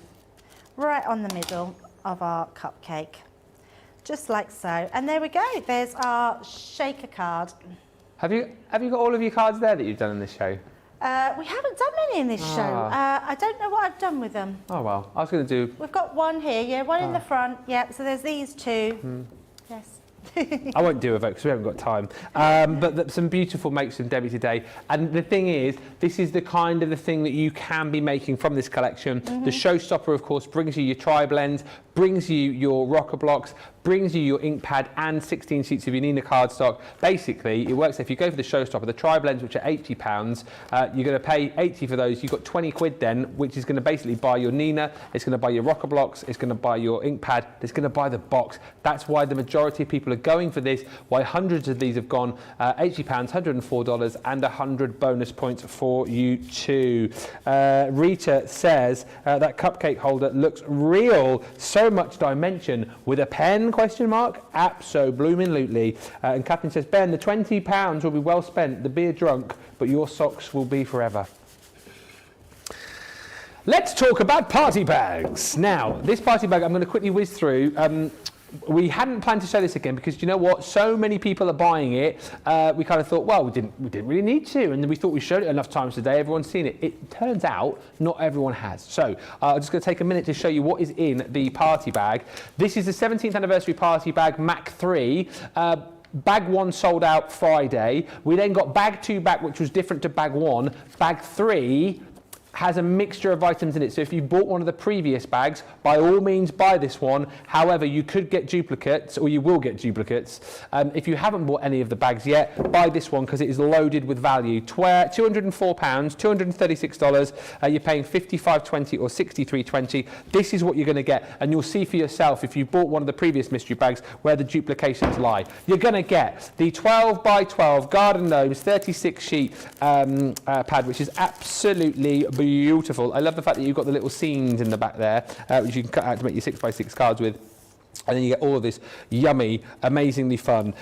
right on the middle of our cupcake. Just like so. And there we go. There's our shaker card. Have you got all of your cards there that you've done in this show? We haven't done many in this show. I don't know what I've done with them. Oh, well, I was going to do... We've got one here, yeah, one in the front, yeah, so there's these 2. Yes. I won't do a vote because we haven't got time. But some beautiful makes from Debbie today. And the thing is, this is the kind of the thing that you can be making from this collection. The showstopper, of course, brings you your tri-blends, brings you your rocker blocks, brings you your ink pad and 16 sheets of your Nina cardstock. Basically, it works if you go for the showstopper, the tri-blends, which are £80, you're going to pay 80 for those. You've got 20 quid then, which is going to basically buy your Nina, it's going to buy your rocker blocks, it's going to buy your ink pad, it's going to buy the box. That's why the majority of people are going for this, why hundreds of these have gone £80, $104 and 100 bonus points for you too. Rita says that cupcake holder looks real, so much dimension with a pen, question mark? Abso-blooming-lutely. And Catherine says, Ben, the £20 will be well spent, the beer drunk, but your socks will be forever. Let's talk about party bags. Now, this party bag I'm going to quickly whiz through. We hadn't planned to show this again because, you know what, so many people are buying it. We kind of thought, well, we didn't really need to, and then we thought we showed it enough times today. Everyone's seen it. It turns out not everyone has. So I'm just going to take a minute to show you what is in the party bag. This is the 17th anniversary party bag Mac 3. Bag 1 sold out Friday. We then got bag 2 back, which was different to bag 1. Bag 3 has a mixture of items in it. So if you bought one of the previous bags, by all means buy this one. However, you could get duplicates, or you will get duplicates. If you haven't bought any of the bags yet, buy this one because it is loaded with value. £204, $236. You're paying $55.20 or $63.20. This is what you're going to get, and you'll see for yourself if you bought one of the previous mystery bags where the duplications lie. You're going to get the 12 by 12 Garden Gnomes 36 sheet pad, which is absolutely beautiful. I love the fact that you've got the little scenes in the back there, which you can cut out to make your 6x6 cards with. And then you get all of this yummy, amazingly fun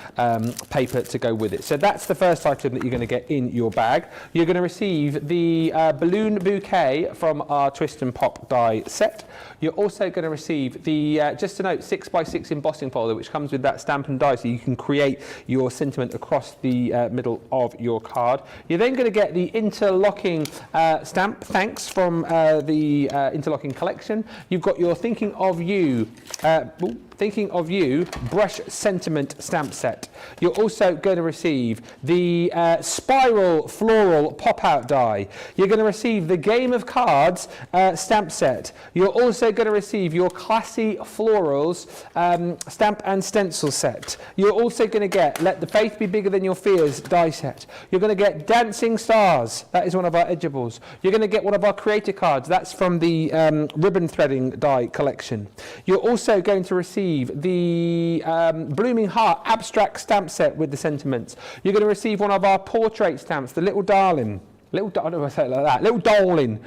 paper to go with it. So that's the first item that you're going to get in your bag. You're going to receive the balloon bouquet from our Twist and Pop die set. You're also going to receive the, just a note, 6x6 embossing folder, which comes with that stamp and die, so you can create your sentiment across the middle of your card. You're then going to get the interlocking stamp, thanks, from the interlocking collection. You've got your Thinking of You brush sentiment stamp set. You're also going to receive the spiral floral pop-out die. You're going to receive the Game of Cards stamp set. You're also going to receive your Classy Florals stamp and stencil set. You're also going to get Let the Faith Be Bigger Than Your Fears die set. You're going to get Dancing Stars. That is one of our edibles. You're going to get one of our creator cards. That's from the ribbon threading die collection. You're also going to receive the Blooming Heart abstract stamp set with the sentiments. You're going to receive one of our portrait stamps, the Little Darling. I don't know if I say it like that. Little darling.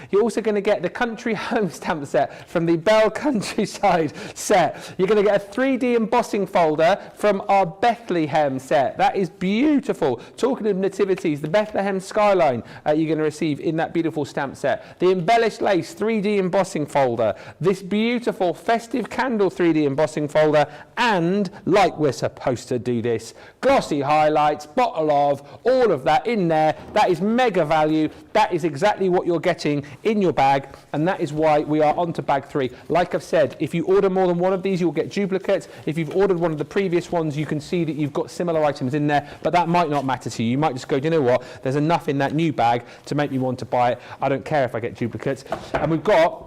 You're also going to get the Country Home stamp set from the Bell Countryside set. You're going to get a 3D embossing folder from our Bethlehem set. That is beautiful. Talking of nativities, the Bethlehem skyline you're going to receive in that beautiful stamp set. The Embellished Lace 3D embossing folder. This beautiful festive candle 3D embossing folder. And, like we're supposed to do this, glossy highlights, bottle of, all of that in there. That is mega value. That is exactly what you're getting in your bag, and that is why we are on to bag 3. Like I've said, if you order more than one of these, you'll get duplicates. If you've ordered one of the previous ones, you can see that you've got similar items in there, but that might not matter to you. You might just go, do you know what? There's enough in that new bag to make me want to buy it. I don't care if I get duplicates. And we've got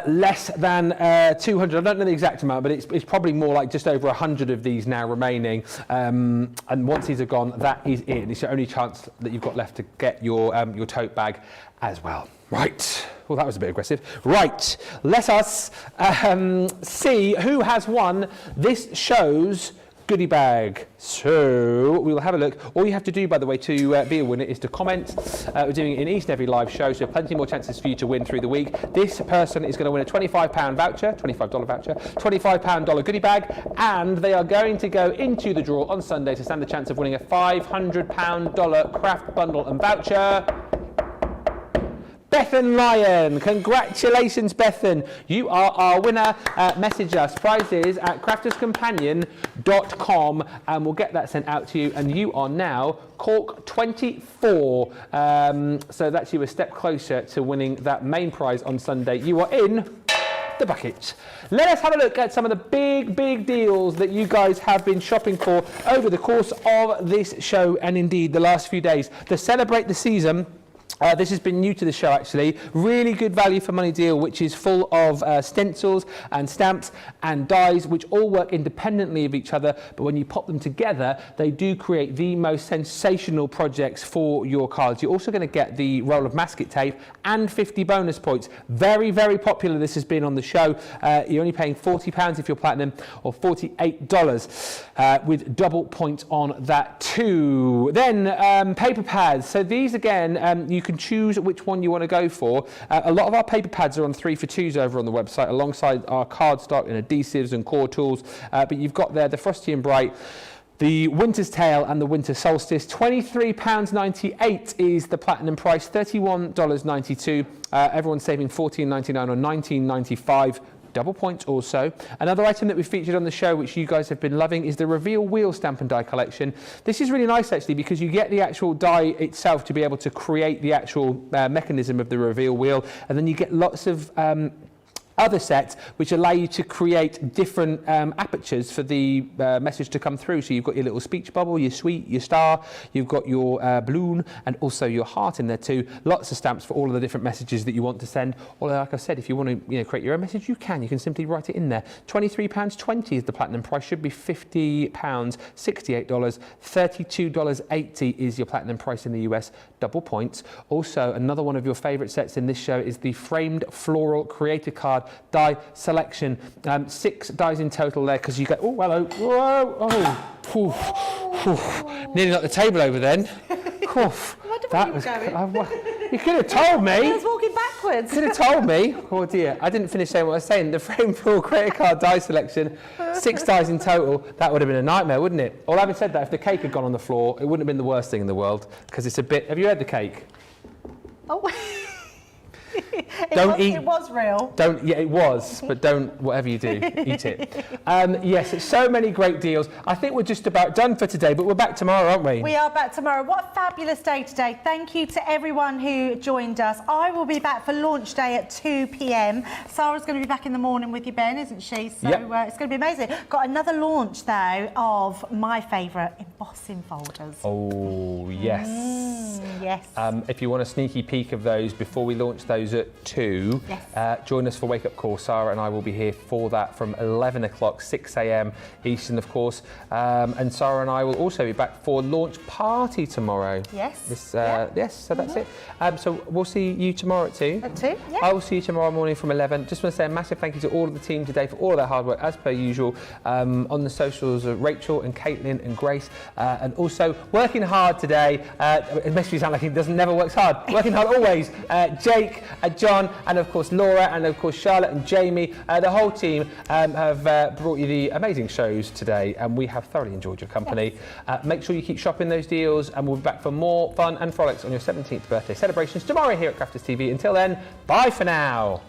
less than 200, I don't know the exact amount, but it's probably more like just over 100 of these now remaining. And once these are gone, that is it. It's the only chance that you've got left to get your tote bag as well. Right. Well, that was a bit aggressive. Right. Let us see who has won this show's goodie bag. So we will have a look. All you have to do, by the way, to be a winner is to comment. We're doing it in each and every live show, so plenty more chances for you to win through the week. This person is going to win a £25 voucher, $25 voucher, $25 goodie bag, and they are going to go into the draw on Sunday to stand the chance of winning a £500 craft bundle and voucher. Bethan Lyon, congratulations Bethan, you are our winner. Message us, prizes at crafterscompanion.com, and we'll get that sent out to you, and you are now Cork 24, so that's you a step closer to winning that main prize on Sunday. You are in the bucket. Let us have a look at some of the big deals that you guys have been shopping for over the course of this show, and indeed the last few days. The Celebrate the Season. This has been new to the show, actually. Really good value for money deal, which is full of stencils and stamps and dies, which all work independently of each other, but when you pop them together, they do create the most sensational projects for your cards. You're also going to get the roll of masking tape and 50 bonus points. Very popular this has been on the show. You're only paying £40 if you're platinum, or $48 with double points on that too. Then paper pads. So these again, you can choose which one you want to go for. A lot of our paper pads are on 3 for 2s over on the website, alongside our cardstock and adhesives and core tools. But you've got there the Frosty and Bright, the Winter's Tale and the Winter Solstice. £23.98 is the platinum price, $31.92. Everyone's saving $14.99 or $19.95. Double points also. Another item that we featured on the show, which you guys have been loving, is the Reveal Wheel Stamp and Die collection. This is really nice, actually, because you get the actual die itself to be able to create the actual mechanism of the reveal wheel, and then you get lots of other sets which allow you to create different apertures for the message to come through. So you've got your little speech bubble, your sweet, your star, you've got your balloon, and also your heart in there too. Lots of stamps for all of the different messages that you want to send. Or like I said, if you want to create your own message, you can simply write it in there. £23.20 is the platinum price, should be £50, $68, $32.80 is your platinum price in the US, double points. Also, another one of your favorite sets in this show is the framed floral creator card die selection. 6 dies in total there, because you get, oh hello, whoa, nearly knocked the table over then. That was, you could have told me. I was walking backwards. backwards. Could have told me. Oh dear, I didn't finish saying what I was saying. The frame pool credit card die selection, 6 dies in total. That would have been a nightmare, wouldn't it? Although having said that, if the cake had gone on the floor, it wouldn't have been the worst thing in the world because it's a bit. Have you had the cake? Oh. It was real. Don't. Yeah, it was. But don't. Whatever you do, eat it. Yes, it's so many great deals. I think we're just about done for today, but we're back tomorrow, aren't we? We are back tomorrow. What a fabulous day today. Thank you to everyone who joined us. I will be back for launch day at 2 p.m. Sarah's going to be back in the morning with you, Ben, isn't she? So yep. It's going to be amazing. Got another launch, though, of my favourite embossing folders. Oh, yes. Yes. If you want a sneaky peek of those before we launch those at 2, yes. Join us for Wake Up Call. Sarah and I will be here for that from 11 o'clock, 6 a.m. Eastern, of course. And Sarah and I will also be back for launch party tomorrow. Yes. Yes, so that's it. So we'll see you tomorrow at 2. At 2, yeah. I will see you tomorrow morning from 11. Just want to say a massive thank you to all of the team today for all of their hard work, as per usual. On the socials, Rachel and Caitlin and Grace. And also working hard today. It makes me sound like he never works hard. Working hard always. Jake, John, and of course Laura, and of course Charlotte and Jamie. The whole team have brought you the amazing shows today, and we have thoroughly enjoyed your company. Yes. Make sure you keep shopping those deals, and we'll be back for more fun and frolics on your 17th birthday celebrations tomorrow here at Crafters TV. Until then, bye for now.